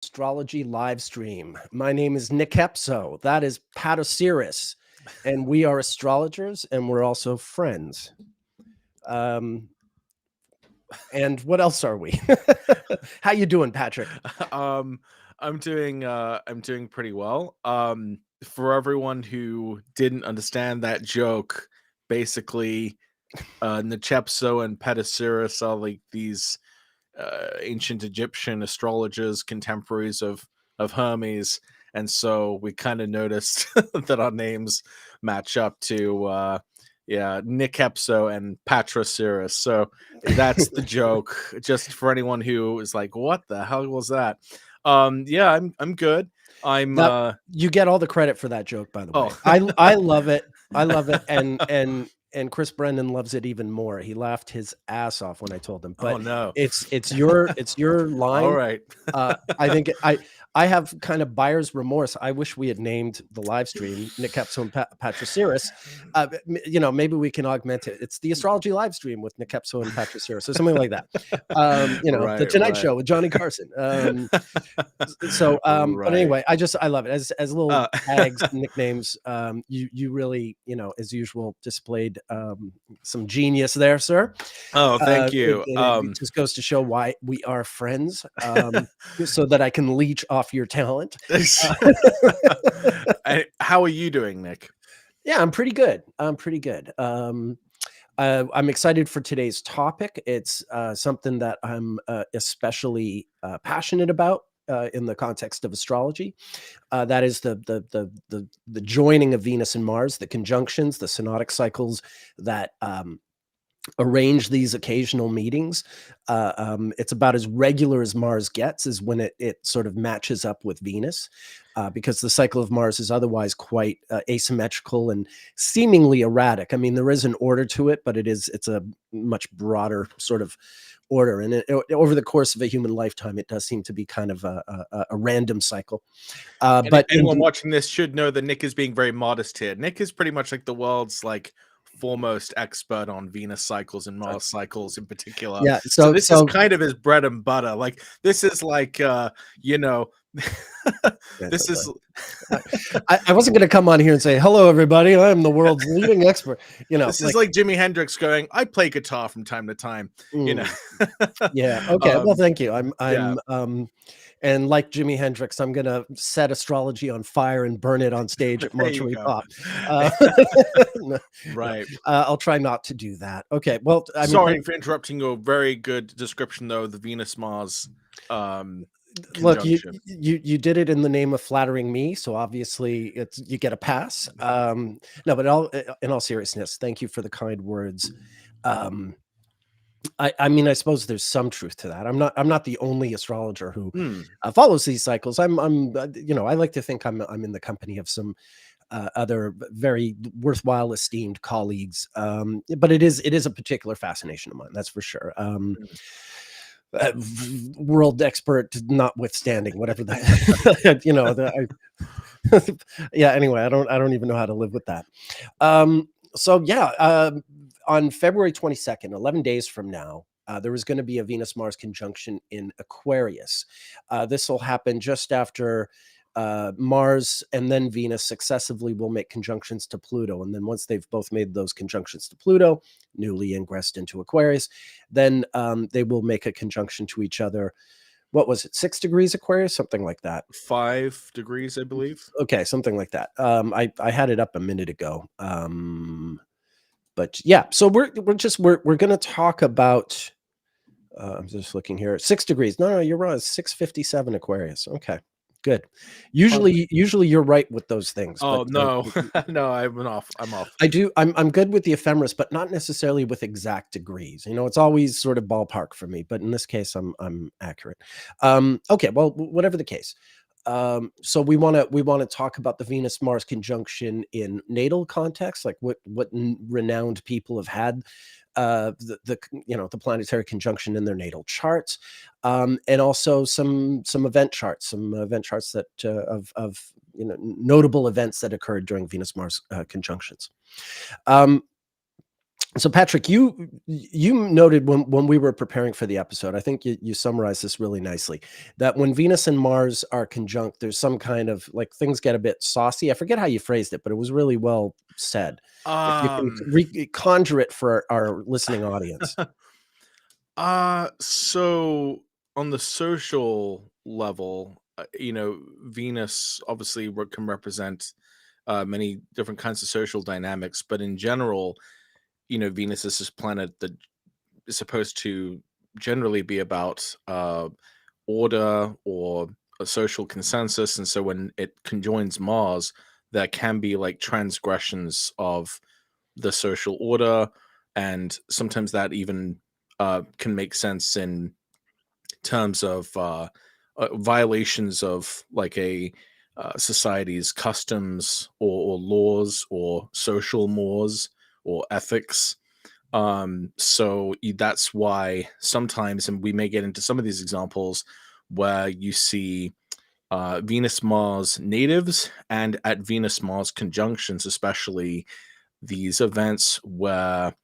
Astrology Livestream. My name is Nickepso. That is Patosiris. And we are astrologers and we're also friends. Um, and what else are we? How you doing, Patrick? um I'm doing pretty well. For everyone who didn't understand that joke, basically Nickepso and Patosiris are like these ancient Egyptian astrologers, contemporaries of Hermes, and so we kind of noticed that our names match up to yeah, Nickepso and Patosiris. So that's the joke. Just for anyone who is like, "What the hell was that?" Yeah, I'm good. I'm That you get all the credit for that joke, by the way. oh I love it. I love it. And Chris Brendan loves it even more. He laughed his ass off when I told him. oh But no. it's your All line. right. I think I have kind of buyer's remorse. I wish we had named the live stream Nickepso and Patosiris. Maybe we can augment it. It's the astrology live stream with Nickepso and Patosiris or something like that. The Right, Tonight right. Show with Johnny Carson. But Right. anyway, I love it as little Uh, tags, nicknames. You really, as usual, displayed some genius there, sir. oh, thank It, you. it, it just goes to show why we are friends, so that I can leech off your talent. Uh, How are you doing, Nick? yeah, I'm pretty good. I'm pretty good. I'm excited for today's topic. It's something that I'm especially passionate about. In the context of astrology, that is the joining of Venus and Mars, the conjunctions, the synodic cycles that arrange these occasional meetings. It's about as regular as Mars gets is when it sort of matches up with Venus, because the cycle of Mars is otherwise quite asymmetrical and seemingly erratic. I mean, there is an order to it, but it's a much broader sort of order. And over the course of a human lifetime, it does seem to be kind of a random cycle. But Anyone watching this should know that Nick is being very modest here. Nick is pretty much like the world's like foremost expert on Venus cycles and Mars cycles in particular. yeah, So so this is so kind of his bread and butter. Like this is like you know this is I wasn't going to come on here and say, hello, everybody. I'm the world's leading expert. this is like Jimi Hendrix going, I play guitar from time to time, you know. Mm, yeah. Okay. Well, thank you. Yeah. And like Jimi Hendrix, I'm going to set astrology on fire and burn it on stage at There you Monterey go. Pop. No, Right. I'll try not to do that. Okay. Well, I mean, Sorry for interrupting your very good description, though, of the Venus Mars look, you conjunction. you did it in the name of flattering me, so obviously you get a pass. No, but in all seriousness, thank you for the kind words. Um, I mean, I suppose there's some truth to that. I'm not the only astrologer who Hmm. follows these cycles. I like to think I'm in the company of some other very worthwhile, esteemed colleagues. But it is a particular fascination of mine, that's for sure. Uh, World expert notwithstanding, whatever that yeah. Anyway, I don't even know how to live with that. So yeah, on February 22nd, 11 days from now, there is going to be a Venus Mars conjunction in Aquarius. This will happen just after Mars and then Venus successively will make conjunctions to Pluto. And then once they've both made those conjunctions to Pluto, newly ingressed into Aquarius, then they will make a conjunction to each other. What was it? 6 degrees Aquarius, something like that. 5 degrees, I believe. Okay, something like that. I had it up a minute ago. But yeah, so we're going to talk about. I'm just looking here. 6 degrees. No, you're wrong. It's 6:57 Aquarius. Okay. Good. Usually you're right with those things, Oh but no, no, I'm off. I'm off. I'm good with the ephemeris, but not necessarily with exact degrees. It's always sort of ballpark for me, but in this case, I'm accurate. Okay, well, whatever the case. So we want to talk about the Venus Mars conjunction in natal context, like what renowned people have had the planetary conjunction in their natal charts, and also some event charts, that of notable events that occurred during Venus Mars conjunctions. So Patrick, you noted when we were preparing for the episode, I think you summarized this really nicely, that when Venus and Mars are conjunct, there's some kind of like things get a bit saucy. I forget how you phrased it, but it was really well said. If you can conjure it for our listening audience. So on the social level, Venus obviously can represent many different kinds of social dynamics, but in general, Venus is this planet that is supposed to generally be about order or a social consensus. And so when it conjoins Mars, there can be like transgressions of the social order. And sometimes that even can make sense in terms of violations of like a society's customs or laws or social mores or ethics. That's why sometimes, and we may get into some of these examples, where you see Venus Mars natives and at Venus Mars conjunctions, especially these events where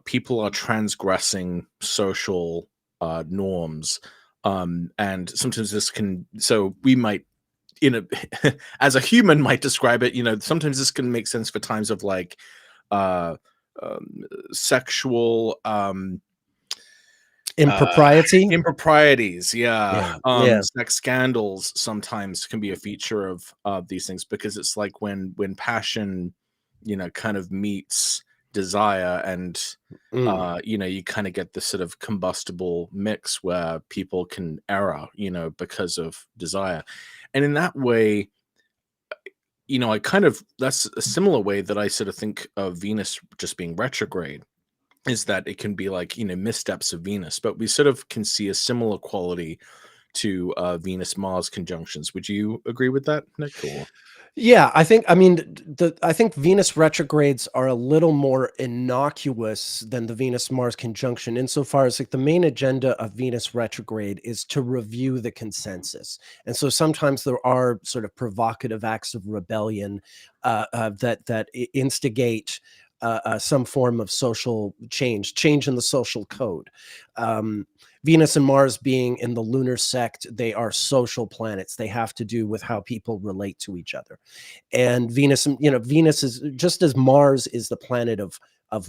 people are transgressing social norms. And sometimes this can, so we might, as a human might describe it, sometimes this can make sense for times of like uh, sexual improprieties, sex scandals sometimes can be a feature of these things, because it's like when passion kind of meets desire, and you kind of get this sort of combustible mix where people can err because of desire. And in that way, I kind of, that's a similar way that I sort of think of Venus just being retrograde, is that it can be like missteps of Venus, but we sort of can see a similar quality to Venus Mars conjunctions. Would you agree with that, Nick? Or Yeah, I think I think Venus retrogrades are a little more innocuous than the Venus Mars conjunction, insofar as like the main agenda of Venus retrograde is to review the consensus. And so sometimes there are sort of provocative acts of rebellion that instigate some form of social change in the social code. Venus and Mars being in the lunar sect, they are social planets. They have to do with how people relate to each other. And Venus, Venus is, just as Mars is the planet of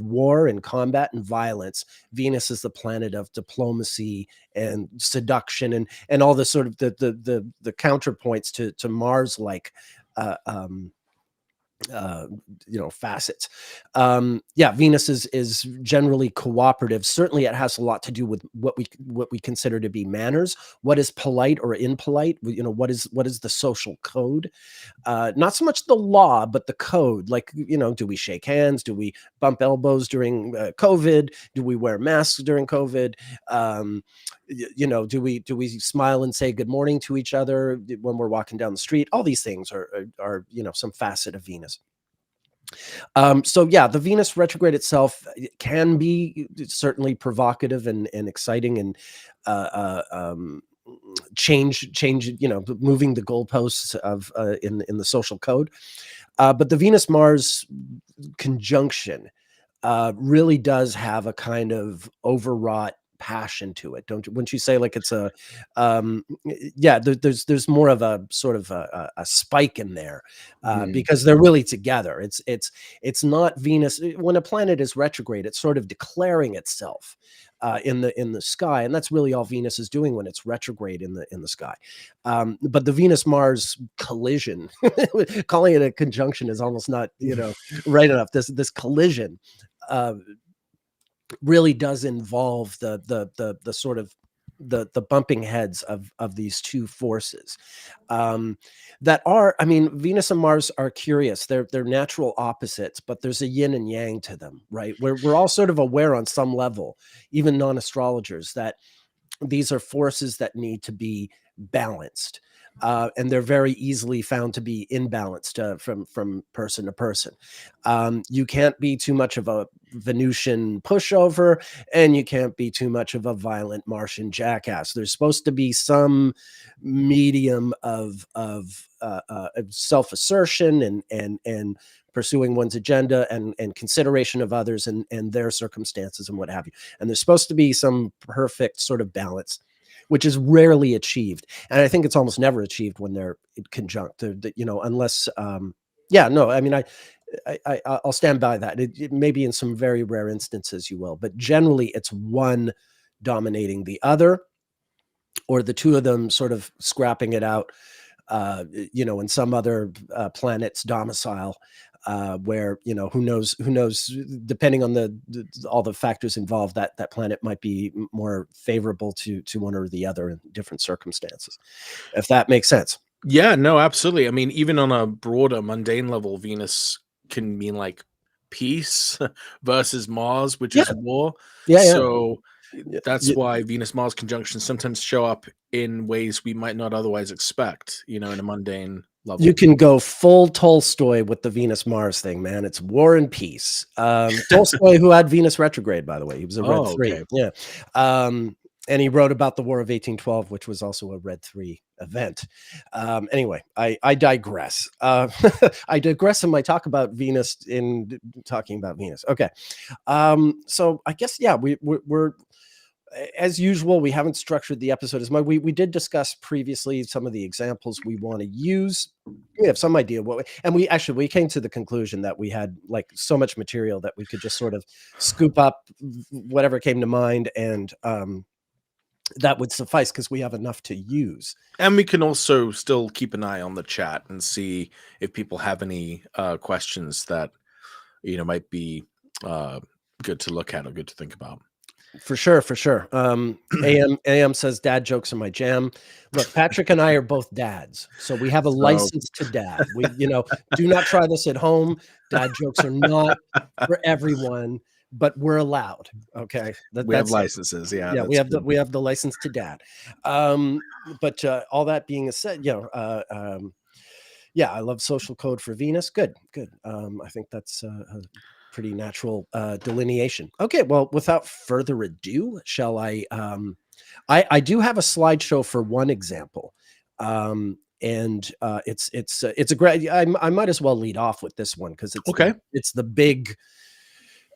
war and combat and violence, Venus is the planet of diplomacy and seduction and all the sort of the counterpoints to Mars like facets. Venus is generally cooperative. Certainly it has a lot to do with what we consider to be manners, what is polite or impolite, what is the social code, not so much the law but the code. Like, do we shake hands, do we bump elbows during COVID, do we wear masks during COVID, do we smile and say good morning to each other when we're walking down the street? All these things are some facet of Venus. The Venus retrograde itself can be certainly provocative and exciting, and change, moving the goalposts of in the social code. But the Venus Mars conjunction really does have a kind of overwrought passion to it, wouldn't you say? Like it's a there's more of a sort of a spike in there, because they're really together. It's not Venus when a planet is retrograde, it's sort of declaring itself in the sky, and that's really all Venus is doing when it's retrograde in the sky. But the Venus Mars collision, calling it a conjunction is almost not right enough. This collision really does involve the sort of the bumping heads of these two forces, that are, Venus and Mars are curious. They're natural opposites, but there's a yin and yang to them, right? We're all sort of aware on some level, even non-astrologers, that these are forces that need to be balanced. And they're very easily found to be imbalanced from person to person. You can't be too much of a Venusian pushover, and you can't be too much of a violent Martian jackass. There's supposed to be some medium of self-assertion and pursuing one's agenda and consideration of others and their circumstances and what have you. And there's supposed to be some perfect sort of balance, which is rarely achieved. And I think it's almost never achieved when they're conjunct, unless, I mean, I'll stand by that. It maybe in some very rare instances you will, but generally it's one dominating the other, or the two of them sort of scrapping it out, in some other planet's domicile, where, who knows, depending on all the factors involved, that planet might be more favorable to one or the other in different circumstances, if that makes sense. Yeah, no, absolutely. I mean, even on a broader mundane level, Venus can mean like peace versus Mars, which is war. So that's why Venus-Mars conjunctions sometimes show up in ways we might not otherwise expect, in a mundane level. You can go full Tolstoy with the Venus-Mars thing, man. It's war and peace. Tolstoy, who had Venus retrograde, by the way. He was a red 3. Okay. Yeah. And he wrote about the War of 1812, which was also a red 3 event. Anyway, I digress. I digress in my talk about Venus in talking about Venus. Okay. So I guess, we're as usual, we haven't structured the episode as much. We did discuss previously some of the examples we want to use. We have some idea we came to the conclusion that we had like so much material that we could just sort of scoop up whatever came to mind, and that would suffice because we have enough to use. And we can also still keep an eye on the chat and see if people have any questions that might be good to look at or good to think about. For sure. AM says dad jokes are my jam. Look, Patrick and I are both dads, so we have a license to dad. We, do not try this at home. Dad jokes are not for everyone, but we're allowed. Okay, we have licenses. Yeah, we have the license to dad. But all that being said, I love social code for Venus. Good. I think that's pretty natural delineation. Okay, well, without further ado, shall I do have a slideshow for one example, and it's a great. I might as well lead off with this one because it's okay. It's the big.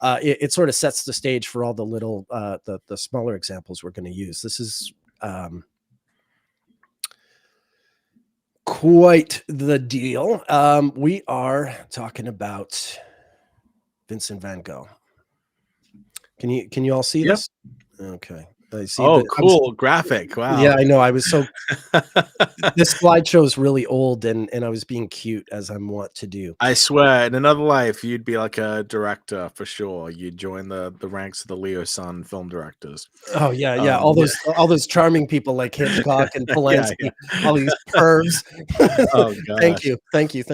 It sort of sets the stage for all the little the smaller examples we're going to use. This is quite the deal. We are talking about Vincent van Gogh. Can you all see this? Okay. I see. Oh, cool graphic. Wow. Yeah, I know. I was so this slideshow is really old, and I was being cute as I'm wont to do. I swear, in another life, you'd be like a director for sure. You'd join the ranks of the Leo Sun film directors. Oh yeah. All those charming people like Hitchcock and Polanski, all these pervs. Oh god. Thank you.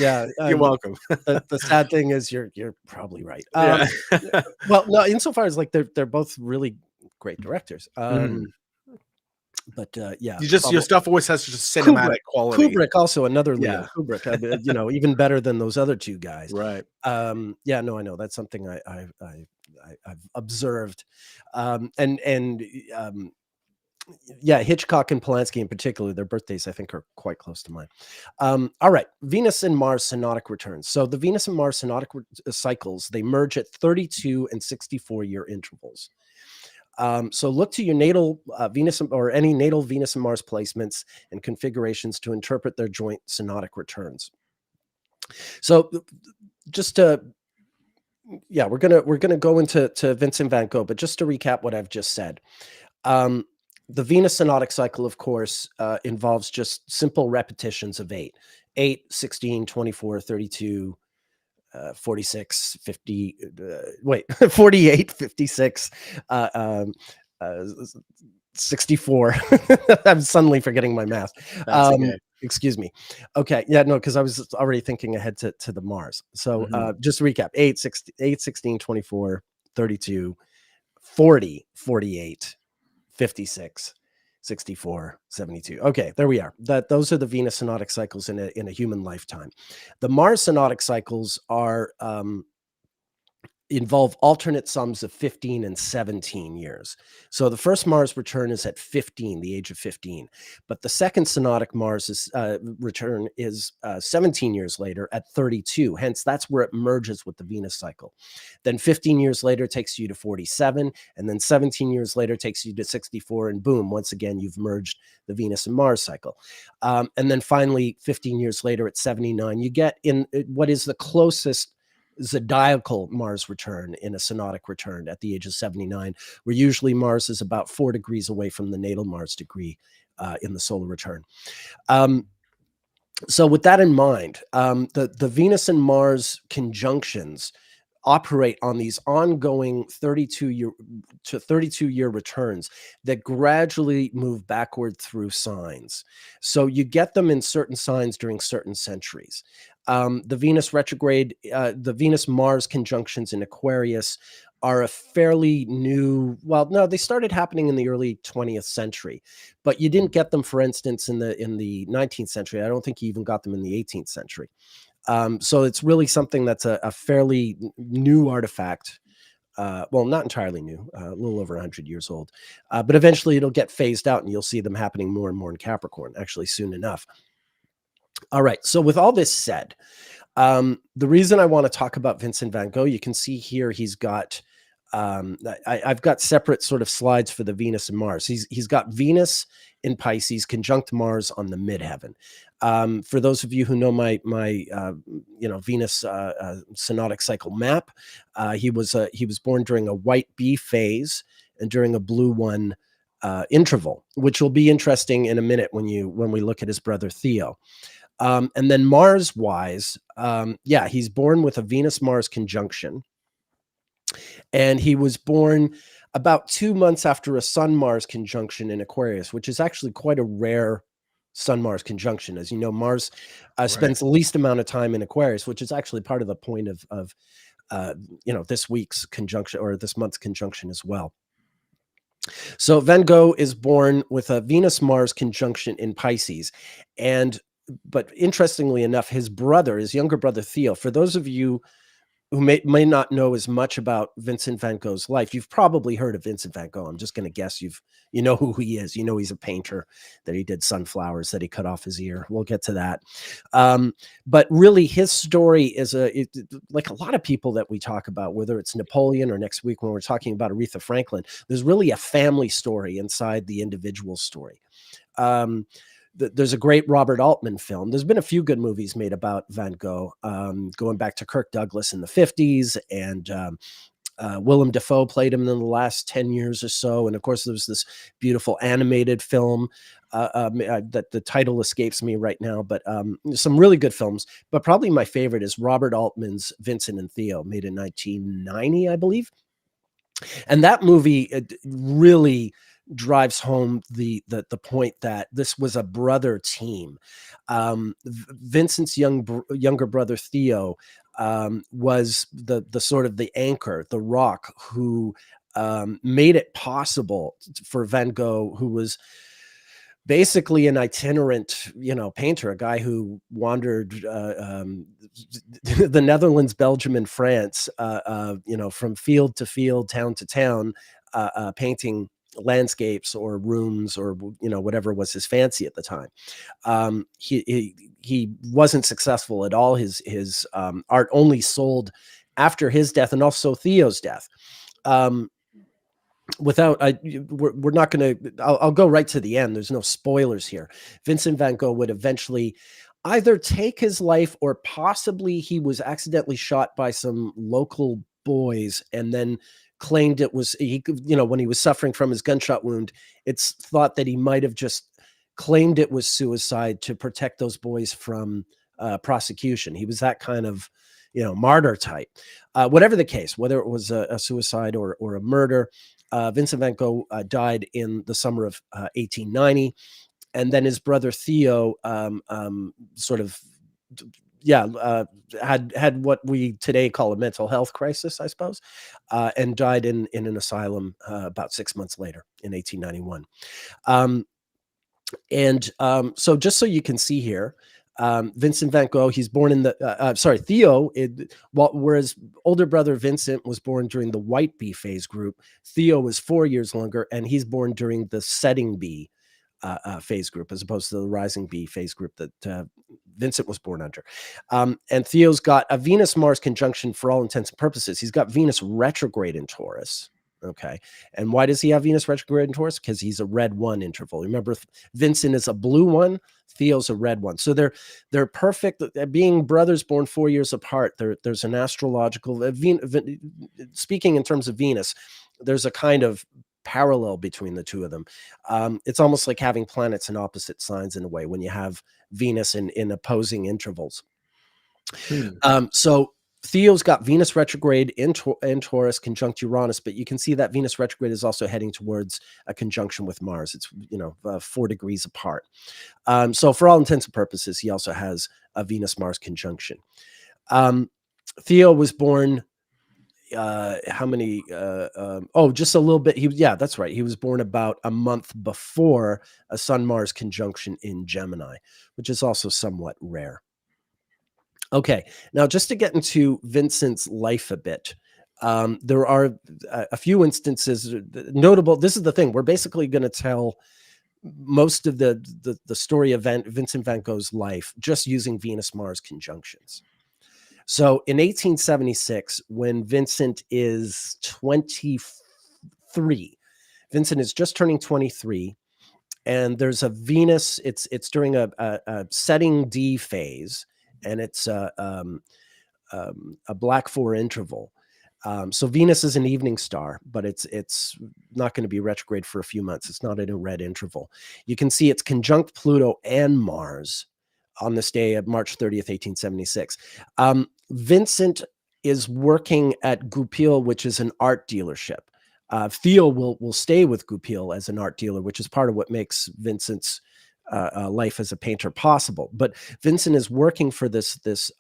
Yeah. You're welcome. The sad thing is you're probably right. Well, no, insofar as like they're both really great directors. But your stuff always has just cinematic quality. Kubrick also another Leo. Kubrick, even better than those other two guys. Right. I know that's something I've observed. Hitchcock and Polanski in particular, their birthdays I think are quite close to mine. All right, Venus and Mars synodic returns. So the Venus and Mars synodic cycles, they merge at 32 and 64 year intervals. So look to your natal Venus or any natal Venus and Mars placements and configurations to interpret their joint synodic returns. So just to, we're gonna go into Vincent van Gogh, but just to recap what I've just said. The Venus synodic cycle, of course, involves just simple repetitions of 8, 16, 24, 32, 46, 50, 48, 56, 64. I'm suddenly forgetting my math. Okay. Excuse me. Okay. Yeah, no, because I was already thinking ahead to the Mars. So just to recap, 8, 16, 24, 32, 40, 48, 56, 64, 72. Okay, there we are. Those are the Venus synodic cycles in a human lifetime. The Mars synodic cycles are involve alternate sums of 15 and 17 years. So the first Mars return is at 15, the age of 15. But the second synodic Mars return is 17 years later at 32. Hence, that's where it merges with the Venus cycle. Then 15 years later takes you to 47. And then 17 years later takes you to 64. And boom, once again, you've merged the Venus and Mars cycle. And then finally, 15 years later at 79, you get in what is the closest zodiacal Mars return in a synodic return at the age of 79, where usually Mars is about 4 degrees away from the natal Mars degree in the solar return. So with that in mind, the Venus and Mars conjunctions operate on these ongoing 32-year returns that gradually move backward through signs. So you get them in certain signs during certain centuries. The Venus retrograde, the Venus-Mars conjunctions in Aquarius are a fairly new, well, no, they started happening in the early 20th century, but you didn't get them, for instance, in the 19th century. I don't think you even got them in the 18th century. So it's really something that's a fairly new artifact. Well, not entirely new, a little over 100 years old, but eventually it'll get phased out and you'll see them happening more and more in Capricorn, actually soon enough. All right. So with all this said, the reason I want to talk about Vincent van Gogh, you can see here, he's got, I've got separate sort of slides for the Venus and Mars. He's got Venus in Pisces conjunct Mars on the midheaven. For those of you who know my Venus synodic cycle map, he was born during a white B phase and during a blue one interval, which will be interesting in a minute when we look at his brother Theo. And then Mars wise, he's born with a Venus Mars conjunction. And he was born about 2 months after a Sun Mars conjunction in Aquarius, which is actually quite a rare Sun Mars conjunction. As you know, Mars spends the least amount of time in Aquarius, which is actually part of the point of this week's conjunction or this month's conjunction as well. So Van Gogh is born with a Venus Mars conjunction in Pisces, but interestingly enough, his younger brother Theo, for those of you who may not know as much about Vincent van Gogh's life, you've probably heard of Vincent van Gogh. I'm just going to guess you know who he is. You know he's a painter, that he did sunflowers, that he cut off his ear. We'll get to that. But really, his story is like a lot of people that we talk about, whether it's Napoleon or next week when we're talking about Aretha Franklin, there's really a family story inside the individual story. There's a great Robert Altman film. There's been a few good movies made about Van Gogh, going back to Kirk Douglas in the 50s, and Willem Dafoe played him in the last 10 years or so. And of course, there's this beautiful animated film that the title escapes me right now, but some really good films. But probably my favorite is Robert Altman's Vincent and Theo, made in 1990, I believe. And that movie really drives home the point that this was a brother team. Vincent's younger brother Theo was the sort of the anchor, the rock, who made it possible for Van Gogh, who was basically an itinerant, painter, a guy who wandered the Netherlands, Belgium, and France, from field to field, town to town, painting landscapes or rooms or whatever was his fancy at the time. He wasn't successful at all. His art only sold after his death and also Theo's death. We're not going to, I'll go right to the end. There's no spoilers here. Vincent van Gogh would eventually either take his life, or possibly he was accidentally shot by some local boys and then claimed it was when he was suffering from his gunshot wound, it's thought that he might have just claimed it was suicide to protect those boys from prosecution. He was that kind of martyr type. Whatever the case, whether it was a suicide or a murder, Vincent van Gogh died in the summer of 1890, and then his brother Theo had what we today call a mental health crisis, I suppose, and died in an asylum about 6 months later in 1891. And so just so you can see here, Vincent van Gogh, he's born in the, Theo, whereas older brother Vincent was born during the white bee phase group, Theo was 4 years younger, and he's born during the setting bee phase group, as opposed to the rising bee phase group that Vincent was born under. And Theo's got a Venus-Mars conjunction for all intents and purposes. He's got Venus retrograde in Taurus. Okay. And why does he have Venus retrograde in Taurus? Because he's a red 1 interval. Remember, Vincent is a blue 1, Theo's a red 1. So they're perfect. Being brothers born 4 years apart, there's an astrological, speaking in terms of Venus, there's a kind of parallel between the two of them. It's almost like having planets in opposite signs in a way when you have Venus in opposing intervals. So Theo's got Venus retrograde in Taurus conjunct Uranus, but you can see that Venus retrograde is also heading towards a conjunction with Mars. It's 4 degrees apart. So for all intents and purposes, he also has a Venus-Mars conjunction. Theo was born how many just a little bit. That's right, he was born about a month before a Sun-Mars conjunction in Gemini, which is also somewhat rare. Okay, now just to get into Vincent's life a bit, there are a few instances notable. This is the thing, we're basically going to tell most of the story of Vincent van Gogh's life just using Venus-Mars conjunctions. So in 1876, when Vincent is 23, Vincent is just turning 23, and there's a Venus, it's during a setting D phase, and it's a black 4 interval. So Venus is an evening star, but it's not going to be retrograde for a few months. It's not in a red interval. You can see it's conjunct Pluto and Mars on this day of March 30th, 1876. Vincent is working at Goupil, which is an art dealership. Theo will stay with Goupil as an art dealer, which is part of what makes Vincent's life as a painter possible. But Vincent is working for this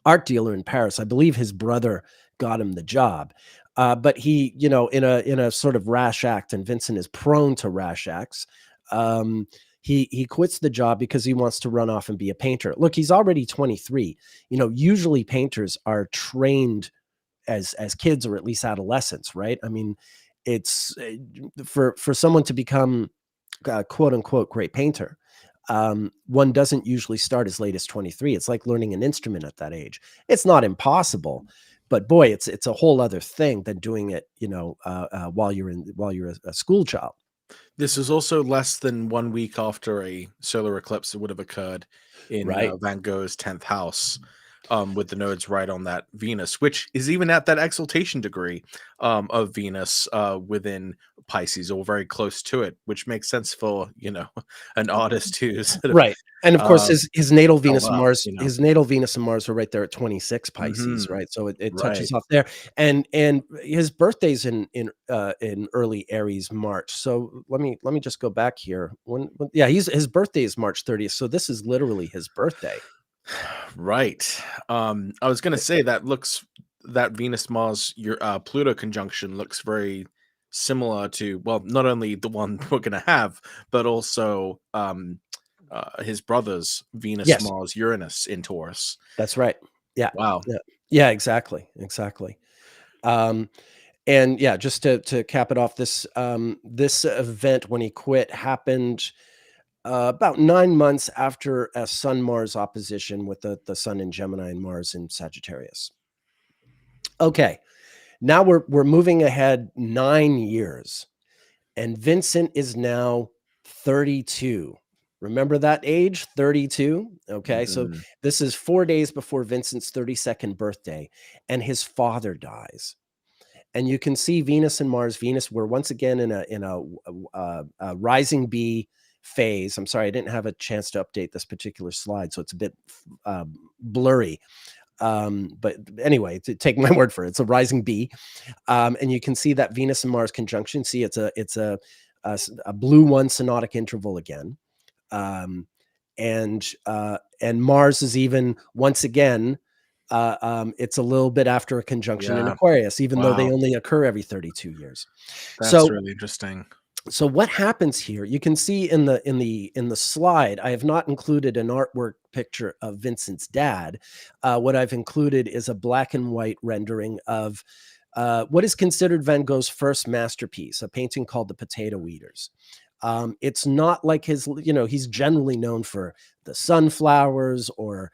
art dealer in Paris. I believe his brother got him the job. But he, in a sort of rash act, and Vincent is prone to rash acts, he quits the job because he wants to run off and be a painter. Look, he's already 23. Usually painters are trained as kids, or at least adolescents, right? I mean, it's for someone to become a quote unquote great painter, one doesn't usually start as late as 23. It's like learning an instrument at that age. It's not impossible, but boy, it's a whole other thing than doing it, while you're a school child. This is also less than 1 week after a solar eclipse that would have occurred in Van Gogh's 10th house, with the nodes right on that Venus, which is even at that exaltation degree of Venus within Pisces, or very close to it, which makes sense for an artist who's right. And of course, his natal Venus and Mars, his natal Venus and Mars are right there at 26 Pisces, right? So it touches off there, and his birthday's in early Aries, March. So let me just go back here. His birthday is March 30th. So this is literally his birthday. Right. I was going to say that Venus Mars Pluto conjunction looks very similar to, well, not only the one we're going to have, but also his brother's Venus Mars Uranus in Taurus. That's right. Yeah. Wow. Yeah, exactly. And just to cap it off, this event when he quit happened about 9 months after a Sun-Mars opposition with the Sun in Gemini and Mars in Sagittarius. Okay, now we're moving ahead 9 years, and Vincent is now 32. Remember that age, 32? Okay, so this is 4 days before Vincent's 32nd birthday, and his father dies. And you can see Venus and Mars. Venus, we're once again in a rising bee phase. I'm sorry, I didn't have a chance to update this particular slide, so it's a bit blurry. But anyway, take my word for it. It's a rising bee, and you can see that Venus and Mars conjunction. See, it's a blue 1 synodic interval again, and Mars is even once again. It's a little bit after a conjunction in Aquarius, even though they only occur every 32 years. That's really interesting. So what happens here, you can see in the slide, I have not included an artwork picture of Vincent's dad. What I've included is a black and white rendering of what is considered Van Gogh's first masterpiece, a painting called The Potato Eaters. It's not like his, he's generally known for the sunflowers or,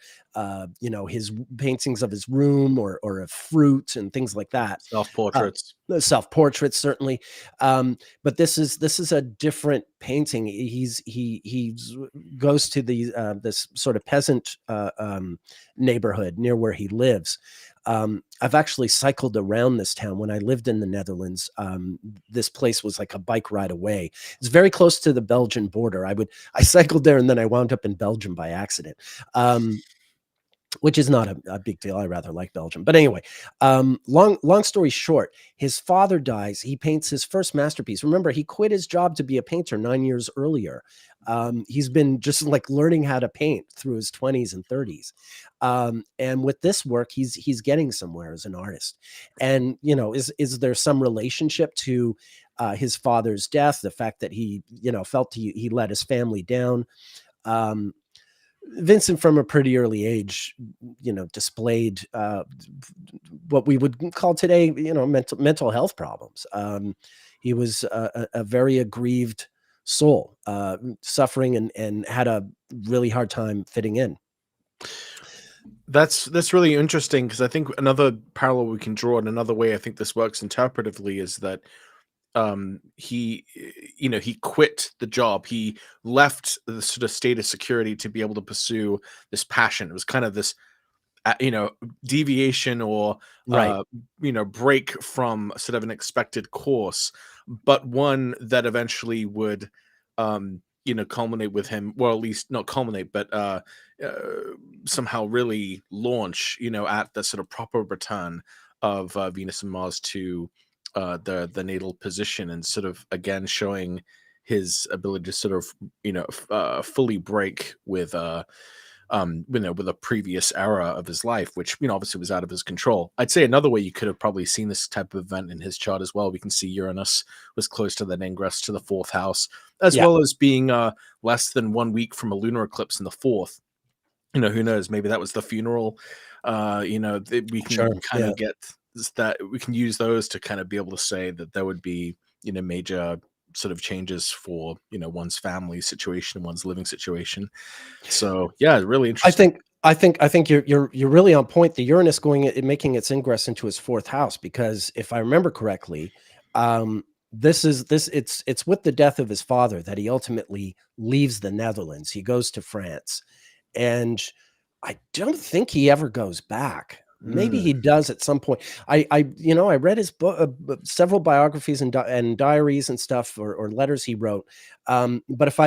his paintings of his room or of fruit and things like that. Self-portraits. Self-portraits, certainly. But this is a different painting. He goes to this sort of peasant neighborhood near where he lives. I've actually cycled around this town when I lived in the Netherlands. This place was like a bike ride away. It's very close to the Belgian border. I cycled there and then I wound up in Belgium by accident. Which is not a big deal. I rather like Belgium. But anyway, long story short, his father dies. He paints his first masterpiece. Remember, he quit his job to be a painter 9 years earlier. He's been just like learning how to paint through his 20s and 30s. And with this work, he's getting somewhere as an artist. And, is there some relationship to his father's death, the fact that he, felt he let his family down? Vincent, from a pretty early age, displayed what we would call today, mental health problems. He was a very aggrieved soul, suffering and had a really hard time fitting in. That's really interesting, because I think another parallel we can draw, and another way I think this works interpretively, is that he quit the job. He left the sort of state of security to be able to pursue this passion. It was kind of this deviation or Right. break from sort of an expected course, but one that eventually would culminate with him, well, at least not culminate, but somehow really launch at the sort of proper return of Venus and Mars to the natal position, and sort of again showing his ability to sort of fully break with with a previous era of his life, which obviously was out of his control. I'd say another way you could have probably seen this type of event in his chart as well. We can see Uranus was close to the ingress to the 4th house, as well as being less than 1 week from a lunar eclipse in the 4th. Who knows? Maybe that was the funeral. We can kind of get that, we can use those to kind of be able to say that there would be major sort of changes for one's family situation, one's living situation. So yeah, really interesting. I think you're really on point. The Uranus making its ingress into his 4th house, because if I remember correctly, it's with the death of his father that he ultimately leaves the Netherlands. He goes to France, and I don't think he ever goes back. Maybe he does at some point. I read his book, several biographies and diaries and stuff, or letters he wrote. But if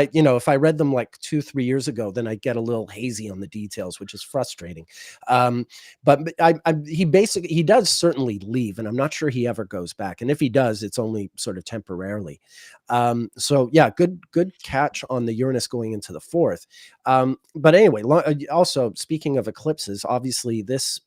I read them like 2-3 years ago, then I get a little hazy on the details, which is frustrating. But he does certainly leave, and I'm not sure he ever goes back. And if he does, it's only sort of temporarily. So yeah, good catch on the Uranus going into the 4th. But anyway, also speaking of eclipses, obviously this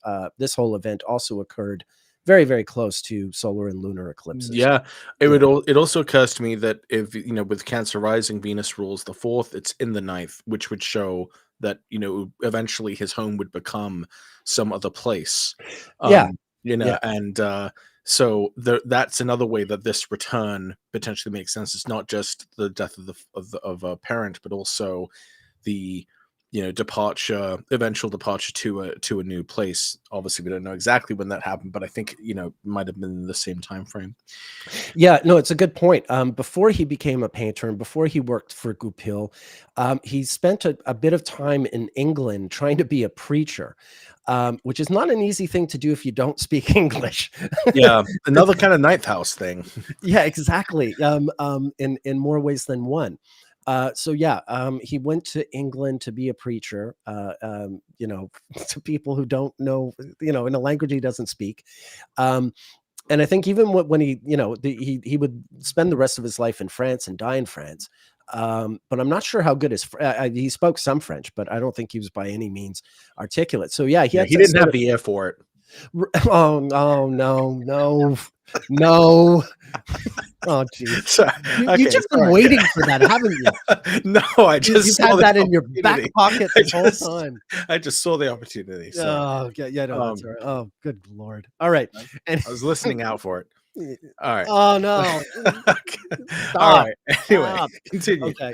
whole event also occurred very, very close to solar and lunar eclipses. Yeah, it also occurs to me that if with Cancer rising, Venus rules the 4th, it's in the 9th, which would show that eventually his home would become some other place. Yeah. And so that's another way that this return potentially makes sense. It's not just the death of a parent, but also the eventual departure to a new place. Obviously, we don't know exactly when that happened, but I think might have been in the same time frame. Yeah, no, it's a good point. Before he became a painter and before he worked for Goupil, he spent a bit of time in England trying to be a preacher, which is not an easy thing to do if you don't speak English. Yeah, another kind of 9th house thing. Yeah, exactly. In more ways than one. So yeah, he went to England to be a preacher, to people who don't know, in a language he doesn't speak. And I think even when he, he would spend the rest of his life in France and die in France. But I'm not sure how good he spoke some French, but I don't think he was by any means articulate. So yeah, He didn't have the ear for it. Oh, no, no, no, no. Oh, geez. So, You've just been waiting for that, haven't you? No, I just You've saw had the that in your back opportunity. pocket this whole time. I just saw the opportunity. So, Oh, yeah, no, that's all right. Oh, good Lord. All right. I And I was listening out for it. All right. oh, no. All Stop. right. Anyway, Stop. continue. Okay.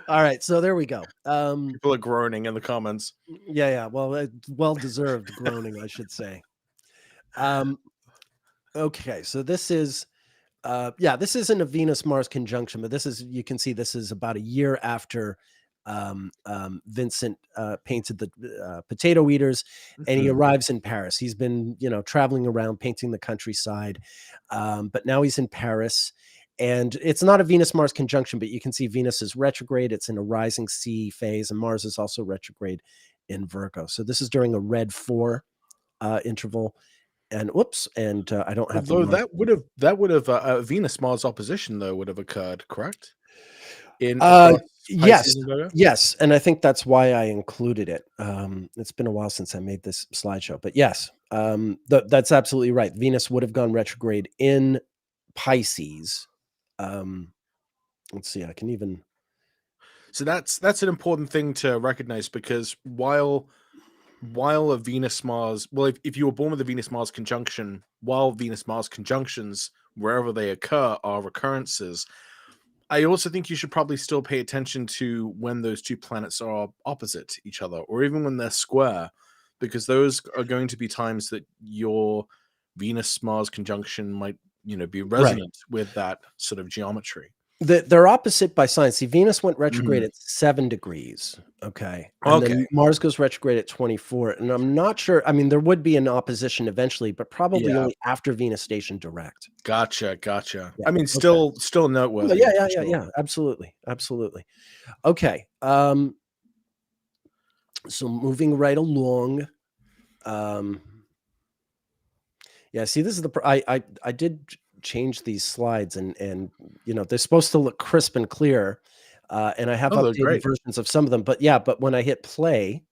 All right. So there we go. People are groaning in the comments. Yeah. Well, well-deserved groaning, I should say. Okay. So this is, this isn't a Venus-Mars conjunction, but this is, you can see this is about a year after Vincent painted the potato eaters, and he Mhm. arrives in Paris. He's been, traveling around painting the countryside, but now he's in Paris. And it's not a Venus-Mars conjunction, but you can see Venus is retrograde. It's in a rising C phase, and Mars is also retrograde in Virgo. So this is during a red 4 interval. And whoops, and I don't have the Although month. that would have a Venus Mars opposition though would have occurred, correct? In Uh, across yes, Pisces and Virgo. yes, and I think that's why I included it. It's been a while since I made this slideshow, but yes, that's absolutely right. Venus would have gone retrograde in Pisces. Let's see, I can even. So that's an important thing to recognize, because while a Venus Mars, well, if you were born with a Venus Mars conjunction, while Venus Mars conjunctions, wherever they occur, are recurrences, I also think you should probably still pay attention to when those two planets are opposite each other, or even when they're square, because those are going to be times that your Venus Mars conjunction might, be Right. resonant with that sort of geometry. They're opposite by sign. See, Venus went retrograde Mhm. at 7 degrees. Okay. And Okay. then Mars goes retrograde at 24. And I'm not sure. I mean, there would be an opposition eventually, but probably Yeah. only after Venus station direct. Gotcha. Yeah. I mean, Okay. still Well, noteworthy yeah, for yeah, yeah, sure. yeah. Absolutely. Absolutely. Okay. So moving right along. Yeah, see, this is I did change these slides, and they're supposed to look crisp and clear. And I have Oh, they're updated great. versions of some of them, but when I hit play,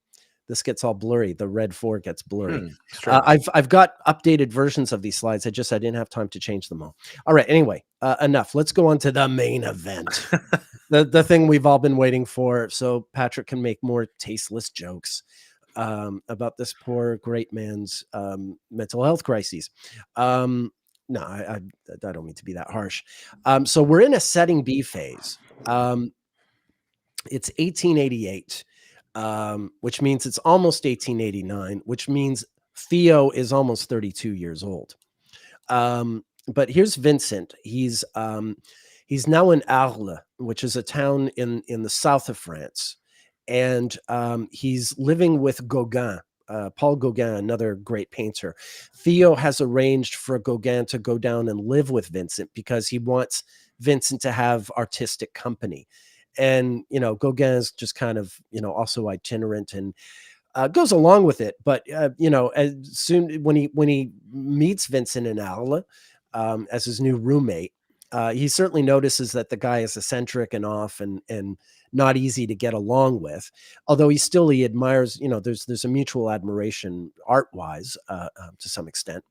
this gets all blurry. The red 4 gets blurry. Strange. I've got updated versions of these slides. I didn't have time to change them all. All right. Anyway, enough. Let's go on to the main event. The thing we've all been waiting for, so Patrick can make more tasteless jokes about this poor great man's mental health crises. No, I don't mean to be that harsh. So we're in a setting B phase. It's 1888, which means it's almost 1889, which means Theo is almost 32 years old. But here's Vincent. He's now in Arles, which is a town in the south of France, and he's living with Gauguin. Paul Gauguin, another great painter. Theo has arranged for Gauguin to go down and live with Vincent because he wants Vincent to have artistic company. And, Gauguin is just kind of, also itinerant and goes along with it. But, as soon when he meets Vincent and Al as his new roommate, he certainly notices that the guy is eccentric and off and not easy to get along with. Although he admires, there's a mutual admiration art wise to some extent.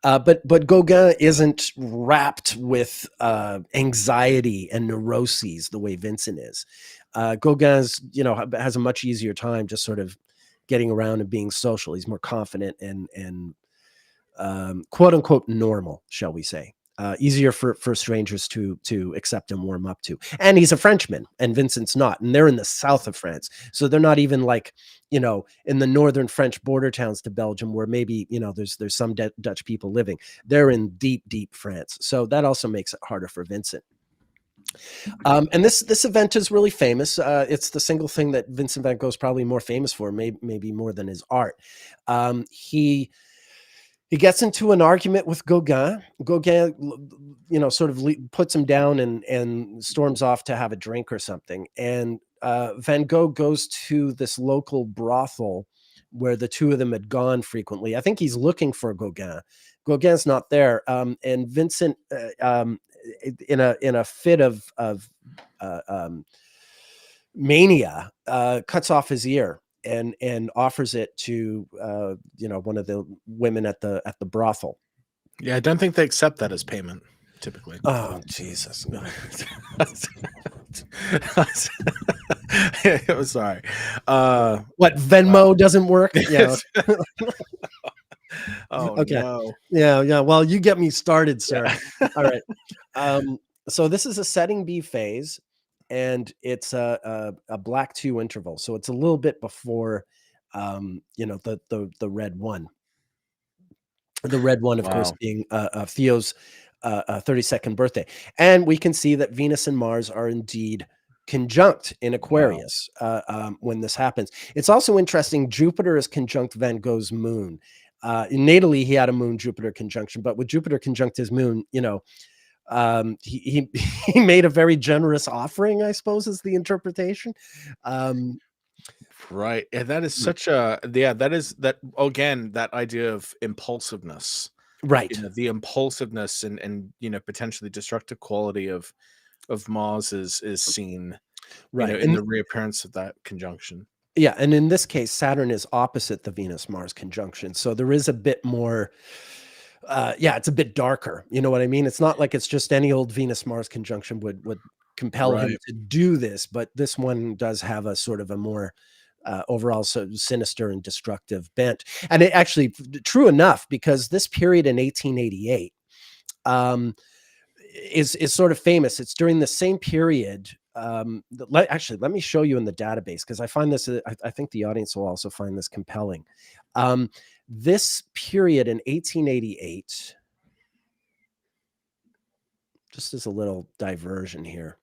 But Gauguin isn't wrapped with anxiety and neuroses the way Vincent is. Gauguin's, has a much easier time just sort of getting around and being social. He's more confident and quote unquote normal, shall we say. Easier for strangers to accept and warm up to. And he's a Frenchman, and Vincent's not. And they're in the south of France. So they're not even like, in the northern French border towns to Belgium where maybe, there's some Dutch people living. They're in deep, deep France. So that also makes it harder for Vincent. And this event is really famous. It's the single thing that Vincent van Gogh is probably more famous for, maybe more than his art. He gets into an argument with Gauguin. Gauguin, sort of puts him down and storms off to have a drink or something. And Van Gogh goes to this local brothel where the two of them had gone frequently. I think he's looking for Gauguin. Gauguin's not there. And Vincent, in a fit of mania, cuts off his ear. and offers it to one of the women at the brothel. Yeah, I don't think they accept that as payment typically. Oh, Jesus. No. I'm sorry. What, Venmo doesn't work? Yeah. Oh, Okay. no. Yeah. Well, you get me started, sir. Yeah. All right. So this is a setting B phase, and it's a black 2 interval. So it's a little bit before, the red one. The red one, of course, Wow. being Theo's 32nd birthday. And we can see that Venus and Mars are indeed conjunct in Aquarius when this happens. It's also interesting. Jupiter is conjunct Van Gogh's moon. Natally, he had a moon-Jupiter conjunction, but with Jupiter conjunct his moon, he he made a very generous offering, I suppose, is the interpretation. Right. And that is such a that is that again, that idea of impulsiveness. Right. The impulsiveness and potentially destructive quality of Mars is seen, Right. in the reappearance of that conjunction. Yeah, and in this case, Saturn is opposite the Venus-Mars conjunction, so there is a bit more, it's a bit darker, you know what I mean? It's not like it's just any old Venus-Mars conjunction would compel him Right. to do this, but this one does have a sort of a more, overall sinister and destructive bent, and it actually true enough, because this period in 1888, is sort of famous. It's during the same period. Let me show you in the database, because I find this. I think the audience will also find this compelling. This period in 1888. Just as a little diversion here.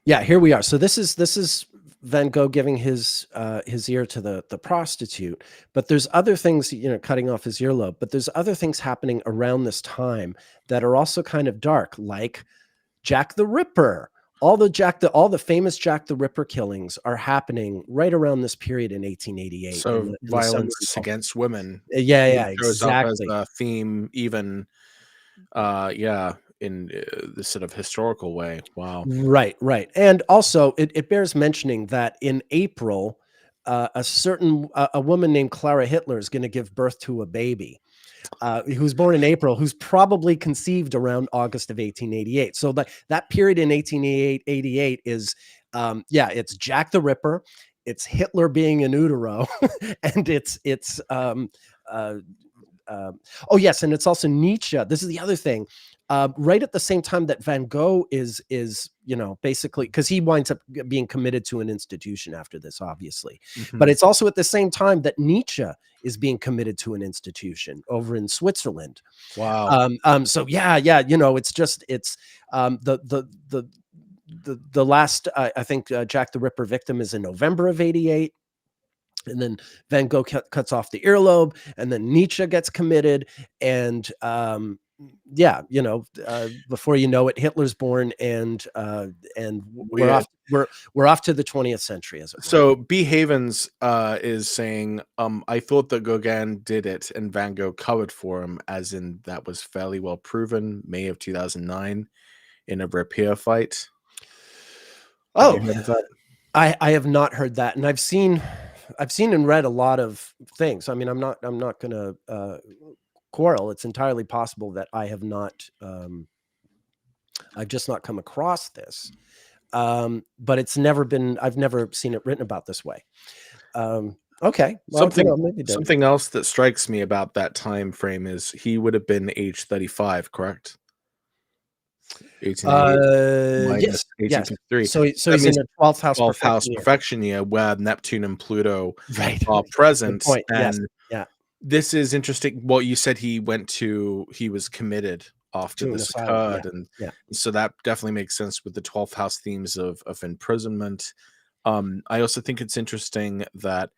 Yeah, here we are. So this is Van Gogh giving his ear to the prostitute, but there's other things, cutting off his earlobe, but there's other things happening around this time that are also kind of dark, like Jack the Ripper. All the famous Jack the Ripper killings are happening right around this period in 1888. So in the violence summer. against women. Yeah, Shows up as exactly. a theme, even in this sort of historical way. Wow. Right. And also it bears mentioning that in April, a woman named Clara Hitler is going to give birth to a baby, who's born in April, who's probably conceived around August of 1888. So that period in 1888 is, it's Jack the Ripper, it's Hitler being in utero, and it's oh yes, and it's also Nietzsche. This is the other thing. Right at the same time that Van Gogh is basically, because he winds up being committed to an institution after this, obviously, but it's also at the same time that Nietzsche is being committed to an institution over in Switzerland. Wow. So it's just the last I think Jack the Ripper victim is in November of 88. And then Van Gogh cuts off the earlobe, and then Nietzsche gets committed, and before you know it, Hitler's born, and we're off to the 20th century, as it were. So B. Havens is saying, I thought that Gauguin did it and Van Gogh covered for him, as in that was fairly well proven, May of 2009 in a rapier fight. Oh, I have not heard that, and I've seen and read a lot of things. I mean, I'm not going to quarrel. It's entirely possible that I have not. I've just not come across this, but it's never been. I've never seen it written about this way. Okay, well, something else that strikes me about that time frame is he would have been age 35, correct? 1888 yes. 1853. So he's in a 12th house perfection year where Neptune and Pluto are present. And this is interesting. What you said, he was committed after this occurred, and so that definitely makes sense with the 12th house themes of imprisonment. I also think it's interesting that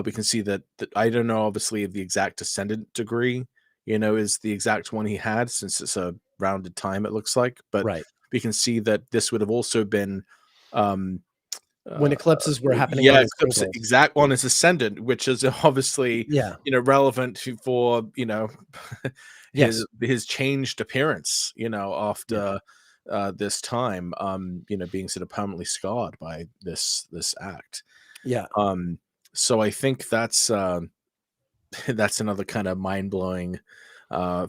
we can see that I don't know, obviously, the exact descendant degree, is the exact one he had, since it's a rounded time, it looks like, but we can see that this would have also been when eclipses were happening on yeah, his eclipse singles. exact on his ascendant, which is obviously, Yeah. relevant for, Yes. his changed appearance, Yeah. after this time, being sort of permanently scarred by this act. Yeah. Um, so I think that's that's another kind of mind-blowing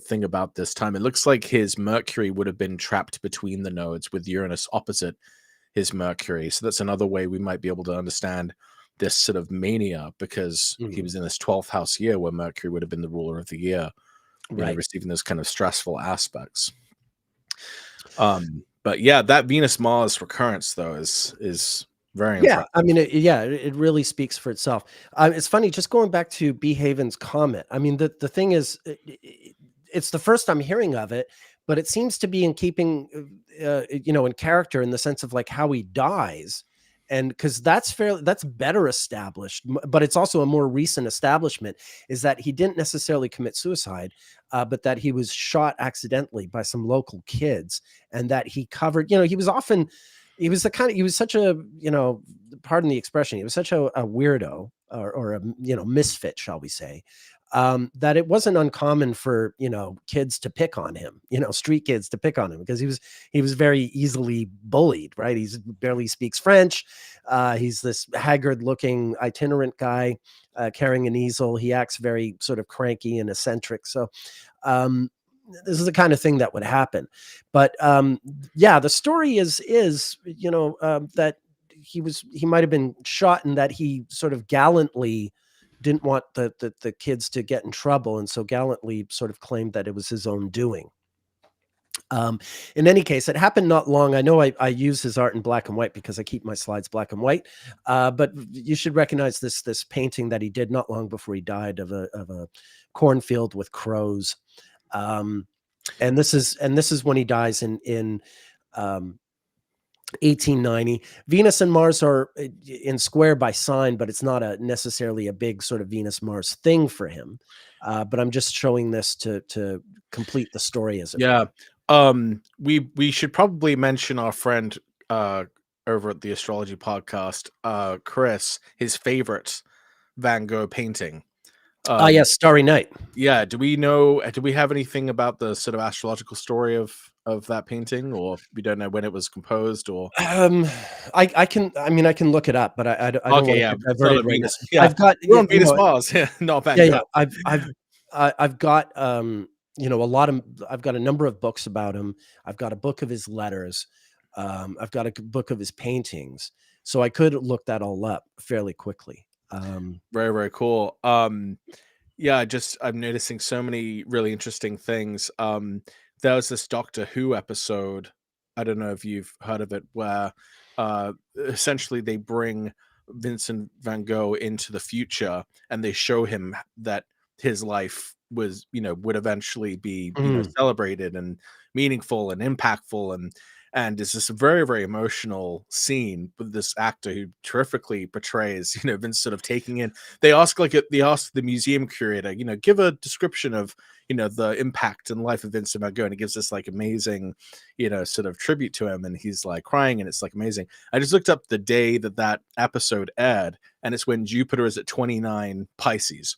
thing about this time. It looks like his Mercury would have been trapped between the nodes with Uranus opposite his Mercury. So that's another way we might be able to understand this sort of mania, because he Mhm. was in this 12th house year where Mercury would have been the ruler of the year, Right. receiving those kind of stressful aspects. But yeah, that Venus Mars recurrence though is very Yeah, impressive. I mean, it really speaks for itself. It's funny, just going back to B. Haven's comment. I mean, the thing is, it's the first I'm hearing of it, but it seems to be in keeping, in character in the sense of like how he dies, and because that's better established, but it's also a more recent establishment. Is that he didn't necessarily commit suicide, but that he was shot accidentally by some local kids, and that he covered. He was often he was such a, pardon the expression, he was such a weirdo, or a, misfit, shall we say, that it wasn't uncommon for, kids to pick on him, street kids to pick on him, because he was very easily bullied, right? He's barely speaks French. He's this haggard looking itinerant guy, carrying an easel. He acts very sort of cranky and eccentric. So, um, this is the kind of thing that would happen. But yeah, the story is that he might have been shot, and that he sort of gallantly didn't want the kids to get in trouble, and so gallantly sort of claimed that it was his own doing. Um, in any case, it happened not long. I know I use his art in black and white because I keep my slides black and white. But you should recognize this painting that he did not long before he died, of a cornfield with crows. Um, and this is when he dies in um, 1890. Venus and Mars are in square by sign, but it's not necessarily a big sort of Venus Mars thing for him. But I'm just showing this to complete the story, as it Yeah. were. We should probably mention our friend uh over at the Astrology podcast, Chris, his favorite Van Gogh painting. Ah, Um, yes, Starry Night. yeah, do we have anything about the sort of astrological story of that painting, or we don't know when it was composed, or Um, I mean, I can look it up, but I don't okay, want to yeah, get it's not a diverted right now. Venus. Yeah, I've got, we're on Venus Mars, yeah, not Van yeah, yeah. Gogh. I've got, a lot of, I've got a number of books about him. I've got a book of his letters. I've got a book of his paintings, so I could look that all up fairly quickly. Very, very cool. Yeah, I'm noticing so many really interesting things. There was this Doctor Who episode. I don't know if you've heard of it, where essentially they bring Vincent van Gogh into the future, and they show him that his life was, would eventually be, Mhm. celebrated and meaningful and impactful, and it's just a very, very emotional scene with this actor who terrifically portrays, Vince sort of taking in. They ask the museum curator, give a description of, the impact and life of Vincent van Gogh, and he gives this like amazing, sort of tribute to him, and he's like crying, and it's like amazing. I just looked up the day that episode aired, and it's when Jupiter is at 29 Pisces,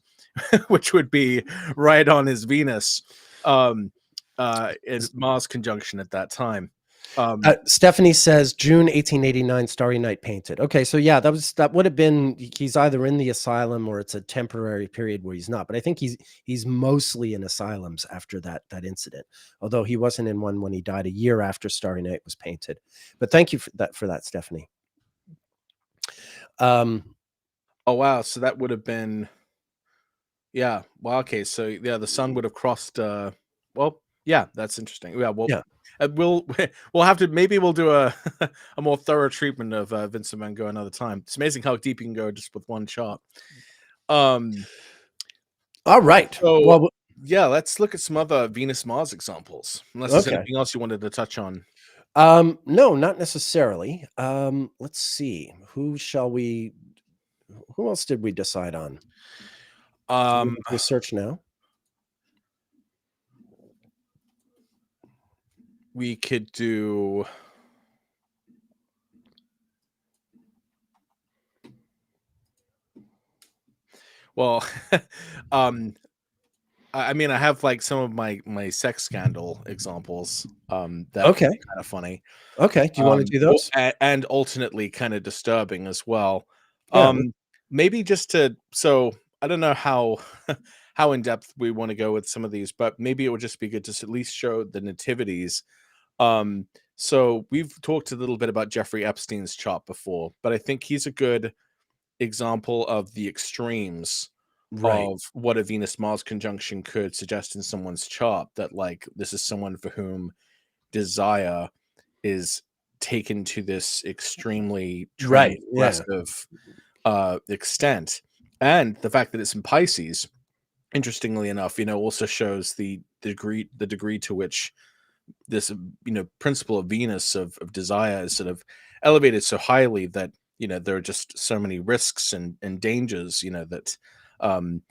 which would be right on his Venus, in Mars conjunction at that time. Stephanie says June 1889, Starry Night painted. Okay, so yeah, that would have been, he's either in the asylum or it's a temporary period where he's not. But I think he's mostly in asylums after that incident. Although he wasn't in one when he died a year after Starry Night was painted. But thank you for that, Stephanie. Oh wow, so that would have been, yeah. Well, okay, so yeah, the sun would have crossed. Well, yeah, that's interesting. Yeah, well, Yeah. we'll we'll have to, maybe we'll do a a more thorough treatment of Vincent Van Gogh another time. It's amazing how deep you can go just with one chart. Um, All right. so Well, yeah, let's look at some other Venus Mars examples. Unless there's okay. anything else you wanted to touch on. No, not necessarily. Let's see. Who else did we decide on? Do we Um, want to do a search now? we could do. Well, um, I mean, I have like some of my sex scandal examples that can be Okay. kind of funny, Okay. Do you want to do those? and alternately kind of disturbing as well. Yeah. Maybe just to so I don't know how how in depth we want to go with some of these, but maybe it would just be good to at least show the nativities. Um, so we've talked a little bit about Jeffrey Epstein's chart before, but I think he's a good example of the extremes Right. of what a Venus Mars conjunction could suggest in someone's chart, that like this is someone for whom desire is taken to this extremely Right. Yeah. transgressive extent. And the fact that it's in Pisces, interestingly enough, also shows the degree to which this principle of Venus of desire is sort of elevated so highly that there are just so many risks and dangers that um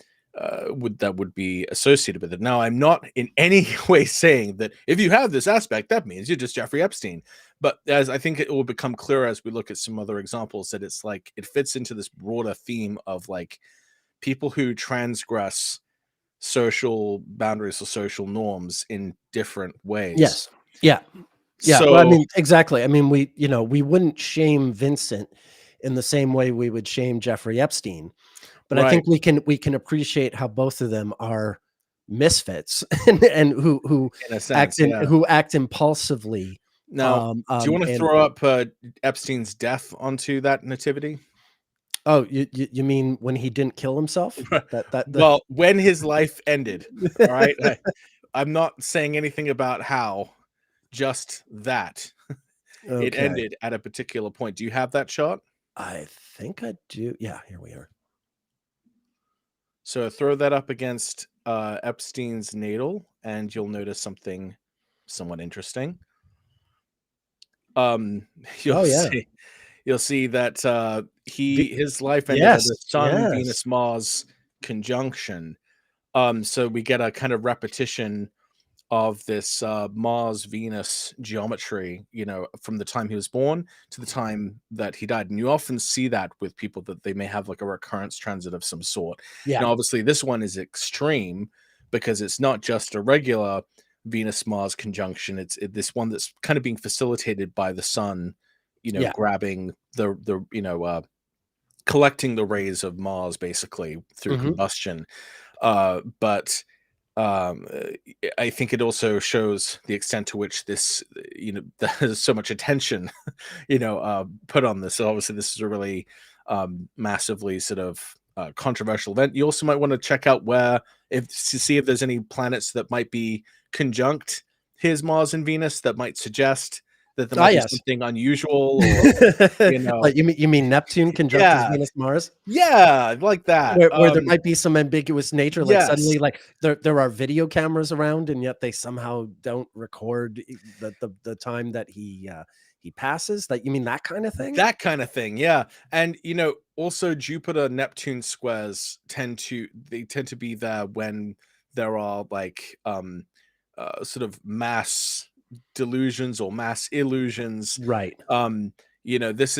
would be associated with it. Now, I'm not in any way saying that if you have this aspect, that means you're just Jeffrey Epstein. But as I think it will become clearer as we look at some other examples, that it's like it fits into this broader theme of like people who transgress social boundaries or social norms in different ways. Yes. Yeah. Yeah. Well, I So, mean, exactly. I mean, we wouldn't shame Vincent in the same way we would shame Jeffrey Epstein, but I right, think we can appreciate how both of them are misfits and in a sense, yeah. who act impulsively. Now, do you want to And throw up Epstein's death onto that nativity? oh, you mean when he didn't kill himself? That the Well, when his life ended, all right? I'm not saying anything about how, just that. It okay. ended at a particular point. Do you have that shot? I think I do. Yeah, here we are. So throw that up against Epstein's natal, and you'll notice something somewhat interesting. Um, you'll Oh yeah. see you'll see that V- his life ended at yes, a Sun yes. Venus Mars conjunction. So we get a kind of repetition of this Mars Venus geometry, from the time he was born to the time that he died. And you often see that with people, that they may have like a recurrence transit of some sort. Yeah. Now, obviously, this one is extreme because it's not just a regular Venus Mars conjunction. It's this one that's kind of being facilitated by the sun, Yeah. grabbing collecting the rays of Mars basically through Mhm. combustion. But I think it also shows the extent to which this, there's so much attention, put on this. So obviously, this is a really massively sort of controversial event. You also might want to check out to see if there's any planets that might be conjunct his Mars and Venus that might suggest that there Ah, might be yes. something unusual, or you know, Like, you mean Neptune conjunct his yeah, Venus Mars? yeah, like that. Where there might be some ambiguous nature, like, Yes, suddenly, like, there are video cameras around, and yet they somehow don't record the time that he passes? Like, you mean that kinda thing? that kind of thing, yeah. And also Jupiter Neptune squares tend to be there when there are like sort of mass delusions or mass illusions. Right. um this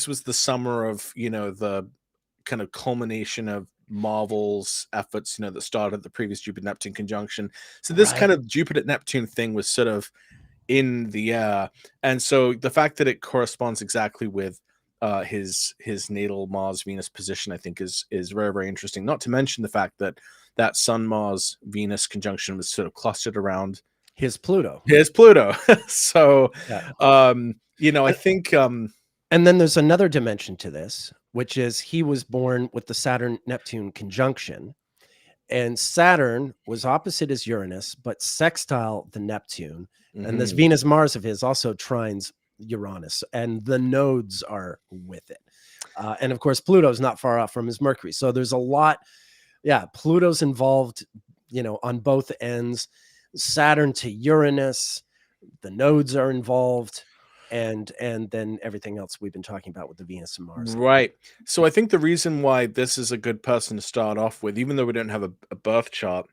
was the summer of the kind of culmination of Marvel's efforts, that started the previous Jupiter Neptune conjunction. So this kind Right. of Jupiter Neptune thing was sort of in the air. And so the fact that it corresponds exactly with his natal Mars Venus position, I think is very, very interesting. Not to mention the fact that that Sun Mars Venus conjunction was sort of clustered around His Pluto. his Pluto. So Yeah. I Uh, think and then there's another dimension to this, which is he was born with the Saturn-Neptune conjunction. And Saturn was opposite as Uranus, but sextile the Neptune. And this mhm, Venus Mars of his also trines Uranus, and the nodes are with it. And of course, Pluto's not far off from his Mercury. So there's a lot. Yeah, Pluto's involved, on both ends. Saturn to Uranus, the nodes are involved, and then everything else we've been talking about with the Venus and Mars. right. So I think the reason why this is a good person to start off with, even though we don't have a birth chart,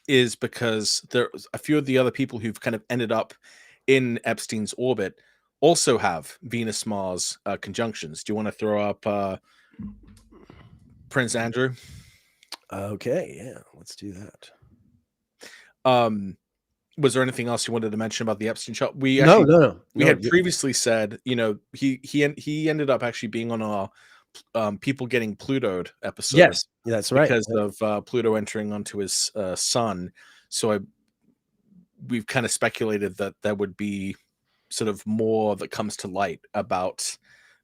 is because there's a few of the other people who've kind of ended up in Epstein's orbit also have Venus Mars conjunctions. Do you want to throw up Prince Andrew. Okay, yeah, let's do that. Was there anything else you wanted to mention about the Epstein chart? We No. had previously said, he ended up actually being on our people getting Plutoed episode. Yes, that's right. Because of Pluto entering onto his sun. So we've kind of speculated that there would be sort of more that comes to light about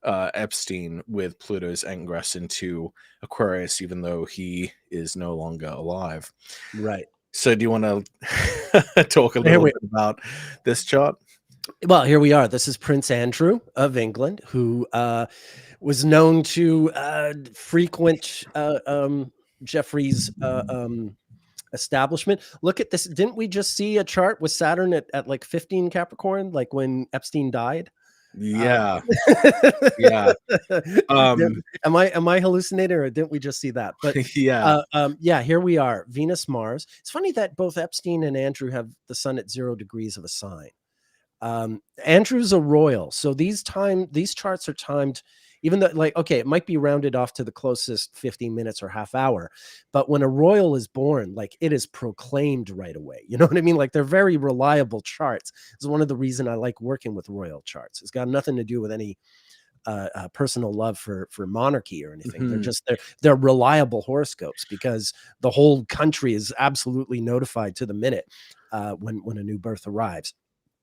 Epstein with Pluto's ingress into Aquarius, even though he is no longer alive. Right. So do you want to talk a little bit about this chart? Well, here we are. This is Prince Andrew of England, who was known to frequent Jeffrey's establishment. Look at this. Didn't we just see a chart with Saturn at like 15 Capricorn, like when Epstein died? Yeah. Yeah. Am I hallucinating, or didn't we just see that? But yeah. Yeah, here we are. Venus, Mars. It's funny that both Epstein and Andrew have the sun at 0 degrees of a sign. Andrew's a royal, so these charts are timed, even though, like, okay, it might be rounded off to the closest 15 minutes or half hour, but when a royal is born, like, it is proclaimed right away. You know what I mean? Like, they're very reliable charts. It's one of the reasons I like working with royal charts. It's got nothing to do with any personal love for monarchy or anything. Mm-hmm. They're reliable horoscopes, because the whole country is absolutely notified to the minute when a new birth arrives.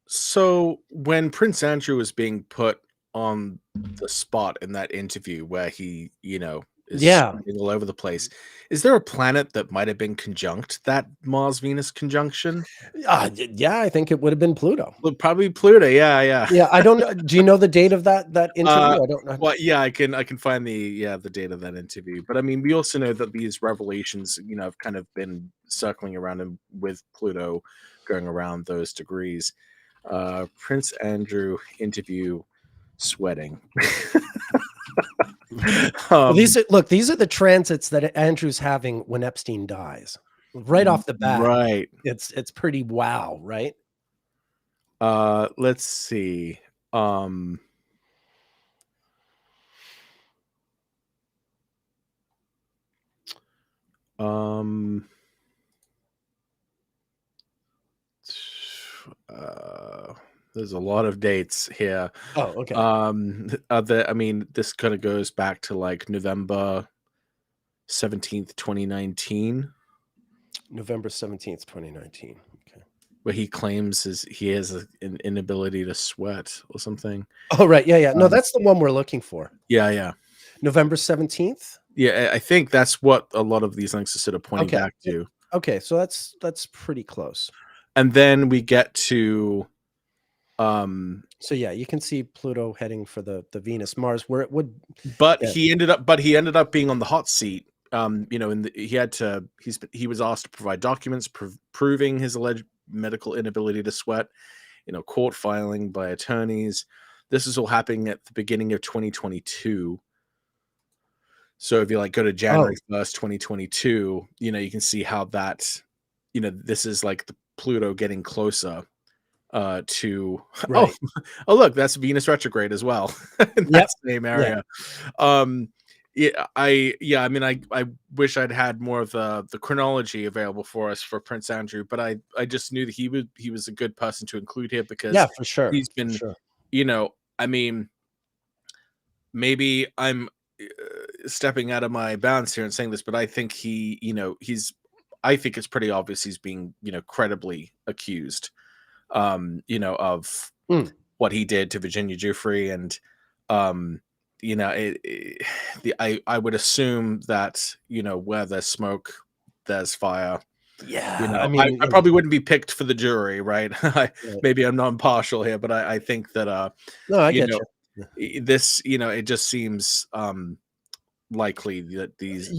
So when Prince Andrew was being put on the spot in that interview where he, is swimming all over the place, is there a planet that might have been conjunct that Mars-Venus conjunction? Yeah, I think it would have been Pluto. Well, probably Pluto. Yeah. Yeah, I don't know. Do you know the date of that interview? I don't know. Well, yeah, I can find the date of that interview. But I mean, we also know that these revelations, have kind of been circling around him with Pluto going around those degrees. Prince Andrew interview sweating. Well, these are the transits that Andrew's having when Epstein dies. Right off the bat, right? It's pretty wow, right? Let's see. There's a lot of dates here. Oh, okay. This kind of goes back to like November 17th, 2019. November 17th, 2019. Okay. Where he claims he has an inability to sweat or something. Oh, right. Yeah. No, that's the one we're looking for. Yeah. November 17th. Yeah, I think that's what a lot of these links are sort of pointing back to. Okay, so that's pretty close. And then we get to so yeah, you can see Pluto heading for the Venus Mars, where it would, but he ended up being on the hot seat. He was asked to provide documents proving his alleged medical inability to sweat, court filing by attorneys. This is all happening at the beginning of 2022. So if you go to January 1st, 2022, you can see how that, this is like the Pluto getting closer to right. Oh look, that's Venus retrograde as well in that same area. I wish I'd had more of the chronology available for us for Prince Andrew, but I just knew that he was a good person to include here, because for sure he's been maybe I'm stepping out of my bounds here and saying this, but I think I think it's pretty obvious he's being credibly accused of what he did to Virginia Giuffre, and I would assume that where there's smoke there's fire. Yeah, I probably wouldn't be picked for the jury, right? Maybe I'm not impartial here, but I think that no, I get you. This it just seems likely that these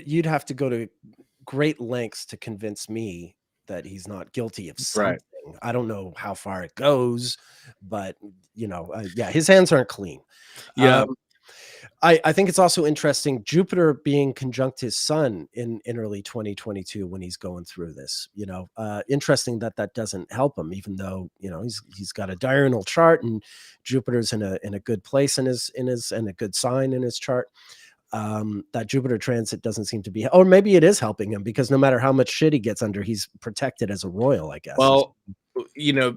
you'd have to go to great lengths to convince me that he's not guilty of something. Right. I don't know how far it goes, but his hands aren't clean. Yeah. I think it's also interesting, Jupiter being conjunct his sun in early 2022 when he's going through this, interesting that that doesn't help him, even though, he's got a diurnal chart and Jupiter's in a good place in his and a good sign in his chart. That Jupiter transit doesn't seem to be, or maybe it is helping him because no matter how much shit he gets under, he's protected as a royal, I guess. Well,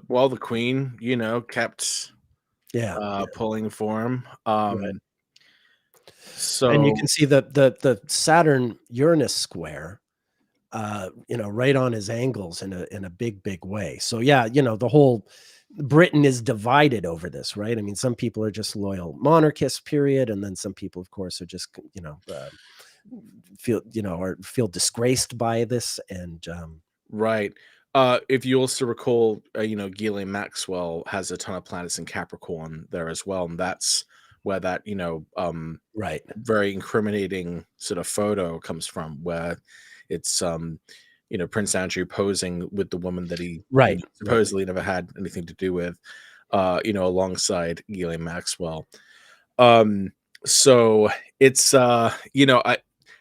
while the queen, kept Yeah, pulling for him. right. And you So can see the Saturn Uranus square, right on his angles in a big way. So yeah, the whole Britain is divided over this, right? I mean, some people are just loyal monarchists, period, and then some people, of course, are just feel disgraced by this, and right. If you also recall, Ghislaine Maxwell has a ton of planets in Capricorn there as well, and that's where that right, very incriminating sort of photo comes from, where it's Prince Andrew posing with the woman that he right, supposedly never had anything to do with, alongside Ghislaine Maxwell. So it's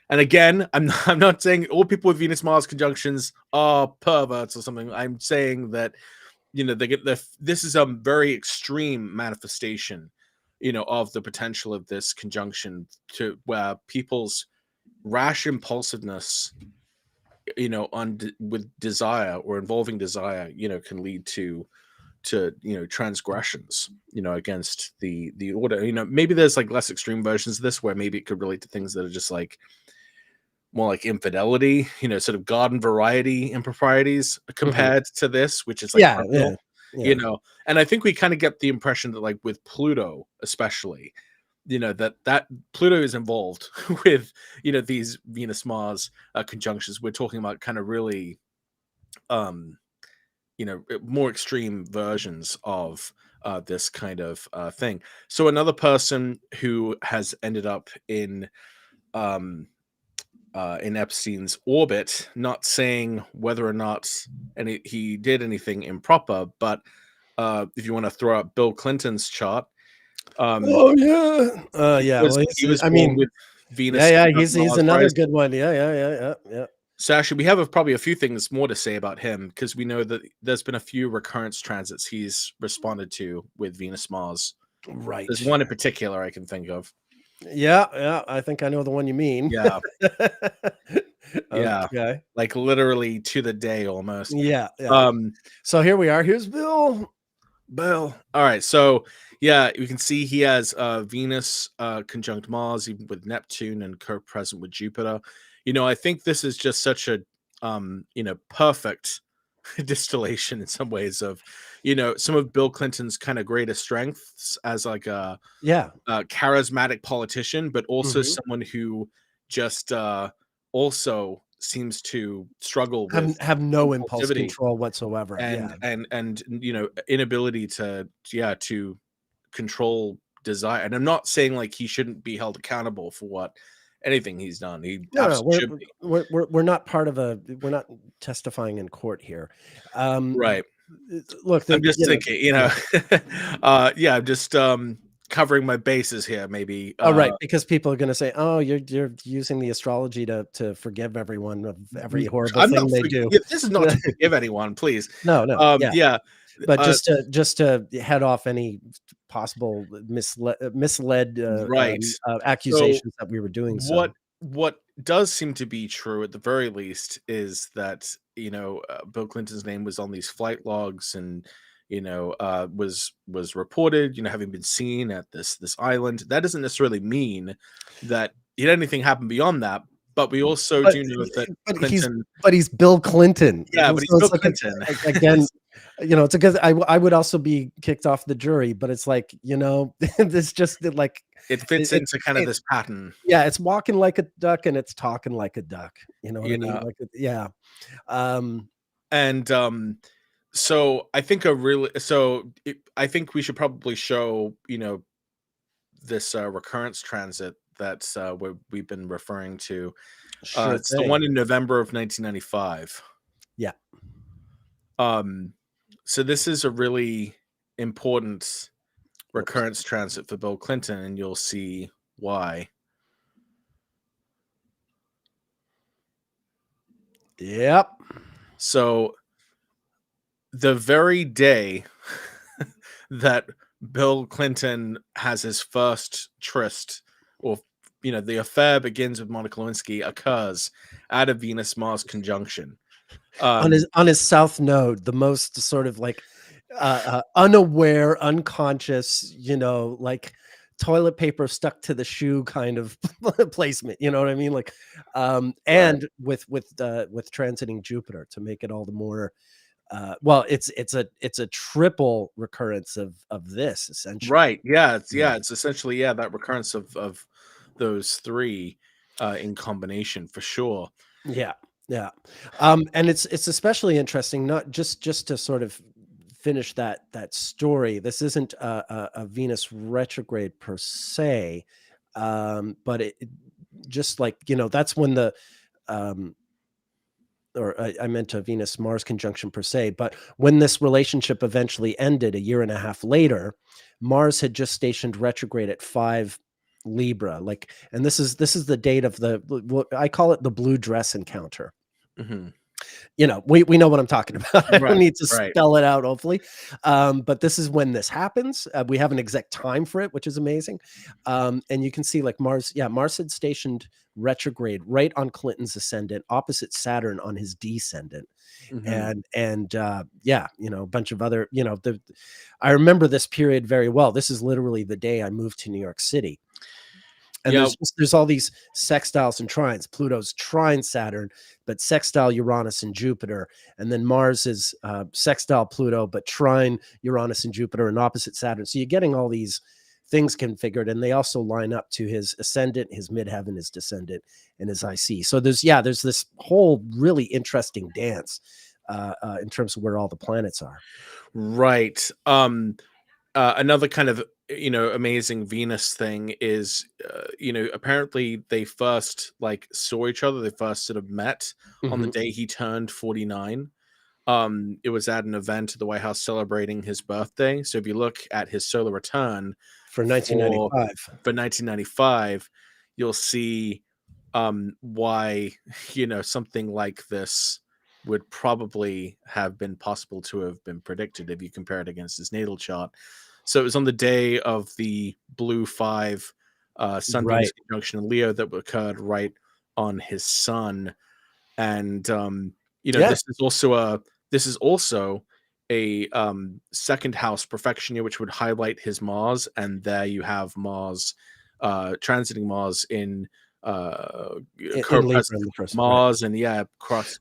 and again, I'm not saying all people with Venus Mars conjunctions are perverts or something. I'm saying that they get this is a very extreme manifestation, of the potential of this conjunction, to where people's rash impulsiveness, with desire or involving desire, can lead to transgressions, against the order. Maybe there's like less extreme versions of this where maybe it could relate to things that are just like more like infidelity, sort of garden variety improprieties compared to this, which is like yeah, criminal, yeah. and I think we kind of get the impression that, like, with Pluto especially, that Pluto is involved with these Venus Mars conjunctions. We're talking about kind of really more extreme versions of this kind of thing. So another person who has ended up in Epstein's orbit, not saying whether or not he did anything improper, but if you want to throw out Bill Clinton's chart, Oh yeah. Well, he was born with Venus. yeah. conjunct He's Mars another rising. good one. Yeah. So actually, we have probably a few things more to say about him, because we know that there's been a few recurrence transits he's responded to with Venus Mars. There's Right. one in particular I can think of. Yeah. I think I know the one you mean. Yeah, yeah, Okay. like literally to the day almost. Yeah. Um, So here we are. Here's Bill. Bill. All right, so yeah, you can see he has Venus conjunct Mars, even with Neptune, and co-present with Jupiter. I think this is just such a perfect distillation in some ways of some of Bill Clinton's kind of greatest strengths as like Yeah. a charismatic politician, but also Mhm. someone who just also seems to struggle with Have no impulse impulsivity control whatsoever. Yeah. and inability to control desire. And I'm not saying like he shouldn't be held accountable for what anything he's done. He No, absolutely should be. we're not part of we're not testifying in court here. Um, Right. look, I'm just thinking, yeah. yeah, I'm just covering my bases here, maybe. Oh, right, because people are gonna say, "Oh, you're using the astrology to forgive everyone of every horrible I'm thing not they do." yeah, this is not to forgive anyone, please. No, yeah, Yeah. but Uh, just to head off any possible misled right. So accusations that we were doing so. what does seem to be true at the very least is that Bill Clinton's name was on these flight logs, and was reported having been seen at this island. That doesn't necessarily mean that anything happened beyond that, but we also But do know that but he's Clinton. but he's Bill Clinton. Yeah, but he's So Bill it's like Clinton. again, it's a good I would also be kicked off the jury, but it's like, it's just that, like It fits it into kind of it this pattern. yeah, it's walking like a duck and it's talking like a duck. You know what I you mean? know Yeah. Um, and so I think we should probably show this recurrence transit that's we've been referring to. sure It's the thing. one in November of 1995. Yeah. So this is a really important recurrence transit for Bill Clinton, and you'll see Why? Yep. So the very day that Bill Clinton has his first tryst, or the affair begins with Monica Lewinsky, occurs at a Venus-Mars conjunction. On his south node, the most sort of like unaware, unconscious, like toilet paper stuck to the shoe kind of placement. You know what I mean? Like, Right. and with transiting Jupiter to make it all the more. Well, it's a triple recurrence of this essentially. Right. Yeah. It's essentially that recurrence of those three in combination for sure. Yeah, yeah. And it's especially interesting, not just to sort of finish that story. This isn't a Venus retrograde per se, but it just like that's when the or I meant a Venus Mars conjunction per se, but when this relationship eventually ended a year and a half later, Mars had just stationed retrograde at 5 Libra, like, and this is the date of I call it the blue dress encounter. Mhm. We know what I'm talking about. I don't need to Right. spell it out, hopefully. But this is when this happens. We have an exact time for it, which is amazing. And you can see like Mars had stationed retrograde right on Clinton's ascendant, opposite Saturn on his descendant. Mhm. And a bunch of other, I remember this period very well. This is literally the day I moved to New York City. And Yeah. there's all these sextiles and trines. Pluto's trine Saturn, but sextile Uranus and Jupiter. And then Mars is sextile Pluto, but trine Uranus and Jupiter and opposite Saturn. So you're getting all these things configured, and they also line up to his ascendant, his midheaven, his descendant, and his IC. So there's this whole really interesting dance in terms of where all the planets are. Right. Another kind of amazing Venus thing is apparently they first like saw each other. They first sort of met on the Mhm. day he turned 49. It was at an event at the White House celebrating his birthday. So if you look at his solar return For for 1995. 1995, you'll see why something like this would probably have been possible to have been predicted if you compare it against his natal chart. So it was on the day of the Blue 5 Sun Venus Right. conjunction in Leo that occurred right on his sun. And Yeah. this is also a second house perfection year, which would highlight his Mars, and there you have Mars transiting Mars in In Libra in the first, right. Mars, and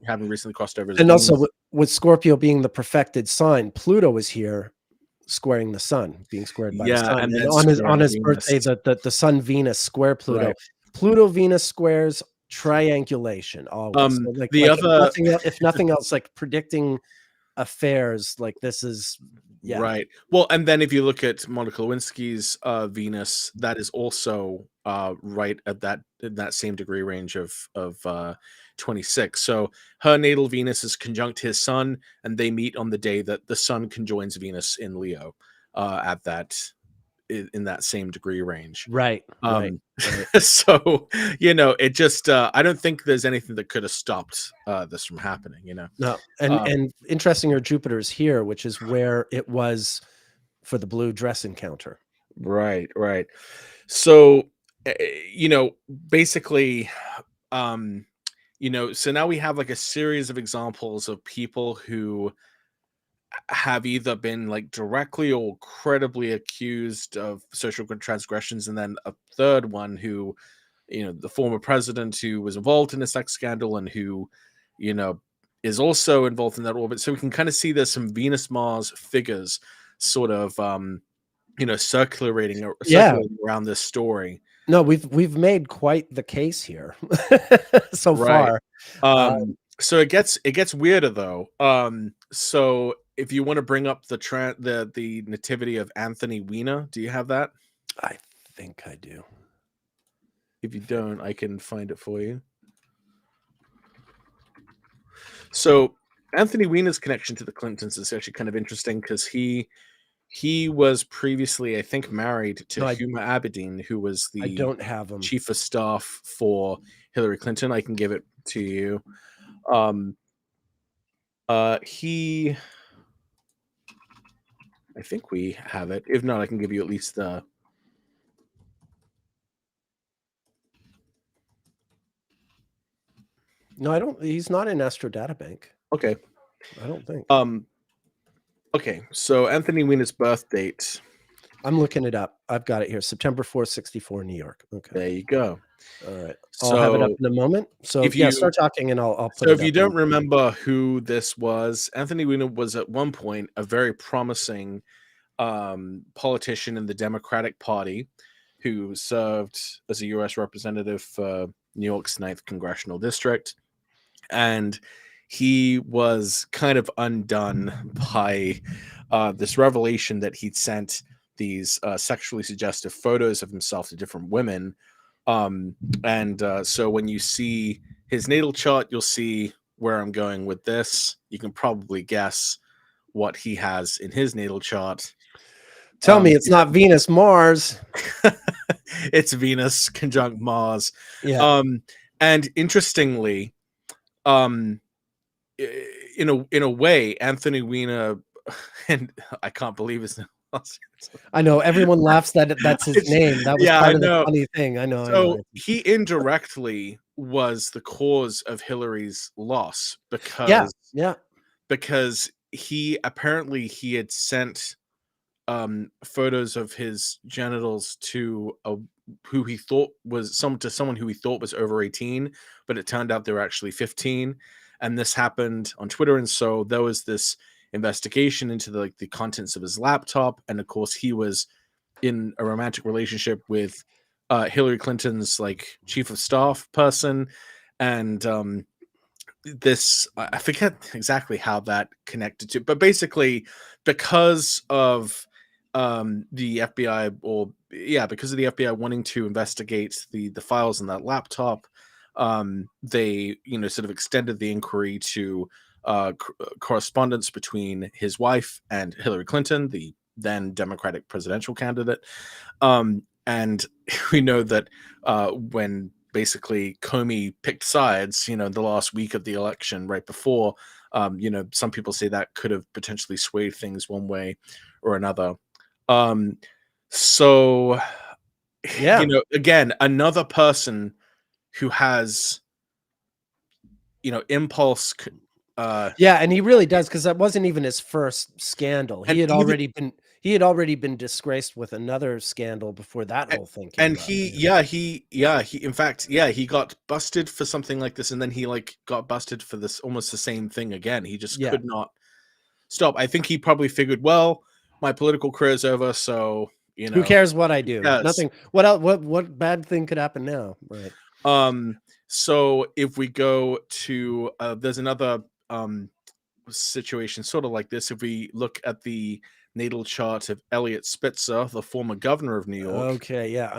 having recently crossed over as And also Venus. with Scorpio being the perfected sign, Pluto is here squaring the sun, being squared by the Yeah, sun. and And then on squaring his birthday, Venus. the sun Venus square Pluto. Right. Pluto Venus squares triangulation always. So The other if nothing else, like predicting affairs, like this is Right. Well, and then if you look at Monica Lewinsky's Venus, that is also right at that same degree range of 26. So her natal Venus is conjunct his sun, and they meet on the day that the sun conjoins Venus in Leo at that in that same degree range. right. Um, so it just I don't think there's anything that could have stopped this from happening. No, Um, and interesting, your Jupiter is here, which is where it was for the blue dress encounter. Right, right. So, basically, so now we have like a series of examples of people who have either been like directly or credibly accused of social transgressions, and then a third one who, the former president who was involved in a sex scandal and who, you know, is also involved in that orbit. So we can kind of see there's some Venus Mars figures sort of circulating Yeah. around this story. No, we've made quite the case here so Right. far. So it gets weirder though. So if you want to bring up the nativity of Anthony Weiner, do you have that? I think I do. If you don't, I can find it for you. So Anthony Weiner's connection to the Clintons is actually kind of interesting because he He was previously, I think, married to No, Huma Abedin, who was I the don't have him. chief of staff for Hillary Clinton. I can give it to you. He, I think we have it. If not, I can give you at least the. No, I don't. He's not in Astro Databank. Okay. I don't think. Okay. So Anthony Weiner's birth date. I'm looking it up. I've got it here. September 4th, 64, New York. Okay. There you go. All right. I'll have it up in a moment. So if yeah, you- start talking and I'll put So it if you up don't remember who this was, Anthony Weiner was at one point a very promising politician in the Democratic Party who served as a U.S. representative for New York's 9th Congressional District. And he was kind of undone by this revelation that he'd sent these sexually suggestive photos of himself to different women. So when you see his natal chart, you'll see where I'm going with this. You can probably guess what he has in his natal chart. Tell me it's not Venus, Mars. It's Venus conjunct Mars. Yeah. And interestingly, in a way, Anthony Weiner, and I can't believe his name. I know everyone laughs that that's his name. That was part of the funny thing. I know. So he indirectly was the cause of Hillary's loss because because he had sent photos of his genitals to someone who he thought was over 18, but it turned out they were actually 15, and this happened on Twitter. And so there was this investigation into the contents of his laptop, and of course he was in a romantic relationship with Hillary Clinton's chief of staff person, and this, I forget exactly how that connected to, but basically because of the FBI, because of the FBI wanting to investigate the files in that laptop, they sort of extended the inquiry to correspondence between his wife and Hillary Clinton, the then Democratic presidential candidate. And we know that when basically Comey picked sides, the last week of the election right before, some people say that could have potentially swayed things one way or another. So, again, another person who has, impulse. And he really does, because that wasn't even his first scandal. He had already been disgraced with another scandal before that whole thing came and out. He got busted for something like this, and then he got busted for this almost the same thing again. He just could not stop. I think he probably figured, well, my political career is over, so who cares what I do? Yes. Nothing. What else? What bad thing could happen now? Right. So if we go to there's another situation sort of like this. If we look at the natal chart of Elliot Spitzer, the former governor of New York. Okay, yeah.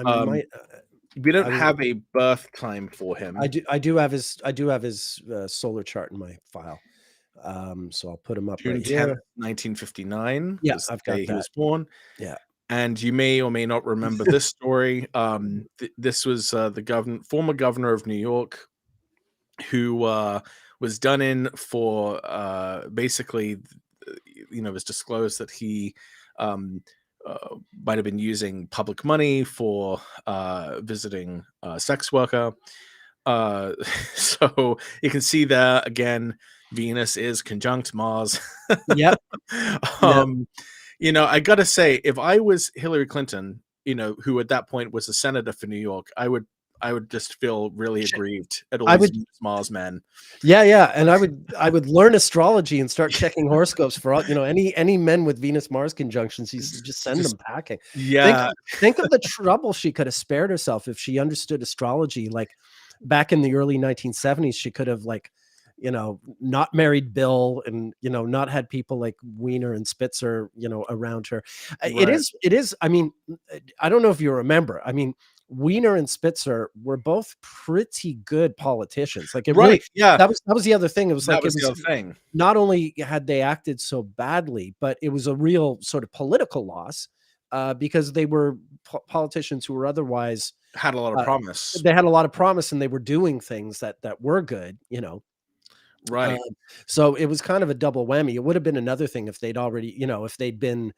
We don't have a birth time for him. I do have his solar chart in my file. So I'll put him up June right 10th, here. 1959. Yeah, I've got that. He was born. Yeah. And you may or may not remember this story. This was the former governor of New York, who was done in for basically, it was disclosed that he might have been using public money for visiting a sex worker. So you can see there again, Venus is conjunct Mars. Yep. I gotta say, if I was Hillary Clinton, who at that point was a senator for New York, I would just feel really aggrieved at all these Mars men. Yeah, and I would learn astrology and start checking horoscopes for all, any men with Venus Mars conjunctions. You just send them packing. Yeah, think of the trouble she could have spared herself if she understood astrology. Like back in the early 1970s, she could have not married Bill and, not had people like Weiner and Spitzer, around her. Right. It is. I mean, I don't know if you remember. I mean, Wiener and Spitzer were both pretty good politicians. Like, it really, Right. Yeah. that was the other thing. It was That like, it was the was other thing. not only had they acted so badly, but it was a real sort of political loss, because they were politicians who were otherwise, Had a lot of uh, promise. they had a lot of promise and they were doing things that were good, you know. Um, Right. so it was kind of a double whammy. It would have been another thing if they'd already, you know, if they'd been,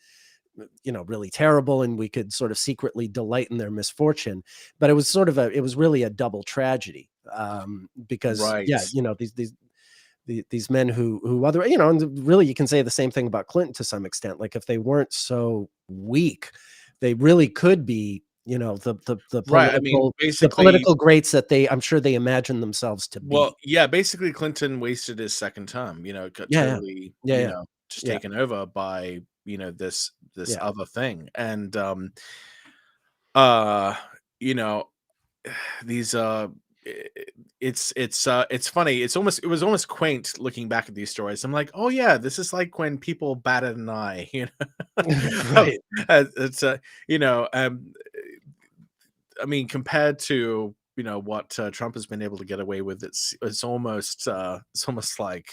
you know, really terrible and we could sort of secretly delight in their misfortune. But it was sort of it was really a double tragedy, because Right. yeah, you know, these men who other, you know, and really you can say the same thing about Clinton to some extent. Like, if they weren't so weak, they really could be, you know, Right. I mean, the basically, political greats that I'm sure they imagined themselves to well, be. yeah, basically Clinton wasted his second term, got Yeah, yeah, totally, yeah, yeah, just yeah, taken over by, this yeah. other thing. And uh, you know, these i- it's funny. It was almost quaint looking back at these stories. I'm like, oh yeah, this is like when people batted an eye, of- Right. it's I mean, compared to what Trump has been able to get away with, it's almost like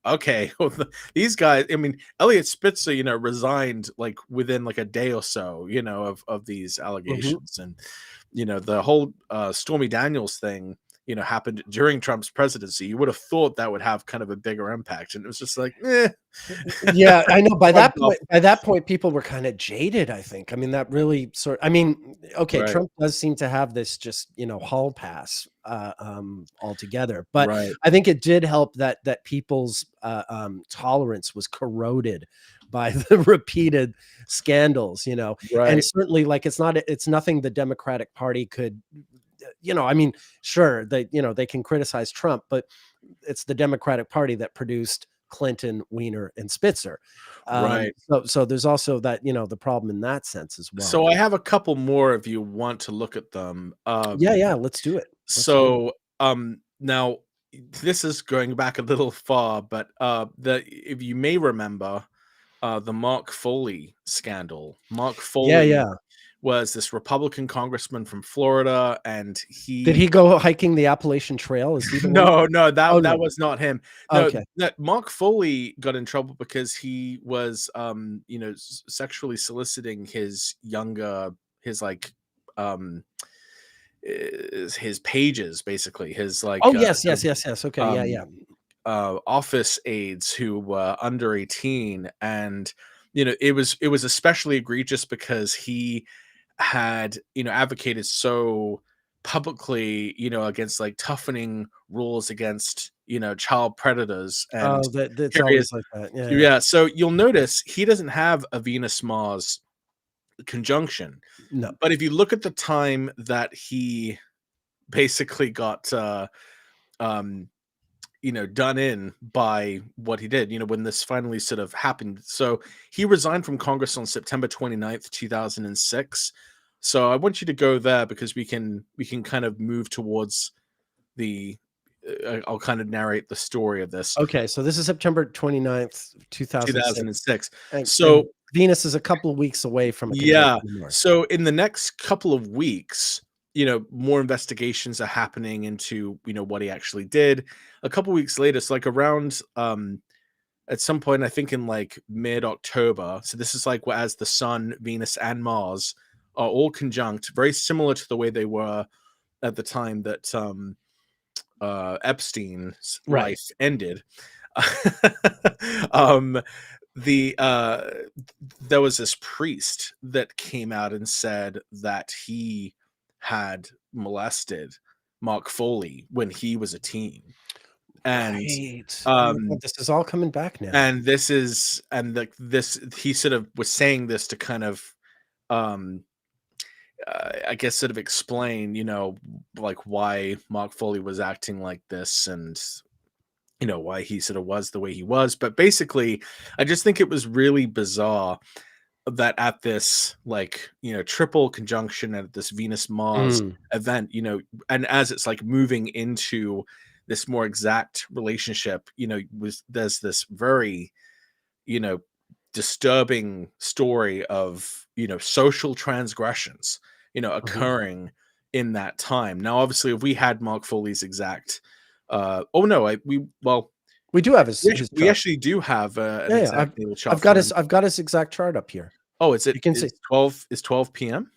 okay, well, these guys. I mean, Elliot Spitzer, resigned like within like a day or so, of these Mhm. allegations, and the whole Stormy Daniels thing, happened during Trump's presidency. You would have thought that would have kind of a bigger impact, and it was just like, Yeah, I know. shrugged off. By that point, people were kind of jaded, I think. I mean, that really I mean, okay, Right, Trump does seem to have this just, you know, hall pass, altogether. But right, I think it did help that people's tolerance was corroded by the repeated scandals, you know. And right, certainly, like, it's nothing the Democratic Party could, you know, I mean, sure, they can criticize Trump, but it's the Democratic Party that produced Clinton, Weiner, and Spitzer. right. So there's also that, you know, the problem in that sense as well. So I have a couple more if you want to look at them. Yeah, yeah, let's do it. Let's do it. So now this is going back a little far, but the if you may remember the Mark Foley scandal. Mark Yeah, Foley yeah. was this Republican congressman from Florida, and Did he he go hiking the Appalachian Trail? Is he the one? no, no, Oh, that no. was not him. No, Okay. Mark Foley got in trouble because he was, sexually soliciting his like, um, his pages, basically his like, Oh, yes, sort yes, of, yes, yes. Okay. Yeah, um, yeah. office aides who were under 18, and it was especially egregious because he had advocated so publicly against like toughening rules against child predators and Oh, that's various. always like that. Yeah, yeah. Yeah, so you'll notice he doesn't have a Venus Mars conjunction, No. but if you look at the time that he basically got um done in by what he did, when this finally sort of happened. So he resigned from Congress on September 29th, 2006. So I want you to go there because we can kind of move towards the I'll kind of narrate the story of this. Okay, so this is September 29th, 2006. 2006. And So Venus is a couple of weeks away from a conjunction yeah. in Mars. So in the next couple of weeks, more investigations are happening into, what he actually did. A couple weeks later, so like around at some point, I think in like mid-October. So this is like as the Sun, Venus, and Mars are all conjunct, very similar to the way they were at the time that Epstein's Right. life ended. um the there was this priest that came out and said that he had molested Mark Foley when he was a teen. And Right. Oh my um god, this is all coming back now. and this is and like this he sort of was saying this to kind of um I guess sort of explain, like why Mark Foley was acting like this, and why he sort of was the way he was. But basically, I just think it was really bizarre that at this like triple conjunction at this Venus Mars Mm. event, and as it's like moving into this more exact relationship, was there's this very you know disturbing story of social transgressions occurring in that time. Now, obviously, if we had Mark Foley's exact, we do have his we chart. actually do have an exact natal chart. I've got his exact chart up here. Oh, is it? You can see 12 p.m.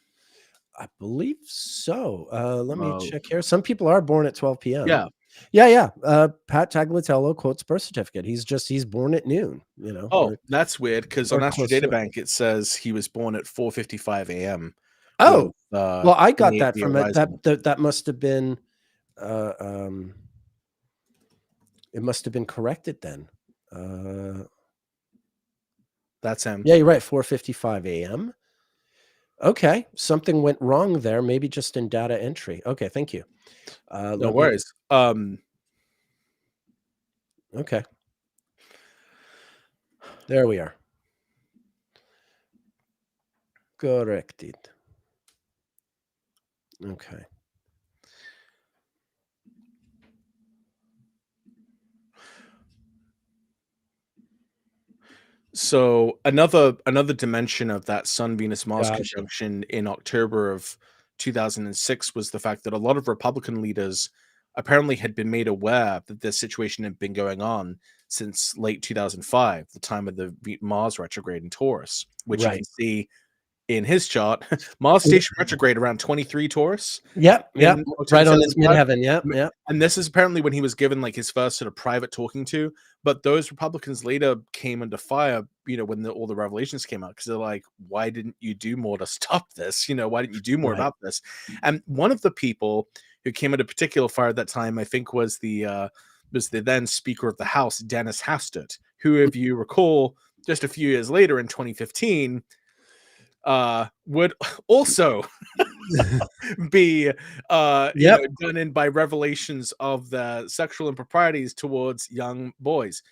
I believe so. Let me check here. Some people are born at 12 p.m. Yeah. Pat Tagliatelle quotes birth certificate. He's born at noon. Oh, that's weird because on AstroDataBank it says he was born at 4:55 a.m. Oh, well, I got that from it. rising. That must have been. It must have been corrected then. That's him. Yeah, you're right. 4:55 a.m. Okay, something went wrong there. Maybe just in data entry. Okay, thank you. No worries. Okay. There we are. Corrected. Okay. So another dimension of that Sun Venus Mars conjunction in October of 2006 was the fact that a lot of Republican leaders apparently had been made aware that this situation had been going on since late 2005, the time of the Mars retrograde in Taurus, which you can see in his chart. Mars station retrograde around 23 Taurus. Yep. Right on his midheaven. Yep. And this is apparently when he was given like his first sort of private talking to. But those Republicans later came under fire, when all the revelations came out, because they're like, why didn't you do more to stop this? Why didn't you do more about this? And one of the people who came under particular fire at that time, I think, was the then Speaker of the House, Dennis Hastert, who, if you recall, just a few years later in 2015, would also be done in by revelations of the sexual improprieties towards young boys.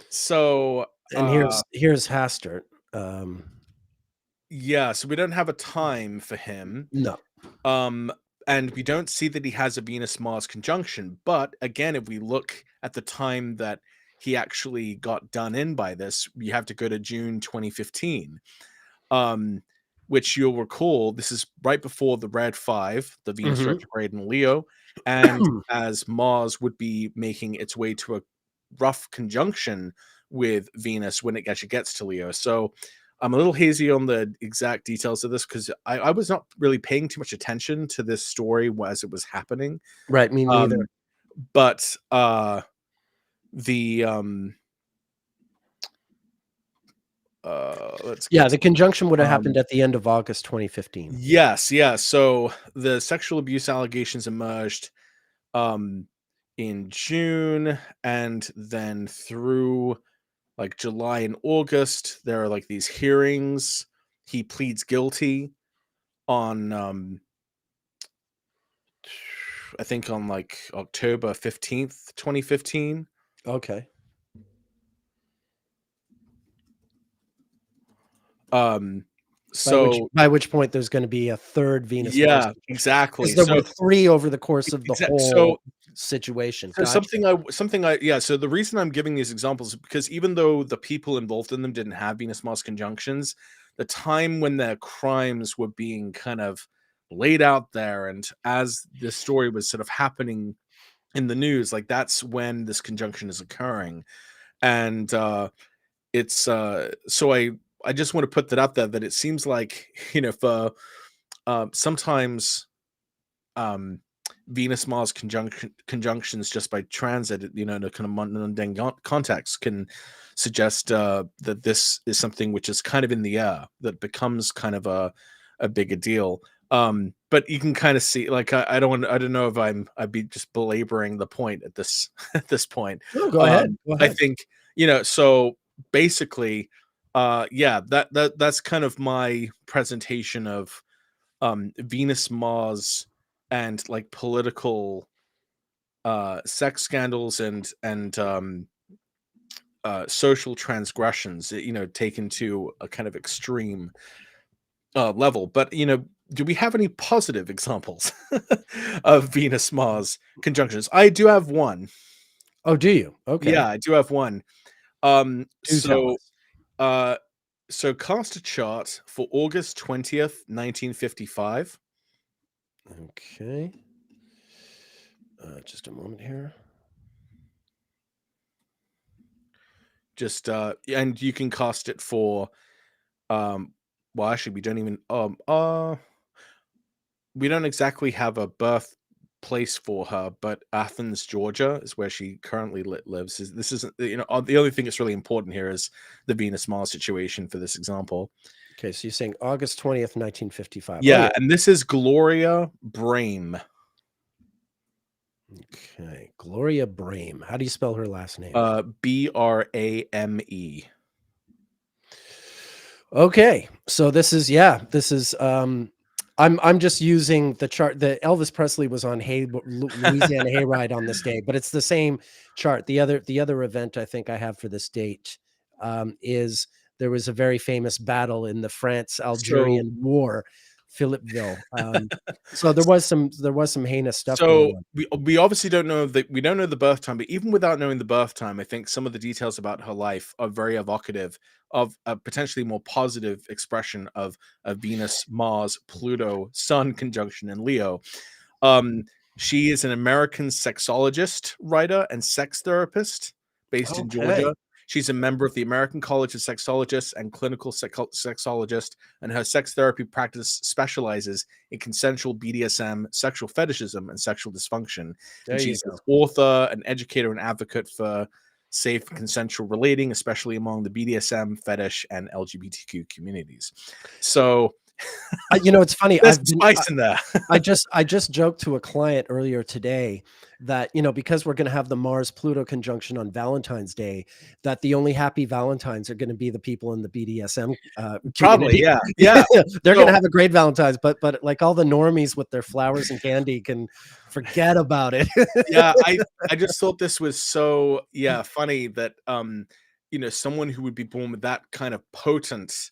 So here's Hastert. So we don't have a time for him. No. And we don't see that he has a Venus-Mars conjunction. But again, if we look at the time that he actually got done in by this, you have to go to June 2015, which you'll recall, this is right before the Red 5, the Venus retrograde in Leo, and as Mars would be making its way to a rough conjunction with Venus when it actually gets to Leo. So I'm a little hazy on the exact details of this because I was not really paying too much attention to this story as it was happening. Right, me neither. But the conjunction would have happened at the end of August 2015. Yes. So the sexual abuse allegations emerged in June, and then through like July and August, there are like these hearings. He pleads guilty on I think on like October 15th, 2015. Okay. So by which point there's going to be a third Venus. Yeah, exactly. There were 3 over the course of the whole situation. So So the reason I'm giving these examples is because even though the people involved in them didn't have Venus-Mars conjunctions, the time when their crimes were being kind of laid out there, and as this story was sort of happening in the news, like that's when this conjunction is occurring. And it's so I just want to put that out there, that it seems like, for sometimes Venus-Mars conjunctions just by transit, in a kind of mundane context, can suggest that this is something which is kind of in the air, that becomes kind of a bigger deal. But you can kind of see, like, I don't know if I'd be just belaboring the point at this point. No, go ahead. I think, so basically, that's kind of my presentation of Venus, Mars, and like political sex scandals and social transgressions, taken to a kind of extreme level. But do we have any positive examples of Venus Mars conjunctions? I do have one. Oh, do you? Okay. Yeah, I do have one. So cast a chart for August 20th, 1955. Okay. Just a moment here. Just and you can cast it for well, actually we don't even we don't exactly have a birthplace for her, but Athens, Georgia is where she currently lives. This isn't, the only thing that's really important here is the Venus Mars situation for this example. Okay, so you're saying August 20th, 1955. Yeah, Oh, yeah. and this is Gloria Brame. Okay, Gloria Brame. How do you spell her last name? Brame. Okay, so this is I'm just using the chart. The Elvis Presley was on Louisiana Hayride on this day, but it's the same chart. The other event I think I have for this date is there was a very famous battle in the So France-Algerian War, Philippeville. So there was some heinous stuff going So on. we obviously don't know the birth time, but even without knowing the birth time, I think some of the details about her life are very evocative of a potentially more positive expression of a Venus, Mars, Pluto, Sun conjunction in Leo. She is an American sexologist, writer, and sex therapist based in Okay, Georgia. She's a member of the American College of Sexologists and clinical sexologist, and her sex therapy practice specializes in consensual BDSM, sexual fetishism, and sexual dysfunction. there And you she's an go. author, an educator, and advocate for safe consensual relating, especially among the BDSM, fetish, and LGBTQ communities. So It's funny. there's some spice in there. I just joked to a client earlier today that, because we're going to have the Mars Pluto conjunction on Valentine's Day, that the only happy Valentines are going to be the people in the BDSM Probably, community. yeah. Yeah. They're going So to have a great Valentine's, but like all the normies with their flowers and candy can forget about it. yeah, I just thought this was so funny that someone who would be born with that kind of potent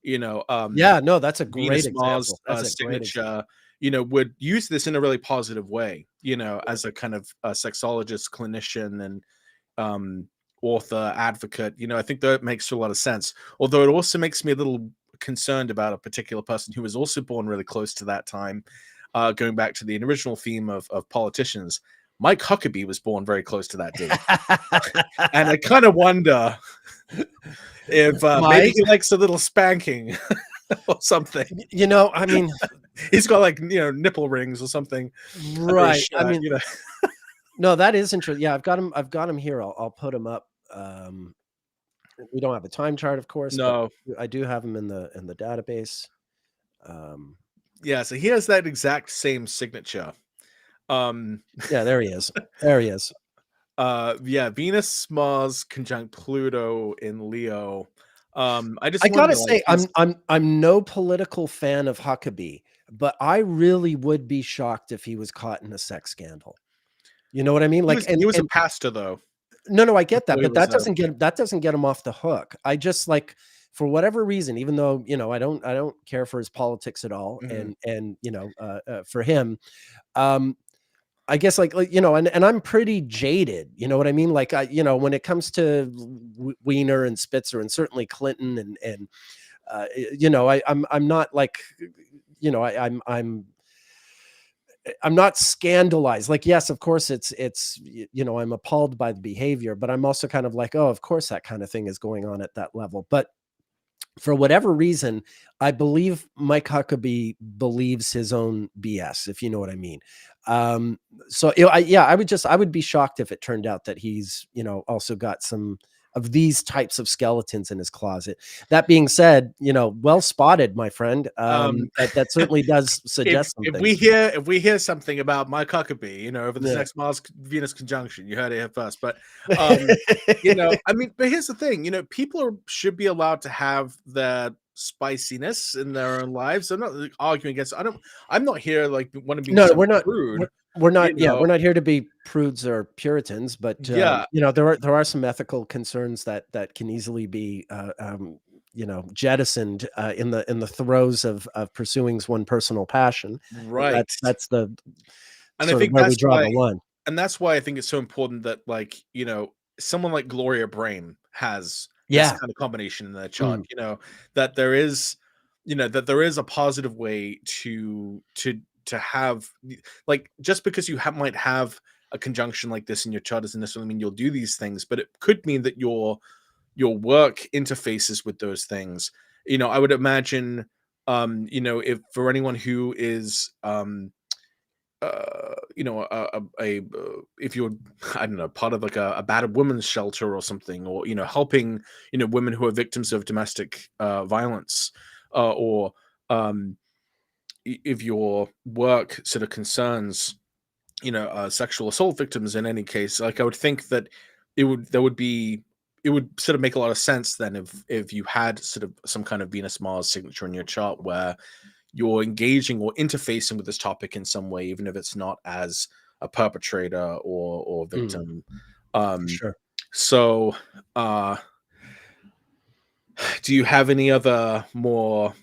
Yeah, no, that's a great Venus Mars example. That's a great example. signature, would use this in a really positive way, as a kind of sexologist, clinician, and author, advocate. I think that makes a lot of sense. Although it also makes me a little concerned about a particular person who was also born really close to that time. Going back to the original theme of politicians, Mike Huckabee was born very close to that date, and I kind of wonder if maybe Mike, he likes a little spanking or something. I mean, He's got like nipple rings or something. right. I mean, no, that is interesting. Yeah, I've got him here. I'll put him up. We don't have a time chart, of course, but No, I do have him in the database. yeah. So he has that exact same signature. Yeah, there he is. There he is. Yeah, Venus, Mars conjunct Pluto in Leo. I just I gotta wonder, like, say, I'm no political fan of Huckabee, but I really would be shocked if he was caught in a sex scandal. You know what I mean? Like, he was a and pastor though. no, I get that, Before he but was that doesn't get him off the hook. I just like, for whatever reason, even though I don't care for his politics at all, Mhm. and for him, um, I guess and I'm pretty jaded. You know what I mean? Like when it comes to Wiener and Spitzer, and certainly Clinton, and I'm not like, I'm not scandalized. Like, yes, of course it's I'm appalled by the behavior, but I'm also kind of like, oh, of course that kind of thing is going on at that level. But for whatever reason, I believe Mike Huckabee believes his own BS, if you know what I mean. So I would be shocked if it turned out that he's, also got some of these types of skeletons in his closet. That being said, well spotted, my friend. That certainly does suggest some if things. we hear something about Mike Huckabee, over this Yeah. next Mars Venus conjunction, you heard it here first. But I mean, but here's the thing, people should be allowed to have the spiciness in their own lives. I'm not like, arguing against. I'm not here like want to be No, some we're not. rude. We're not. You Yeah, know, we're not here to be prudes or Puritans, but yeah, there are some ethical concerns that can easily be jettisoned in the throes of pursuing one personal passion. right. That's the And I sort of think where we draw the line. that's why I think it's so important that, like, someone like Gloria Brame has this Yeah. kind of combination in their chart. Mm. That there is, that there is a positive way to have, like, just because you might have a conjunction like this in your chart doesn't necessarily mean you'll do these things, but it could mean that your work interfaces with those things. I would imagine, if for anyone who is, if you're, I don't know, part of like a battered women's shelter or something, or helping women who are victims of domestic violence, or if your work sort of concerns sexual assault victims in any case, like I would think that it would sort of make a lot of sense then if you had sort of some kind of Venus Mars signature in your chart where you're engaging or interfacing with this topic in some way, even if it's not as a perpetrator or victim. Sure. So do you have any other more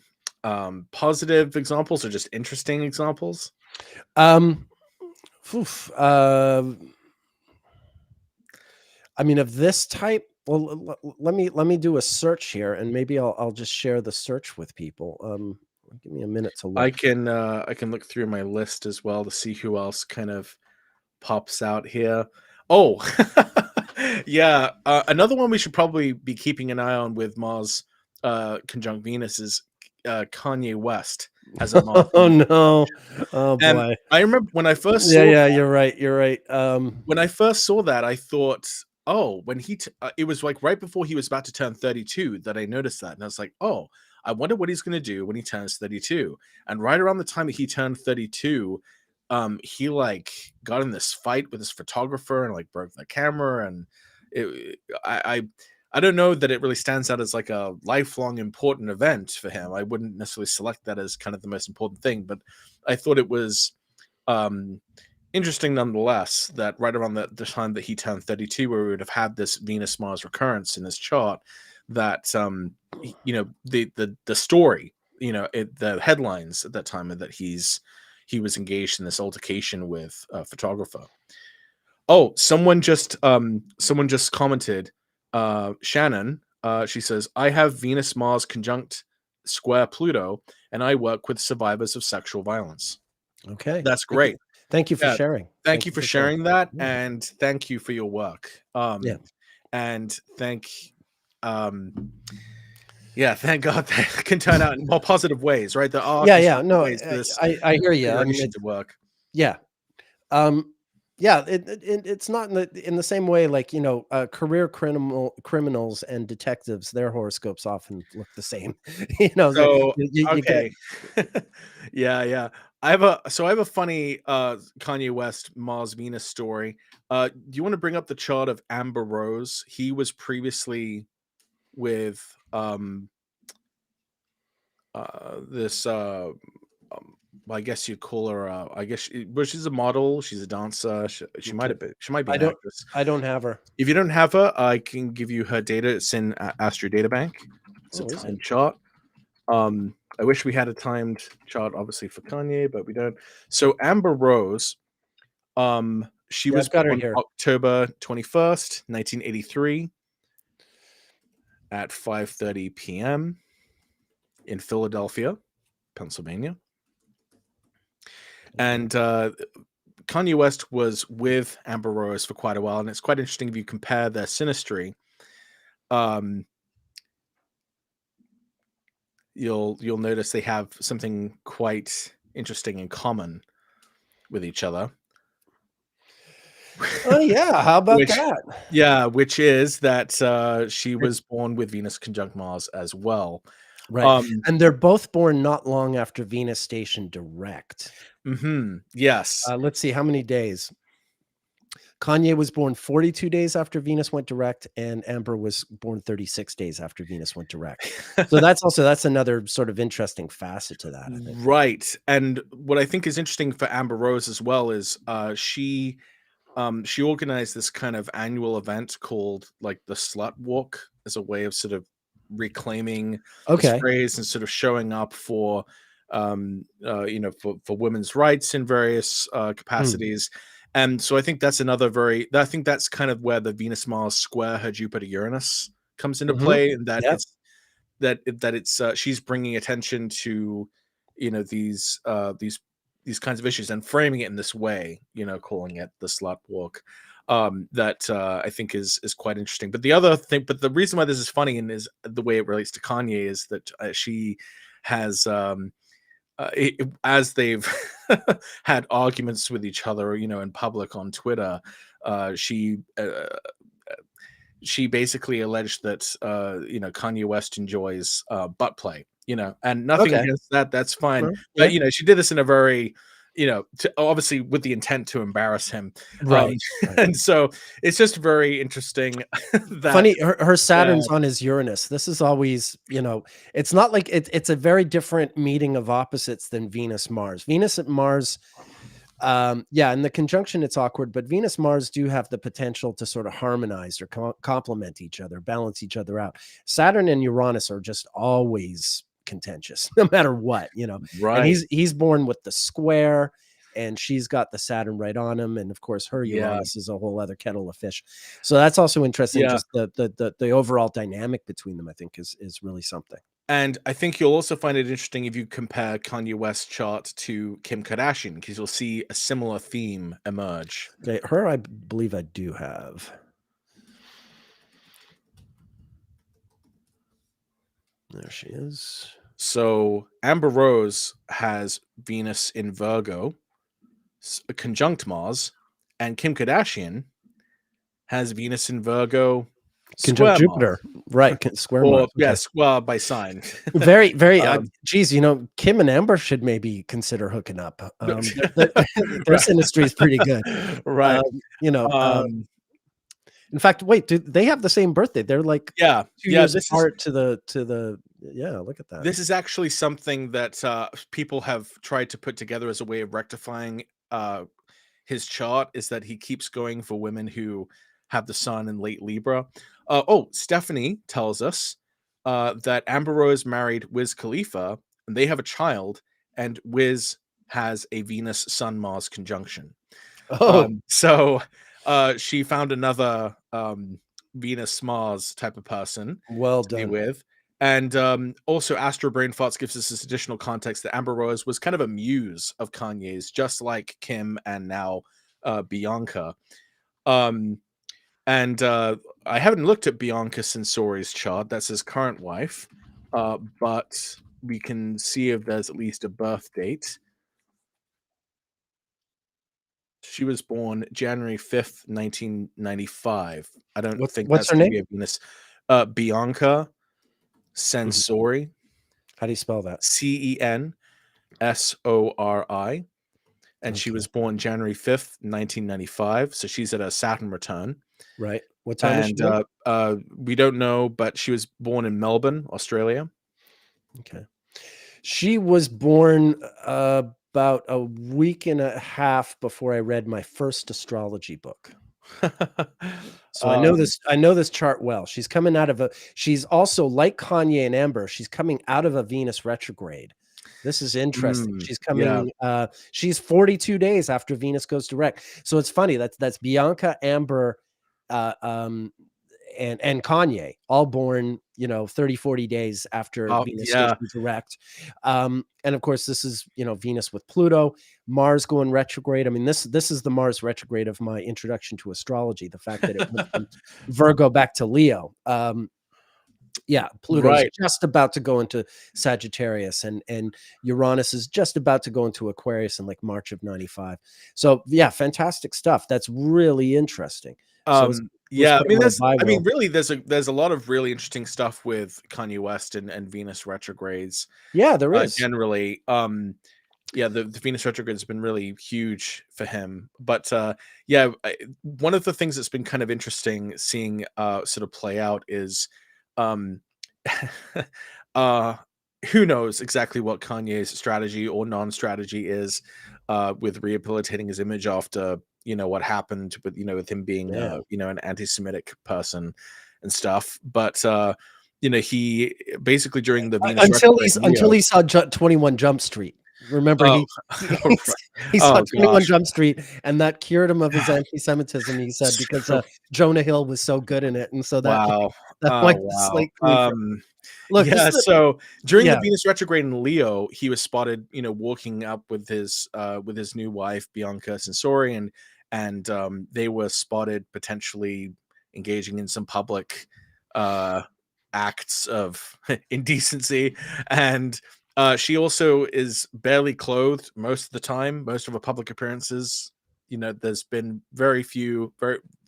positive examples or just interesting examples? Oof, I mean, of this type. Well, let me do a search here, and maybe I'll just share the search with people. Give me a minute to I look. can look through my list as well to see who else kind of pops out here. Oh, yeah. Another one we should probably be keeping an eye on with Mars conjunct Venus is Kanye West as a Mars. Oh no! Oh And boy! I remember when I first Yeah, saw yeah. You're right. You're right. when I first saw that, I thought, oh, when it was like right before he was about to turn 32 that I noticed that, and I was like, oh, I wonder what he's going to do when he turns 32. And right around the time that he turned 32, he like got in this fight with his photographer and like broke the camera, and I don't know that it really stands out as like a lifelong important event for him. I wouldn't necessarily select that as kind of the most important thing, but I thought it was interesting nonetheless that right around the time that he turned 32, where we would have had this Venus Mars recurrence in his chart, that the story, the headlines at that time, that he was engaged in this altercation with a photographer. Oh, someone just commented, Shannon, she says, I have Venus Mars conjunct square Pluto, and I work with survivors of sexual violence. Okay. That's great. Thank you for Yeah, sharing. thank you for sharing that, Yeah. and thank you for your work. Yeah. And thank God that can turn out in more positive ways, right? There are Yeah. Yeah. constructive No, ways this I hear you. I mean, direction to work. yeah. Yeah, it's not in the same way, like, career criminals and detectives, their horoscopes often look the same. So, You get. okay. Yeah. I have a funny Kanye West Mars Venus story. Do you want to bring up the chart of Amber Rose? He was previously with this well, I guess you'd call her well, she's a model, she's a dancer, she might Okay. have been, she might be I an don't actress. I don't have her. If you don't have her, I can give you her data. It's in Astro Databank. It's a Oh, is it? timed chart. I wish we had a timed chart, obviously, for Kanye, but we don't. So Amber Rose, she Yeah, was I've got her born here. October 21st, 1983 at 5:30 p.m. in Philadelphia, Pennsylvania. And Kanye West was with Amber Rose for quite a while, and it's quite interesting if you compare their synastry. You'll notice they have something quite interesting in common with each other. Oh, yeah, how about Which, that? yeah, which is that she was born with Venus conjunct Mars as well. Right, and they're both born not long after Venus station direct. Yes. Let's see, how many days? Kanye was born 42 days after Venus went direct, and Amber was born 36 days after Venus went direct. So that's another sort of interesting facet to that, I think. Right. And what I think is interesting for Amber Rose as well is she organized this kind of annual event called like the Slut Walk, as a way of sort of reclaiming this Okay. phrase and sort of showing up for for women's rights in various capacities. And so I think that's I think that's kind of where the Venus Mars square her Jupiter Uranus comes into Mhm. play, and that Yep. it's she's bringing attention to, these kinds of issues and framing it in this way, calling it the slut walk. That I think is quite interesting. But the reason why this is funny and is the way it relates to Kanye is that she has, as they've had arguments with each other, in public on Twitter, she basically alleged that Kanye West enjoys butt play, and nothing Okay. against that. That's fine. Well, But yeah. she did this in a very, obviously with the intent to embarrass him. Um, Right. Right. and so it's just very interesting that, Funny, her yeah, Saturn's on his Uranus. This is always, it's not like it's a very different meeting of opposites than Venus Mars. Venus and Mars, yeah, in the conjunction it's awkward, but Venus Mars do have the potential to sort of harmonize or complement each other, balance each other out. Saturn and Uranus are just always contentious, no matter what, And right. he's born with the square, and she's got the Saturn right on him, and of course her Yeah. Uranus is a whole other kettle of fish. So that's also interesting. Yeah. Just the overall dynamic between them, I think, is really something. And I think you'll also find it interesting if you compare Kanye West's chart to Kim Kardashian, because you'll see a similar theme emerge. Okay, her, I believe I do have. There she is. So Amber Rose has Venus in Virgo, conjunct Mars, and Kim Kardashian has Venus in Virgo, Conjunct square Mars. Jupiter, right? Square Or Mars. Okay. yes, well, by sign. Very, very. Um, Geez, Kim and Amber should maybe consider hooking up. Their Right. synastry is pretty good, Right. in fact, wait, do they have the same birthday? They're like Yeah. 2 Yeah. years This is apart to the. Yeah, look at that. this is actually something that people have tried to put together as a way of rectifying his chart, is that he keeps going for women who have the sun in late Libra. Stephanie tells us that Amber Rose married Wiz Khalifa, and they have a child, and Wiz has a Venus Sun Mars conjunction. Oh, So she found another Venus Mars type of person well to be done. with. And also, Astro Brain Farts gives us this additional context that Amber Rose was kind of a muse of Kanye's, just like Kim and now Bianca. And I haven't looked at Bianca Sensori's chart. That's his current wife. But we can see if there's at least a birth date. She was born January 5th, 1995. I don't think What's that's her going to name? be a Venus. Bianca Sensori. How do you spell that? Censori. And she was born January 5th, 1995. So she's at a Saturn return. Right. What time is she born? We don't know, but she was born in Melbourne, Australia. Okay. She was born about a week and a half before I read my first astrology book. So I know this chart well. She's coming out of she's also like Kanye and Amber. She's coming out of a Venus retrograde. This is interesting. She's coming, she's 42 days after Venus goes direct. So it's funny. That's Bianca, Amber, and Kanye, all born, 30, 40 days after Venus goes direct. And of course, this is, Venus with Pluto, Mars going retrograde. I mean, this is the Mars retrograde of my introduction to astrology. The fact that it went from Virgo back to Leo. Pluto's just about to go into Sagittarius, and Uranus is just about to go into Aquarius in like March of 95. So yeah, fantastic stuff. That's really interesting. Really, there's a lot of really interesting stuff with Kanye West and Venus retrogrades. Yeah, there is generally. The Venus retrograde has been really huge for him. But one of the things that's been kind of interesting seeing sort of play out is who knows exactly what Kanye's strategy or non-strategy is with rehabilitating his image after what happened with him being an anti-Semitic person and stuff. But he basically during the Venus until he saw 21 Jump Street. Remember, he saw 21 Jump Street, and that cured him of his anti-Semitism. He said because Jonah Hill was so good in it, and so that That Oh, wiped the wow. slate clean for look, this Yeah, is so during the yeah, Venus retrograde in Leo, he was spotted, walking up with his new wife, Bianca Sensori, and they were spotted potentially engaging in some public uh acts of indecency. And she also is barely clothed most of the time, most of her public appearances. There's been very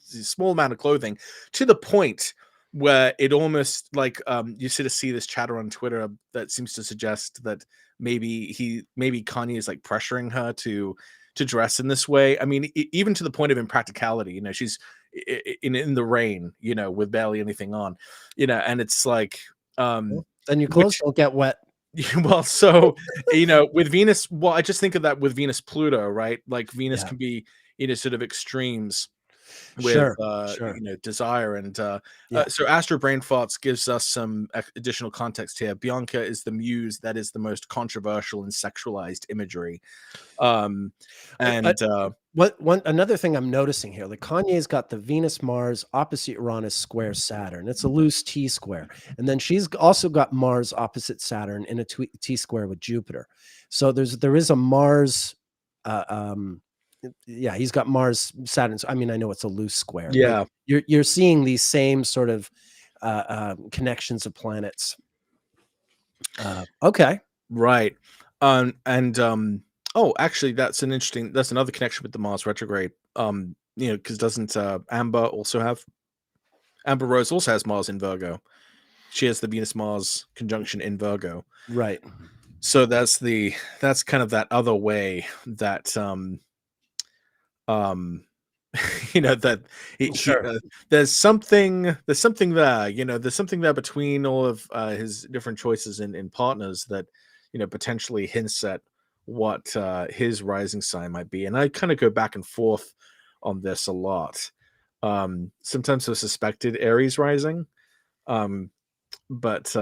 small amount of clothing, to the point where it almost like you sort of see this chatter on Twitter that seems to suggest that maybe Kanye is like pressuring her to dress in this way. I mean, even to the point of impracticality. She's in the rain, with barely anything on, and it's like well, then your clothes which don't get wet. well, so with Venus, well, I just think of that with Venus Pluto, right? Like Venus Yeah, can be sort of extremes with sure, sure. desire. And Yeah. so Astro Brain Farts gives us some additional context here. Bianca is the muse that is the most controversial and sexualized imagery. um Uh, and one another thing I'm noticing here, like Kanye's got the Venus Mars opposite Uranus square Saturn. It's a loose T square, and then she's also got Mars opposite Saturn in a T square with Jupiter. So there is a Mars. Uh, um, yeah, he's got Mars Saturn. I mean, I know it's a loose square, but yeah, you're seeing these same sort of connections of planets. Okay. right. And oh, actually, that's another connection with the Mars retrograde. Because doesn't Amber Rose also has Mars in Virgo. She has the Venus Mars conjunction in Virgo. Right. So that's kind of that other way that um that Sure. there's something there, there's something there between all of his different choices in partners that potentially hints at what his rising sign might be. And I kind of go back and forth on this a lot. Sometimes I suspected Aries rising, um but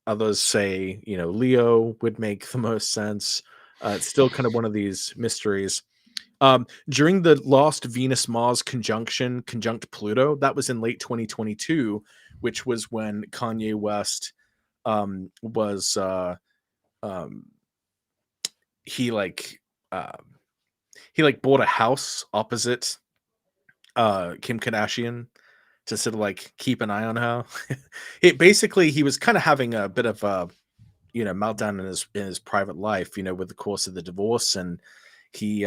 others say Leo would make the most sense. It's still kind of one of these mysteries. During the last Venus Mars conjunct Pluto, that was in late 2022, which was when Kanye West was um, he like bought a house opposite Kim Kardashian to sort of like keep an eye on her. He was kind of having a bit of a meltdown in his private life, with the course of the divorce. And he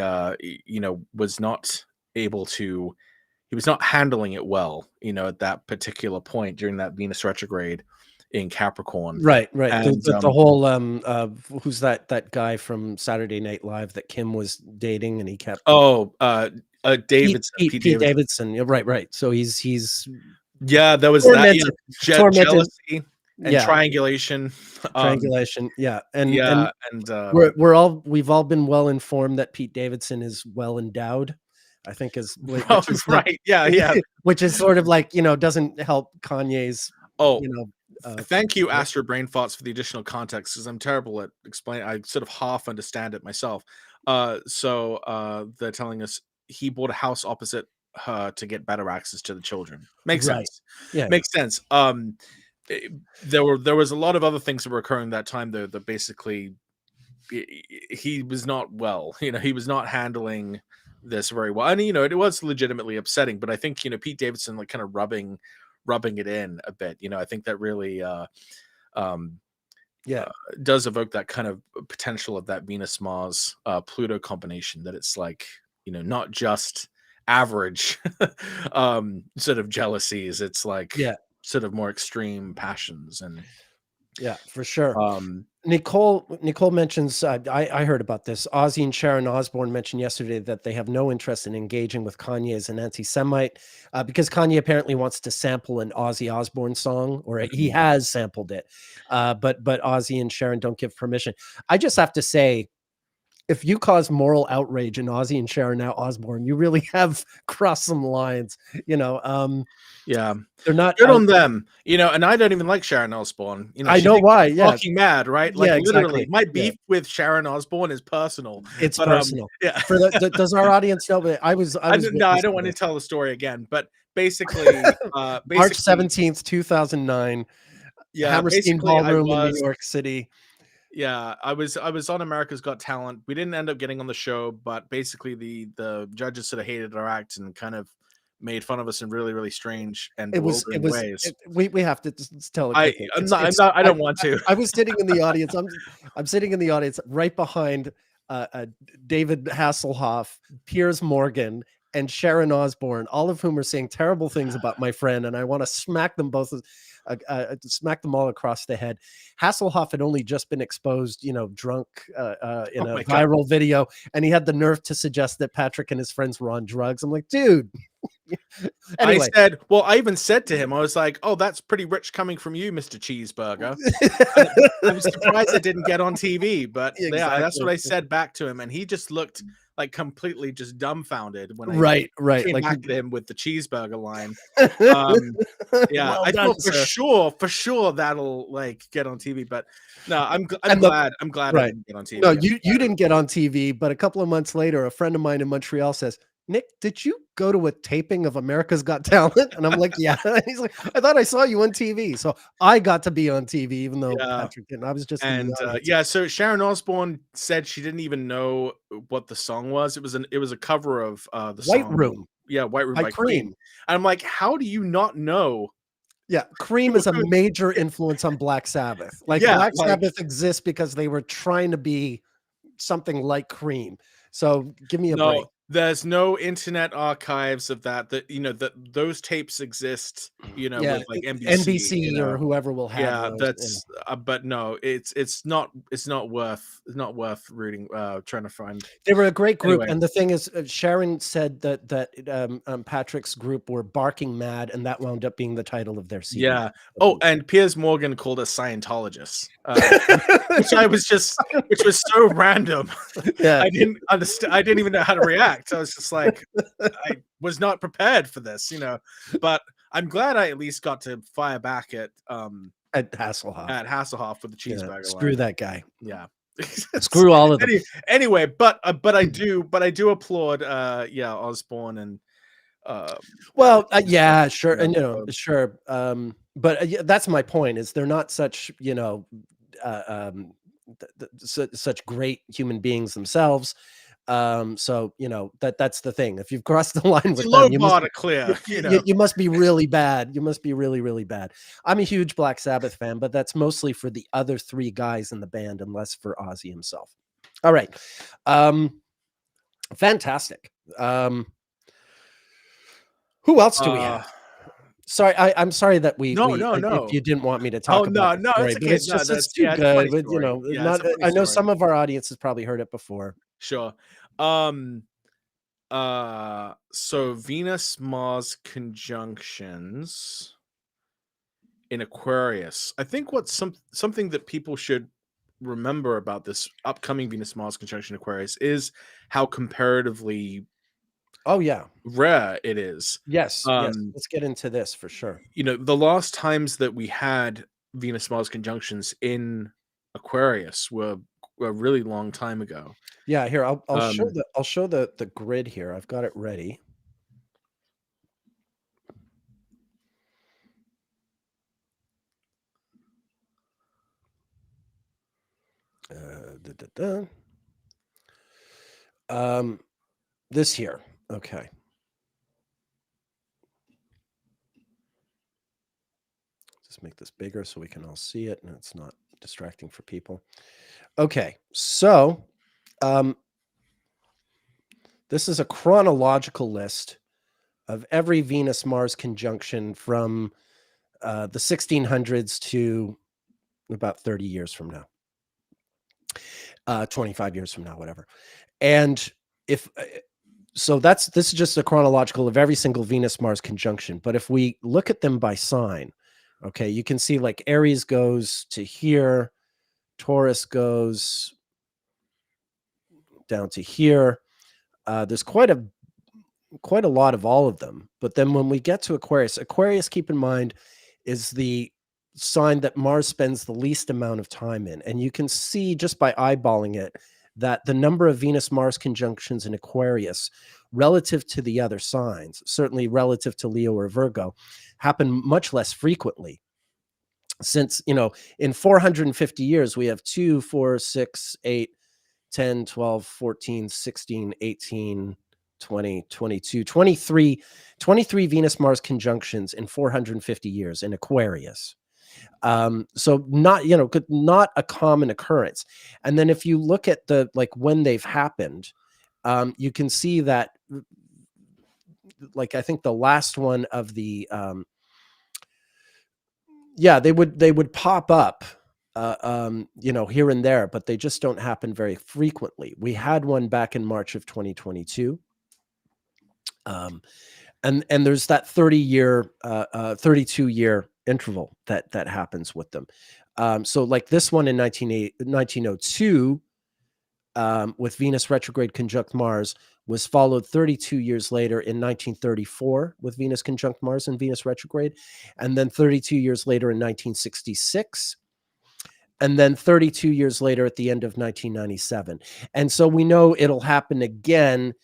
was not able to he was not handling it well, at that particular point during that Venus retrograde in Capricorn. Right, right. And The whole who's that guy from Saturday Night Live that Kim was dating and he kept Pete Pete Davidson. Davidson. Yeah, right, right. So he's Yeah, there was that. tormented, tormented. Jealousy and Yeah, triangulation. triangulation. Yeah, and Yeah, and we've all been well informed that Pete Davidson is well endowed. I think oh, which is right. Yeah, yeah. which is sort of like doesn't help Kanye's Oh, you know thank you, Astro Brain Thoughts, for the additional context, because I'm terrible at explaining. I sort of half understand it myself. So they're telling us he bought a house opposite her to get better access to the children. Makes right. sense. Yeah, Makes sense. There was a lot of other things that were occurring that time, though, that basically he was not well. He was not handling this very well, and it was legitimately upsetting. But I think Pete Davidson like kind of rubbing it in a bit. I think that really um yeah. does evoke that kind of potential of that Venus Mars Pluto combination, that it's like not just average sort of jealousies. It's like Yeah. sort of more extreme passions. And Yeah, for sure. um Nicole mentions, I heard about this. Ozzy and Sharon Osbourne mentioned yesterday that they have no interest in engaging with Kanye as an anti-Semite because Kanye apparently wants to sample an Ozzy Osbourne song, or he has sampled it. But Ozzy and Sharon don't give permission. I just have to say, if you cause moral outrage in Ozzy and Sharon now Osbourne, you really have crossed some lines. Yeah, They're not good on them. And I don't even like Sharon Osbourne. I She know thinks why. I'm Yeah. fucking mad, right? Yeah, Like literally, exactly. my Yeah. beef with Sharon Osbourne is personal. It's But personal. yeah. Does our audience know? But I was No, I witness don't to want to this. tell the story again. But basically, March 17th, 2009, yeah, Hammerstein basically, Ballroom in New York City. yeah, I was on America's Got Talent. We didn't end up getting on the show, but basically the judges sort of hated our act and kind of made fun of us in really, really strange and It bewildering ways. we have to just tell it I quickly. I'm not I'm not I don't want to. I was sitting in the audience. I'm sitting in the audience right behind David Hasselhoff, Piers Morgan, and Sharon Osbourne, all of whom are saying terrible things about my friend, and I want to smack them both, smack them all across the head. Hasselhoff had only just been exposed, drunk in Oh a my God. viral video, and he had the nerve to suggest that Patrick and his friends were on drugs. I'm like, dude. Anyway. I even said to him, I was like, "Oh, that's pretty rich coming from you, Mr. Cheeseburger." I was surprised it didn't get on TV, but yeah, that's what I said back to him, and he just looked like completely just dumbfounded when I Right. came Like back at him with the cheeseburger line. Yeah, well I done, thought sir. for sure that'll like get on TV, but no, I'm glad I right. didn't get on TV. No, you didn't get on TV, but a couple of months later, a friend of mine in Montreal says, Nick, did you go to a taping of America's Got Talent? And I'm like, yeah. And he's like, I thought I saw you on TV. So I got to be on TV, even though Patrick didn't. I was just in the audience. So Sharon Osbourne said she didn't even know what the song was. It was a cover of the White song Room. Yeah, White Room by Cream. And I'm like, how do you not know? Yeah, Cream is a major influence on Black Sabbath. Like Black Sabbath exists because they were trying to be something like Cream. So give me a break. There's no internet archives of that those tapes exist, with like NBC or whoever will have. Yeah, those, that's but no, it's not worth reading, trying to find. They were a great group, Anyway. and the thing is, Sharon said that Patrick's group were barking mad, and that wound up being the title of their CD. Yeah. Oh, and Piers Morgan called us Scientologists, which was so random. Yeah, I didn't understand. I didn't even know how to react. I was just like, I was not prepared for this, But I'm glad I at least got to fire back at Hasselhoff with the cheeseburger line. Screw that guy. Yeah. Screw all of them. Anyway, but I do applaud Osbourne and yeah, sure, and sure, but that's my point, is they're not such such great human beings themselves. So that's the thing. If you've crossed the line with them, you must be really bad. You must be really, really bad. I'm a huge Black Sabbath fan, but that's mostly for the other three guys in the band and less for Ozzy himself. All right. Fantastic. Who else do we have? Sorry, I'm sorry that No. if you didn't want me to talk about no, story, it's okay. but it's just it's too good. But, I know some of our audience has probably heard it before. Sure. So Venus Mars conjunctions in Aquarius. I think what's something that people should remember about this upcoming Venus Mars conjunction Aquarius is how comparatively rare it is. Yes. Let's get into this for sure. The last times that we had Venus Mars conjunctions in Aquarius were a really long time ago. Yeah, here I'll show the grid here. I've got it ready. This here. Okay. Just make this bigger so we can all see it and it's not distracting for people. Okay, so this is a chronological list of every Venus-Mars conjunction from the 1600s to about 30 years from now, 25 years from now, whatever. And this is just a chronological of every single Venus-Mars conjunction. But if we look at them by sign, okay, you can see like Aries goes to here, Taurus goes down to here. There's quite a lot of all of them. But then when we get to Aquarius, keep in mind, is the sign that Mars spends the least amount of time in. And you can see just by eyeballing it that the number of Venus-Mars conjunctions in Aquarius relative to the other signs, certainly relative to Leo or Virgo, happen much less frequently. Since, in 450 years, we have 2, 4, 6, 8, 10, 12, 14, 16, 18, 20, 22, 23 Venus-Mars conjunctions in 450 years in Aquarius. So not a common occurrence. And then if you look at when they've happened, you can see that, I think the last one of the, they would pop up, here and there, but they just don't happen very frequently. We had one back in March of 2022. And there's that 32-year interval that happens with them. So like this one in 1902, with Venus retrograde conjunct Mars, was followed 32 years later in 1934 with Venus conjunct Mars and Venus retrograde, and then 32 years later in 1966, and then 32 years later at the end of 1997. And so we know it'll happen again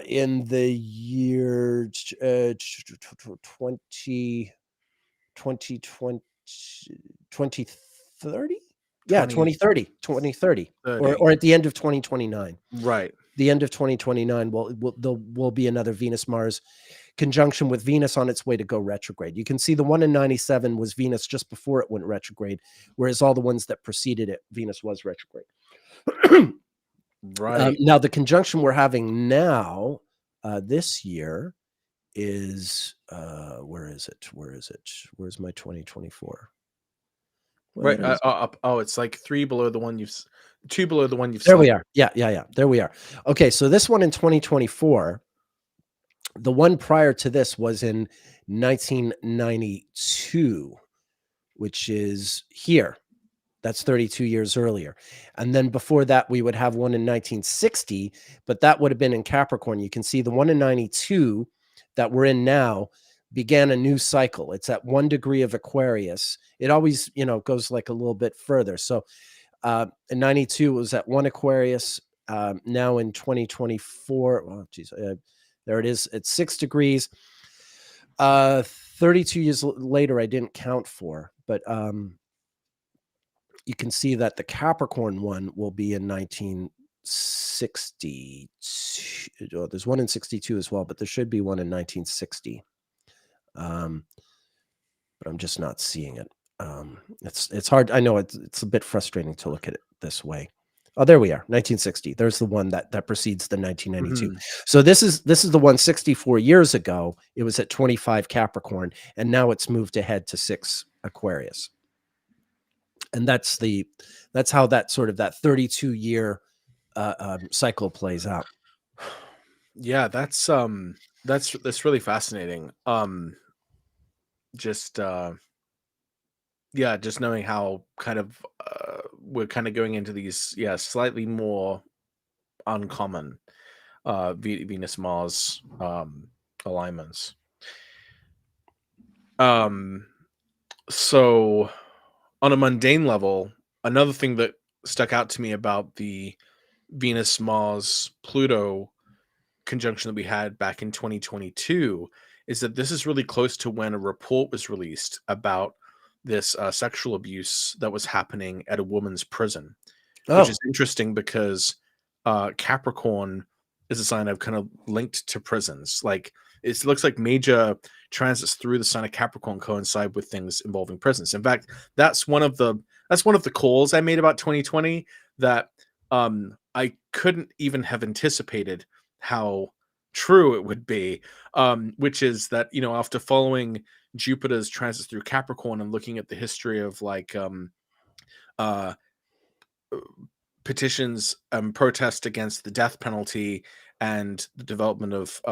in the year 2030. Yeah, 2030, or at the end of 2029. Right. The end of 2029 will be another Venus-Mars conjunction with Venus on its way to go retrograde. You can see the one in 97 was Venus just before it went retrograde, whereas all the ones that preceded it, Venus was retrograde. Right. Now, the conjunction we're having now this year is, where is it? Where's my 2024? Right. It's like 2 below the one you've There we are. Yeah. There we are. Okay, so this one in 2024, the one prior to this was in 1992, which is here. That's 32 years earlier. And then before that, we would have one in 1960, but that would have been in Capricorn. You can see the one in 92 that we're in now began a new cycle. It's at 1 degree of Aquarius. It always, goes like a little bit further. So in 92, it was at 1 Aquarius. Now in 2024, there it is. It's 6 degrees. 32 years later, I didn't count for, but you can see that the Capricorn one will be in 1960. There's one in 62 as well, but there should be one in 1960. But I'm just not seeing it. It's hard. I know it's a bit frustrating to look at it this way. Oh, there we are, 1960. There's the one that precedes the 1992. Mm-hmm. So this is the one 64 years ago. It was at 25 Capricorn, and now it's moved ahead to 6 Aquarius. And that's how that 32-year cycle plays out. Yeah, that's really fascinating. Just knowing how kind of we're kind of going into these slightly more uncommon Venus Mars alignments. So on a mundane level, another thing that stuck out to me about the Venus Mars Pluto conjunction that we had back in 2022 is that this is really close to when a report was released about this sexual abuse that was happening at a woman's prison, which is interesting because Capricorn is a sign I've kind of linked to prisons. Like it looks like major transits through the sign of Capricorn coincide with things involving prisons. In fact, that's one of the calls I made about 2020 that I couldn't even have anticipated how true it would be, which is that, after following Jupiter's transits through Capricorn and looking at the history of petitions and protest against the death penalty and the development of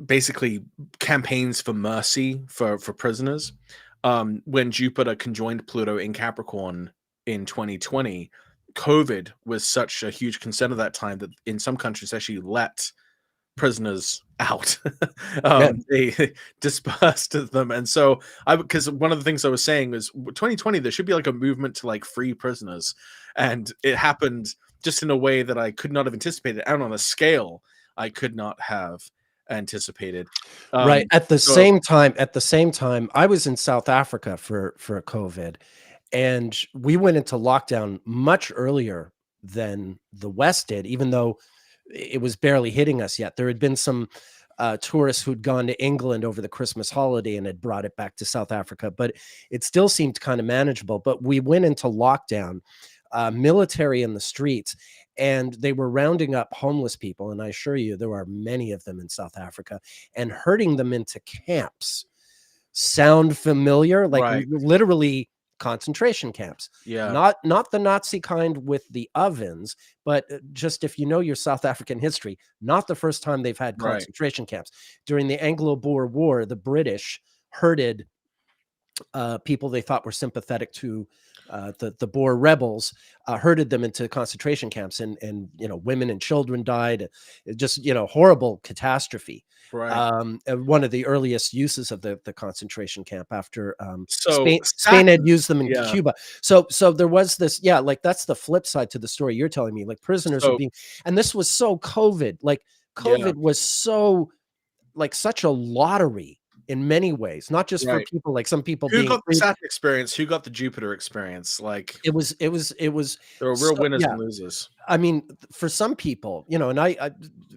basically campaigns for mercy for prisoners, when Jupiter conjoined Pluto in Capricorn in 2020, COVID was such a huge concern at that time that in some countries actually let prisoners out. Yeah. They dispersed them, and so because one of the things I was saying was 2020 there should be like a movement to like free prisoners, and it happened just in a way that I could not have anticipated, and on a scale I could not have anticipated. Right. At the So same time, I was in South Africa for COVID, and we went into lockdown much earlier than the West did, even though it was barely hitting us yet. There had been some tourists who'd gone to England over the Christmas holiday and had brought it back to South Africa, but it still seemed kind of manageable. But we went into lockdown, military in the streets, and they were rounding up homeless people. And I assure you, there are many of them in South Africa, and herding them into camps. Sound familiar? Like right, literally concentration camps. yeah, Not the Nazi kind with the ovens, but just if you know your South African history, not the first time they've had right, concentration camps. During the Anglo-Boer War, the British herded people they thought were sympathetic to the Boer rebels, herded them into concentration camps, and women and children died. Just horrible catastrophe. right. One of the earliest uses of the concentration camp after So Spain had Saturn, used them in yeah. Cuba. So there was this, yeah, like that's the flip side to the story you're telling me. Like prisoners were So being, and this was so COVID. Like yeah, COVID was so like such a lottery in many ways, not just for right. people, like some people Who being got the free. Saturn experience? Who got the Jupiter experience? Like It was there were real so, winners yeah. and losers. I mean, for some people, and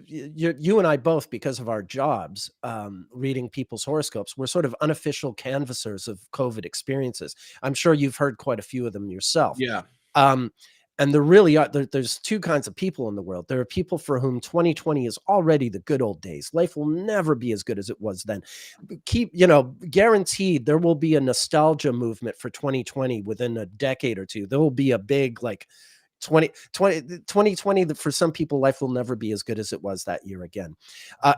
you and I both, because of our jobs, reading people's horoscopes, we're sort of unofficial canvassers of COVID experiences. I'm sure you've heard quite a few of them yourself. Yeah, Um, and there really are, there's two kinds of people in the world. There are people for whom 2020 is already the good old days. Life will never be as good as it was then. Guaranteed there will be a nostalgia movement for 2020 within a decade or two. There will be a big, like, 2020, that for some people, life will never be as good as it was that year again.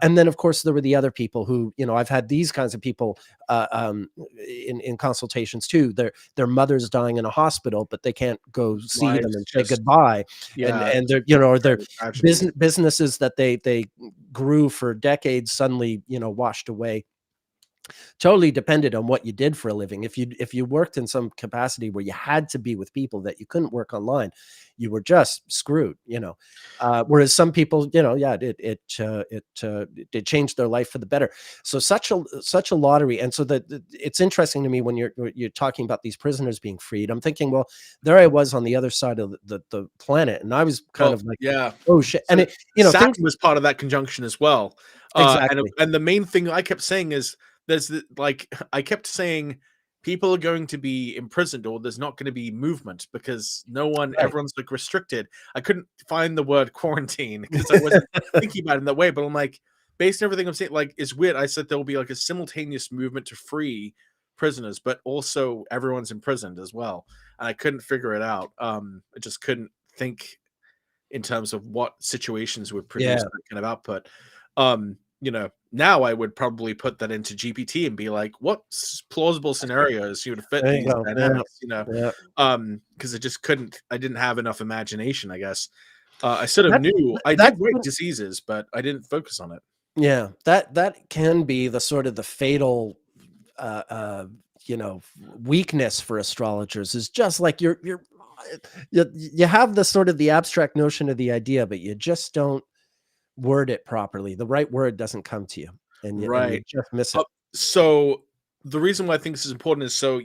And then, of course, there were the other people who, I've had these kinds of people in consultations too. Their mother's dying in a hospital, but they can't go see them lives and say just goodbye. And yeah, and it's they're, or their incredible tragedy. businesses that they grew for decades suddenly, washed away. Totally depended on what you did for a living. If you worked in some capacity where you had to be with people that you couldn't work online, you were just screwed. Whereas some people, yeah, it changed their life for the better. So such a lottery. And so that it's interesting to me when you're talking about these prisoners being freed. I'm thinking, well, there I was on the other side of the planet, and I was kind Well, of like, yeah. oh shit. And So it, things. Saturn was part of that conjunction as well. And Exactly. and the main thing I kept saying is I kept saying people are going to be imprisoned or there's not going to be movement because Right. everyone's like restricted. I couldn't find the word quarantine because I wasn't thinking about it in that way, but I'm like, based on everything I'm saying, like it's weird. I said there'll be like a simultaneous movement to free prisoners, but also everyone's imprisoned as well. And I couldn't figure it out. I just couldn't think in terms of what situations would produce Yeah. that kind of output. Now I would probably put that into GPT and be like, what plausible scenarios you would fit There you these go. Yeah. dynamics, Yeah. because I didn't have enough imagination, I guess. I sort of That knew I did that write diseases, but I didn't focus on it. Yeah, that can be the sort of the fatal, uh, uh, weakness for astrologers, is just like you have the sort of the abstract notion of the idea, but you just don't word it properly. The right word doesn't come to you, and you Right. just miss Uh, it. so the reason why I think this is important is so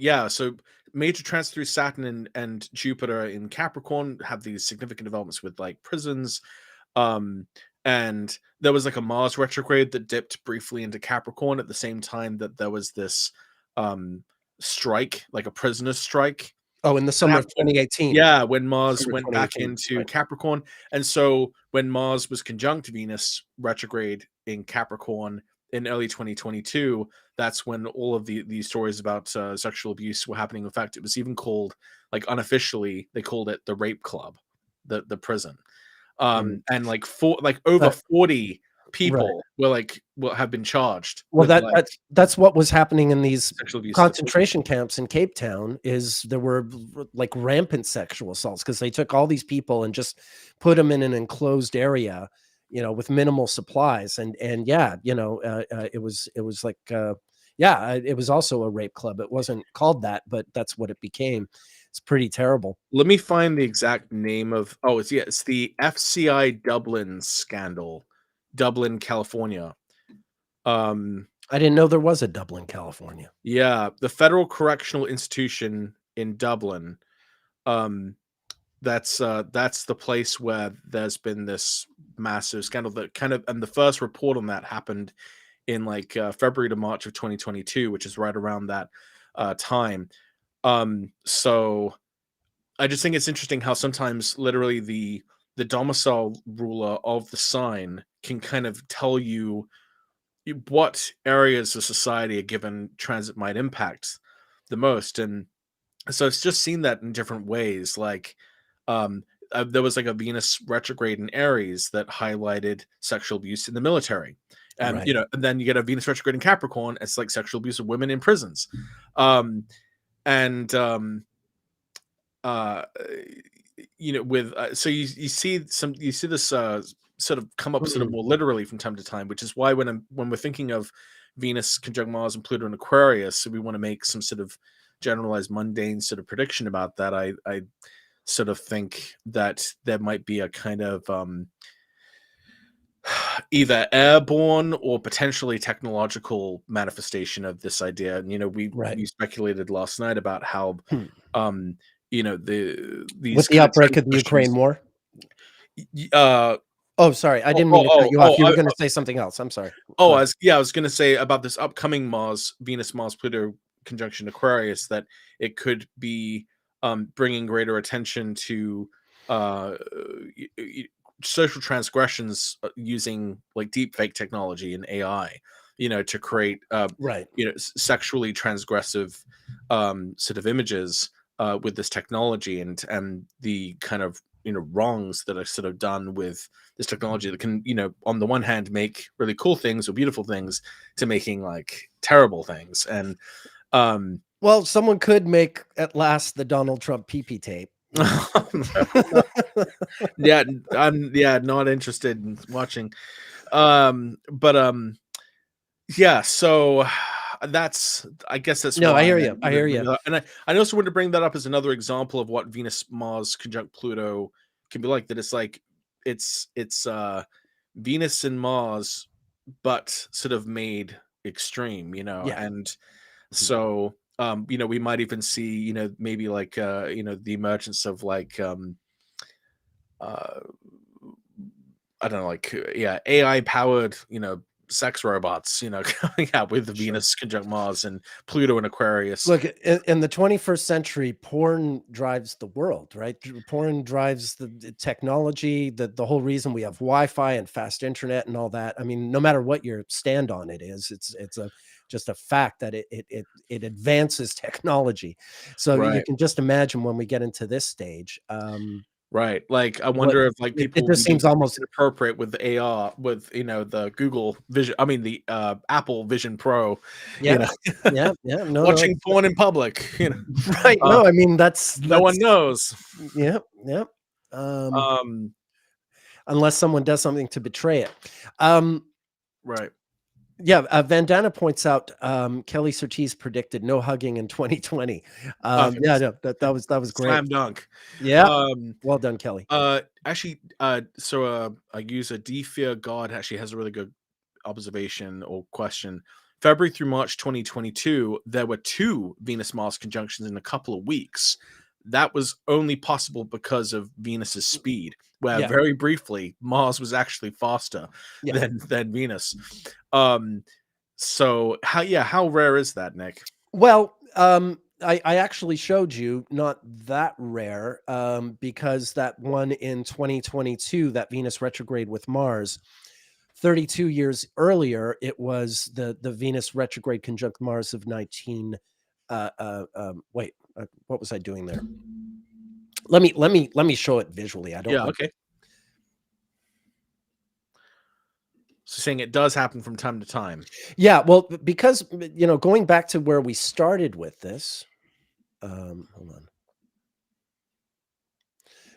major transits through Saturn and Jupiter in Capricorn have these significant developments with like prisons. Um, and there was like a Mars retrograde that dipped briefly into Capricorn at the same time that there was this um strike, like a prisoner strike Oh, in the that summer of happened. 2018, Yeah, when Mars summer went back 2018, into right? Capricorn. And so when Mars was conjunct Venus retrograde in Capricorn in early 2022, that's when all of these stories about sexual abuse were happening. In fact, it was even called, like unofficially, they called it the rape club, the prison. Mm. And like over But 40 people will have been charged Well, with that's what was happening in these sexual abuse concentration camps in Cape Town. Is there were like rampant sexual assaults because they took all these people and just put them in an enclosed area, with minimal supplies, and yeah, it was like it was also a rape club. It wasn't called that, but that's what it became. It's pretty terrible. Let me find the exact name of. Oh, it's the FCI Dublin scandal, Dublin, California. I didn't know there was a Dublin, California. Yeah, the Federal Correctional Institution in Dublin. That's the place where there's been this massive scandal and the first report on that happened in February to March of 2022, which is right around that time. So I just think it's interesting how sometimes literally the domicile ruler of the sign can kind of tell you what areas of society a given transit might impact the most. And so it's just seen that in different ways. There was a Venus retrograde in Aries that highlighted sexual abuse in the military. And, and then you get a Venus retrograde in Capricorn. It's like sexual abuse of women in prisons. So you see this sort of come up sort of more literally from time to time, which is why when we're thinking of Venus conjunct Mars and Pluto in Aquarius, so we want to make some sort of generalized mundane sort of prediction about that. I sort of think that there might be a kind of either airborne or potentially technological manifestation of this idea. And we speculated last night about how these with the outbreak of the Ukraine war. Oh, sorry, I didn't mean to cut you off. You were going to say something else. I'm sorry. I was going to say about this upcoming Venus Mars Pluto conjunction Aquarius, that it could be bringing greater attention to social transgressions using deep fake technology and AI, to create sexually transgressive sort of images with this technology, and the kind of wrongs that are sort of done with this technology that can on the one hand make really cool things or beautiful things to making terrible things. And well, someone could make at last the Donald Trump pee-pee tape. Yeah, I'm not interested in watching. Yeah, so I guess that's no. why I hear you. And I also want to bring that up as another example of what Venus Mars conjunct Pluto can be like. That it's Venus and Mars, but sort of made extreme, and so we might even see maybe the emergence of I don't know, AI powered sex robots coming out with the Venus conjunct Mars and Pluto and Aquarius. Look, in the 21st century, porn drives the world, right? Porn drives the technology, the whole reason we have Wi-Fi and fast internet and all that. I mean, no matter what your stand on it is, it's just a fact that it advances technology. So you can just imagine when we get into this stage. Right. I wonder if people it just seems almost inappropriate with the AR, with the Google Vision. I mean the Apple Vision Pro. Yeah. No, watching porn in public. Right. No, I mean that's no one knows. Yeah. Unless someone does something to betray it. Right. Yeah, Vandana points out Kelly Surtees predicted no hugging in 2020. Yeah, no, that was great. Slam dunk. Yeah. Well done, Kelly. Actually, so I use a D Fear God actually has a really good observation or question. February through March 2022, there were 2 Venus Mars conjunctions in a couple of weeks. That was only possible because of Venus's speed, where very briefly Mars was actually faster than Venus. So how rare is that, Nick? Well, I actually showed you not that rare, because that one in 2022, that Venus retrograde with Mars, 32 years earlier, it was the Venus retrograde conjunct Mars of 19. Wait, what was I doing there? Let me show it visually. I don't. Okay. So saying it does happen from time to time. Yeah, well, because, going back to where we started with this, hold on.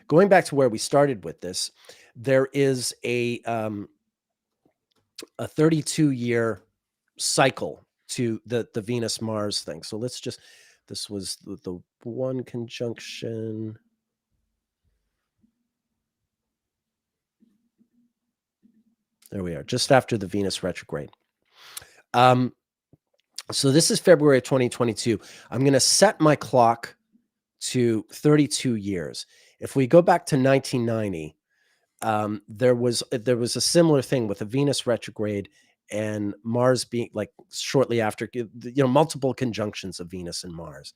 Going back to where we started with this, there is a 32-year cycle to the Venus Mars thing. So this was the one conjunction. There we are, just after the Venus retrograde. So this is February of 2022. I'm going to set my clock to 32 years. If we go back to 1990, there was a similar thing with a Venus retrograde and Mars being like shortly after, multiple conjunctions of Venus and Mars.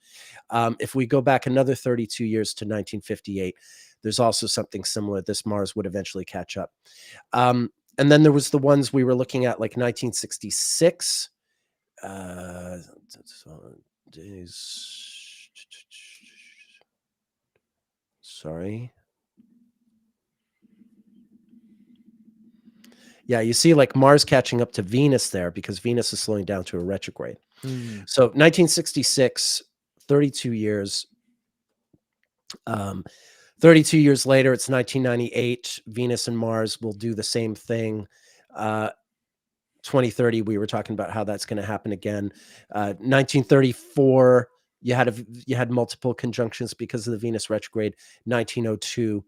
If we go back another 32 years to 1958, there's also something similar. This Mars would eventually catch up. And then there was the ones we were looking at, like 1966. Sorry. Yeah, you see like Mars catching up to Venus there because Venus is slowing down to a retrograde. So 1966, 32 years. 32 years later, it's 1998. Venus and Mars will do the same thing. 2030, we were talking about how that's going to happen again. 1934, you had multiple conjunctions because of the Venus retrograde. 1902.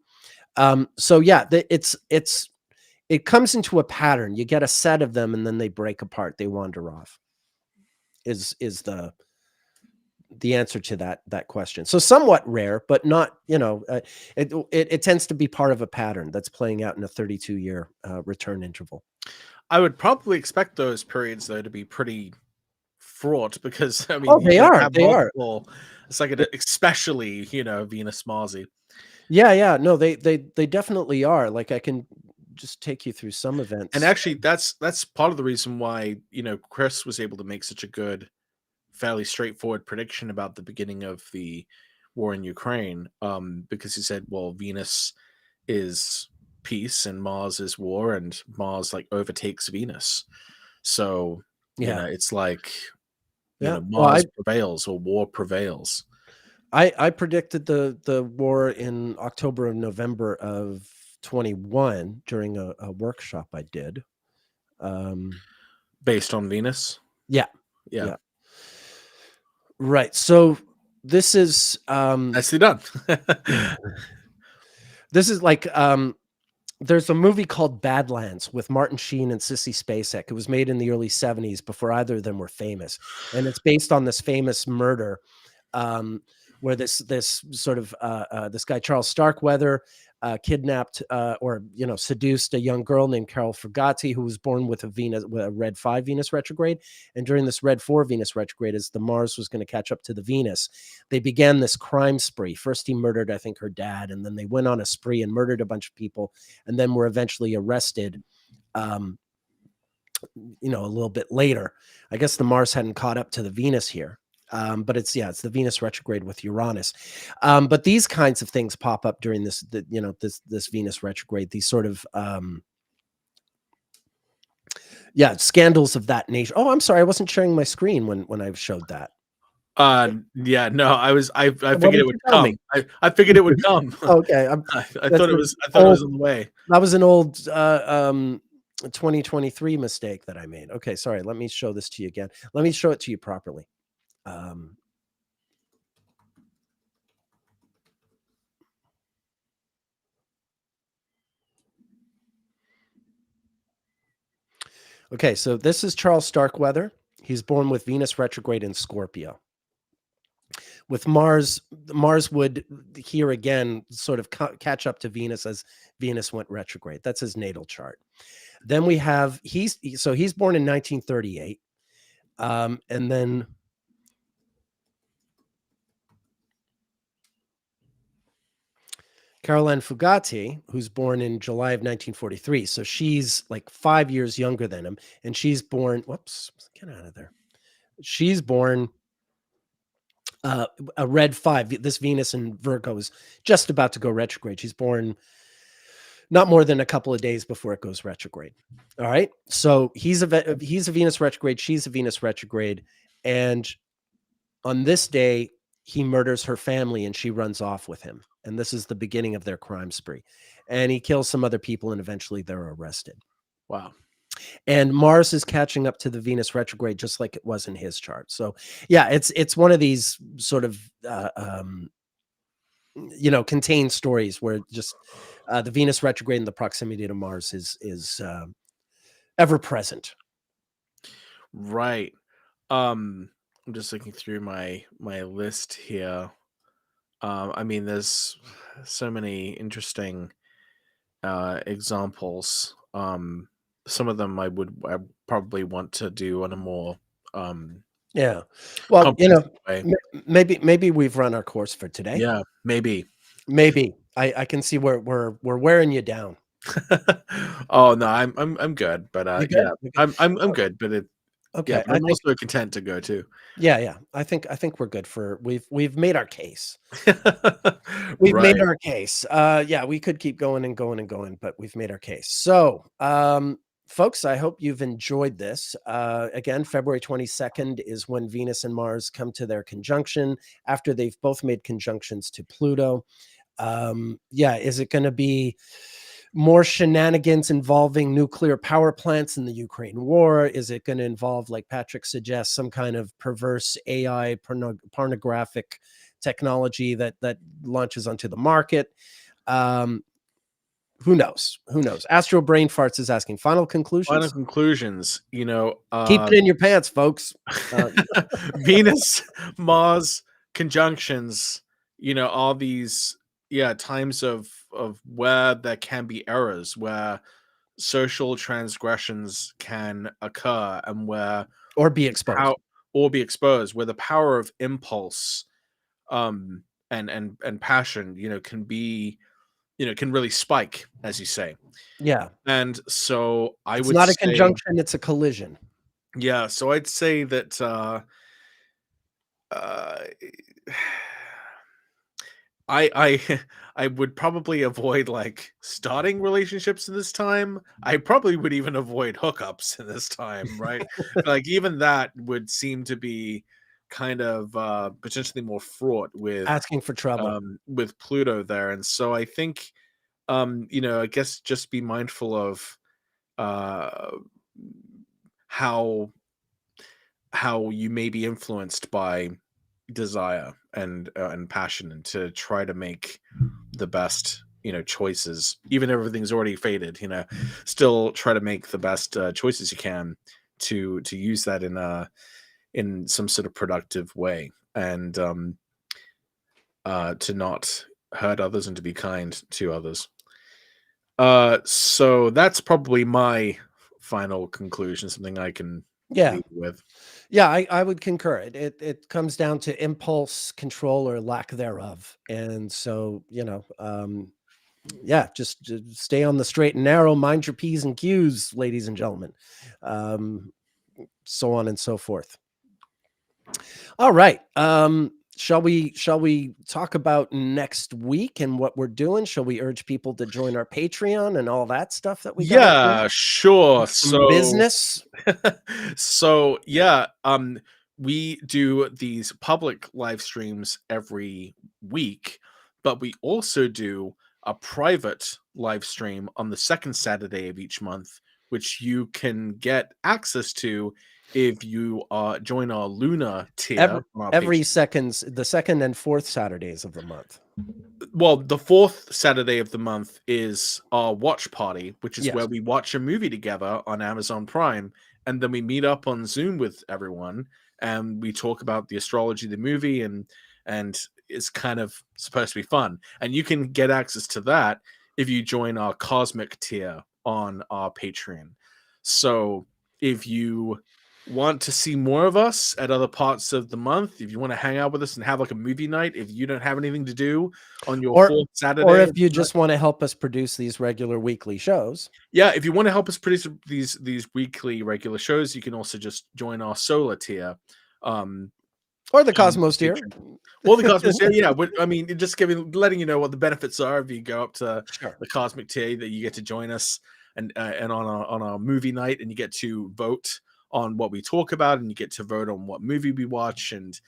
So yeah, it comes into a pattern. You get a set of them, and then they break apart. They wander off. Is the answer to that question. So somewhat rare, but not, it tends to be part of a pattern that's playing out in a 32-year return interval. I would probably expect those periods though to be pretty fraught because I mean, they are. It's like especially Venus Marsy. Yeah. No, they definitely are. Like I can just take you through some events. And actually, that's part of the reason why Chris was able to make such a good, fairly straightforward prediction about the beginning of the war in Ukraine, because he said, well, Venus is peace and Mars is war, and Mars like overtakes Venus. So it's like Mars prevails or war prevails. I predicted the war in October and November of 21 during a workshop I did. Based on Venus? Yeah. Right. So this is nicely done. This is like there's a movie called Badlands with Martin Sheen and Sissy Spacek. It was made in the early 70s before either of them were famous. And it's based on this famous murder where this sort of this guy, Charles Starkweather, kidnapped or seduced a young girl named Carol Fugate, who was born with a red 5 Venus retrograde. And during this red 4 Venus retrograde, as the Mars was going to catch up to the Venus, they began this crime spree. First, he murdered, I think, her dad, and then they went on a spree and murdered a bunch of people, and then were eventually arrested. A little bit later. I guess the Mars hadn't caught up to the Venus here. But it's the Venus retrograde with Uranus. But these kinds of things pop up during this Venus retrograde, these sort of, scandals of that nature. Oh, I'm sorry. I wasn't sharing my screen when I showed that. I figured it would come. I figured it would come. Okay. I thought it was on the way. That was an old 2023 mistake that I made. Okay. Sorry. Let me show this to you again. Let me show it to you properly. Okay, so this is Charles Starkweather. He's born with Venus retrograde in Scorpio. With Mars would here again sort of catch up to Venus as Venus went retrograde. That's his natal chart. Then we have he's born in 1938, and then Caroline Fugate, who's born in July of 1943. So she's like 5 years younger than him. And she's born, whoops, get out of there. She's born a red 5. This Venus in Virgo is just about to go retrograde. She's born not more than a couple of days before it goes retrograde. All right. So he's a Venus retrograde. She's a Venus retrograde. And on this day, he murders her family and she runs off with him. And this is the beginning of their crime spree. And he kills some other people and eventually they're arrested. Wow. And Mars is catching up to the Venus retrograde just like it was in his chart. So yeah, it's one of these sort of contained stories where just the Venus retrograde and the proximity to Mars is ever present. Right. I'm just looking through my list here. I mean, there's so many interesting examples. Some of them I probably want to do on a more Yeah. Well, way. maybe we've run our course for today. Yeah, maybe. I can see we're wearing you down. Oh no, I'm good, but good? yeah, I'm good, but okay. Yeah, but I'm also content to go too. Yeah. I think we're good for we've made our case. We've made our case. Yeah, we could keep going and going and going, but we've made our case. So, folks, I hope you've enjoyed this. Again, February 22nd is when Venus and Mars come to their conjunction after they've both made conjunctions to Pluto. Yeah, is it going to be more shenanigans involving nuclear power plants in the Ukraine war? Is it going to involve, like Patrick suggests, some kind of perverse AI pornographic technology that launches onto the market? Who knows? Astro Brain Farts is asking final conclusions. Keep it in your pants, folks. Venus, Mars conjunctions, all these times of where there can be errors, where social transgressions can occur, and where or be exposed, where the power of impulse and passion can be can really spike, as you say. Yeah. And so it's not a conjunction, it's a collision. Yeah, so I'd say that I would probably avoid like starting relationships in this time. I probably would even avoid hookups in this time, right? Like even that would seem to be kind of potentially more fraught with asking for trouble with Pluto there. And so I think I guess just be mindful of how you may be influenced by desire and passion, and to try to make the best choices, even if everything's already faded. Still try to make the best choices you can to use that in some sort of productive way, and to not hurt others and to be kind to others. So that's probably my final conclusion, something I can leave with. Yeah, I would concur. It comes down to impulse control or lack thereof. And so, just stay on the straight and narrow, mind your P's and Q's, ladies and gentlemen. So on and so forth. All right. Shall we talk about next week and what we're doing? Shall we urge people to join our Patreon and all that stuff that we got? Yeah, sure. Some business. So we do these public live streams every week, but we also do a private live stream on the second Saturday of each month, which you can get access to if you join our Lunar tier. The second and fourth Saturdays of the month. Well, the fourth Saturday of the month is our watch party, which is where we watch a movie together on Amazon Prime, and then we meet up on Zoom with everyone, and we talk about the astrology of the movie, and it's kind of supposed to be fun. And you can get access to that if you join our cosmic tier on our Patreon. So if you want to see more of us at other parts of the month, if you want to hang out with us and have like a movie night, if you don't have anything to do on your fourth Saturday, or if you just want to help us produce these regular weekly shows, if you want to help us produce these weekly regular shows, you can also just join our solar tier, Or the Cosmos tier. Well, the Cosmic tier, yeah. But I mean, just letting you know what the benefits are if you go up to Sure. the Cosmic tier, that you get to join us and on a movie night, and you get to vote on what we talk about, and you get to vote on what movie we watch, and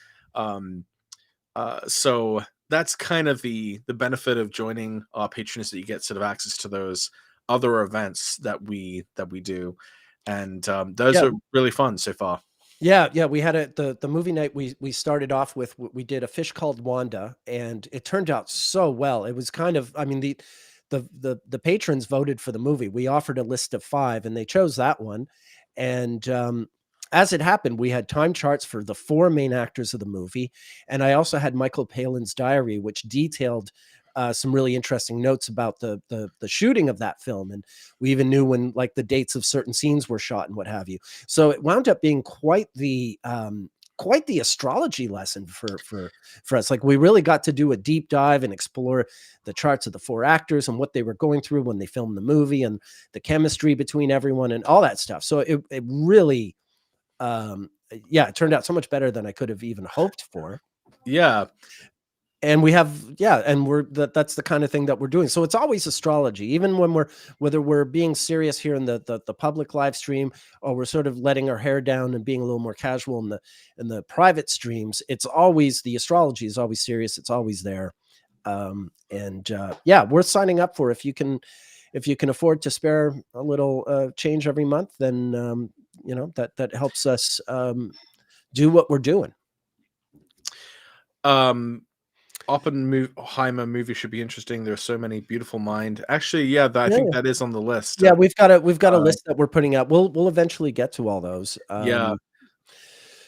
so that's kind of the benefit of joining our patrons, that you get sort of access to those other events that we do, and those are really fun so far. Yeah, we had the movie night. We started off with, we did A Fish Called Wanda, and it turned out so well. It was kind of, I mean, the patrons voted for the movie. We offered a list of 5, and they chose that one. And as it happened, we had time charts for the 4 main actors of the movie, and I also had Michael Palin's diary, which detailed some really interesting notes about the shooting of that film, and we even knew when, like, the dates of certain scenes were shot and what have you. So it wound up being quite the astrology lesson for us. Like, we really got to do a deep dive and explore the charts of the 4 actors and what they were going through when they filmed the movie, and the chemistry between everyone and all that stuff. So it really, it turned out so much better than I could have even hoped for. Yeah. And we have, and that's the kind of thing that we're doing. So it's always astrology, even when whether we're being serious here in the public live stream, or we're sort of letting our hair down and being a little more casual in the private streams. It's always, the astrology is always serious. It's always there. Worth signing up for. If you can afford to spare a little change every month, then that helps us do what we're doing. Oppenheimer movie should be interesting. There's so many. Beautiful Mind. Actually, I think that is on the list. Yeah, we've got a list that we're putting out. We'll eventually get to all those.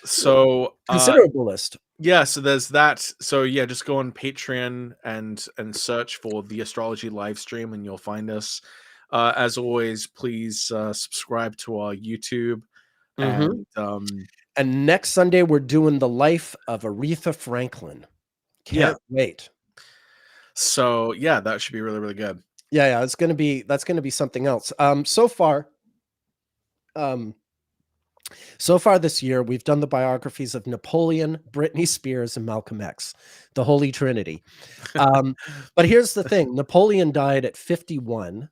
So considerable list. Yeah, so there's that. So just go on Patreon and search for the Astrology Livestream, and you'll find us. As always, please subscribe to our YouTube. And next Sunday we're doing the life of Aretha Franklin. Can't wait. So that should be really, really good. Yeah, that's gonna be something else. So far this year, we've done the biographies of Napoleon, Britney Spears, and Malcolm X, the Holy Trinity. But here's the thing: Napoleon died at 51.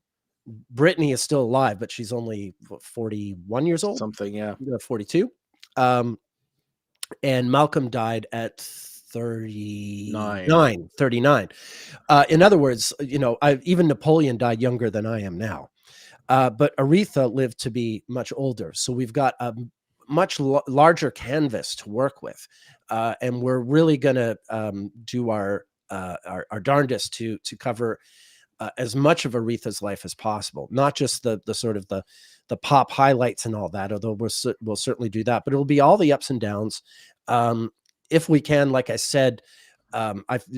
Britney is still alive, but she's only 41 years old. 42. And Malcolm died at 39. In other words, even Napoleon died younger than I am now. But Aretha lived to be much older. So we've got a much larger canvas to work with. And we're really going to do our darndest to cover as much of Aretha's life as possible, not just the sort of the pop highlights and all that, although we'll certainly do that, but it'll be all the ups and downs. If we can, like I said,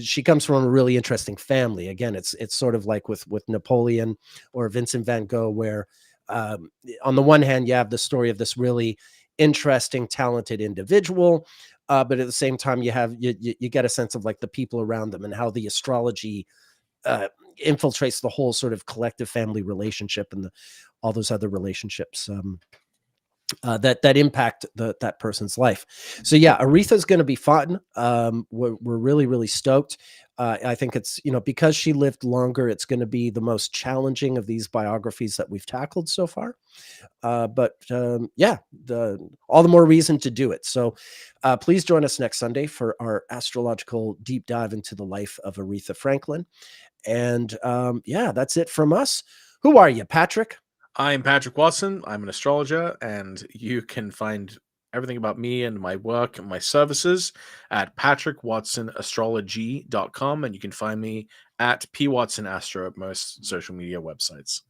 she comes from a really interesting family. Again, it's sort of like with Napoleon or Vincent van Gogh, where on the one hand, you have the story of this really interesting, talented individual, but at the same time, you get a sense of, like, the people around them and how the astrology infiltrates the whole sort of collective family relationship and all those other relationships that impact that person's life. So Aretha is going to be fun. We're really, really stoked. I think it's, because she lived longer, it's going to be the most challenging of these biographies that we've tackled so far. But all the more reason to do it. So please join us next Sunday for our astrological deep dive into the life of Aretha Franklin. And that's it from us. Who are you, Patrick? I'm Patrick Watson. I'm an astrologer, and you can find everything about me and my work and my services at patrickwatsonastrology.com, and you can find me at pwatsonastro at most social media websites.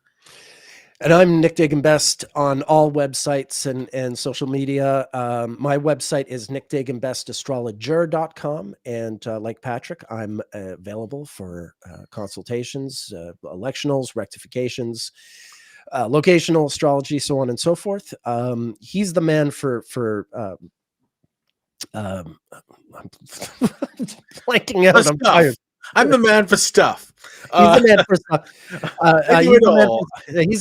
And I'm Nick Dagenbest on all websites and social media. My website is nickdagenbestastrologer.com. And like Patrick, I'm available for consultations, electionals, rectifications, locational astrology, so on and so forth. He's the man for I'm blanking out. I'm tired. I'm the man for stuff. He's the man for stuff.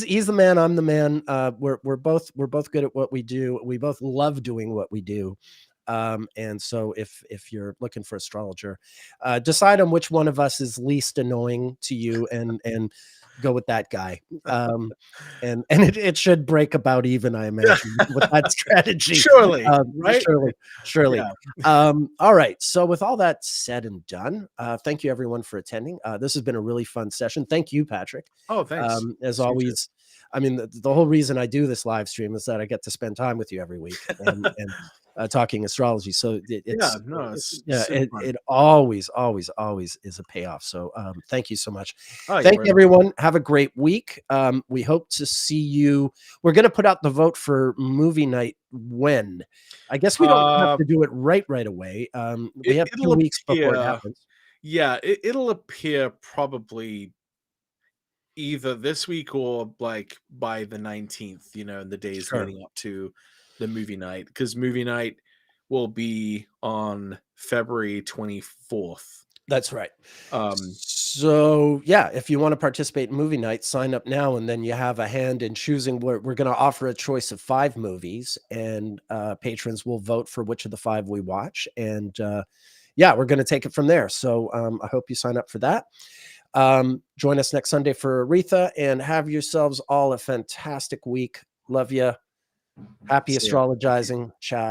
He's the man. I'm the man. We're both good at what we do. We both love doing what we do. And so if you're looking for astrologer, decide on which one of us is least annoying to you and go with that guy. And it should break about even, I imagine, with that strategy. Surely, right? Surely. Yeah. All right. So with all that said and done, thank you everyone for attending. This has been a really fun session. Thank you, Patrick. Oh, thanks. As Thanks, you too. always, I mean, the whole reason I do this live stream is that I get to spend time with you every week and talking astrology. So it's super fun. it always is a payoff. So thank you so much. Oh, you're Thank welcome. everyone. Have a great week. We hope to see you. We're going to put out the vote for movie night when. I guess we don't have to do it right away. We have 2 weeks before it happens. Yeah, it'll appear probably either this week or like by the 19th, in the days Sure. leading up to the movie night, because movie night will be on February 24th. That's right. So yeah, if you want to participate in movie night, sign up now, and then you have a hand in choosing. We're going to offer a choice of 5 movies, and patrons will vote for which of the 5 we watch. And yeah, we're going to take it from there. So I hope you sign up for that. Join us next Sunday for Aretha, and have yourselves all a fantastic week. Love you. Happy astrologizing. Ciao.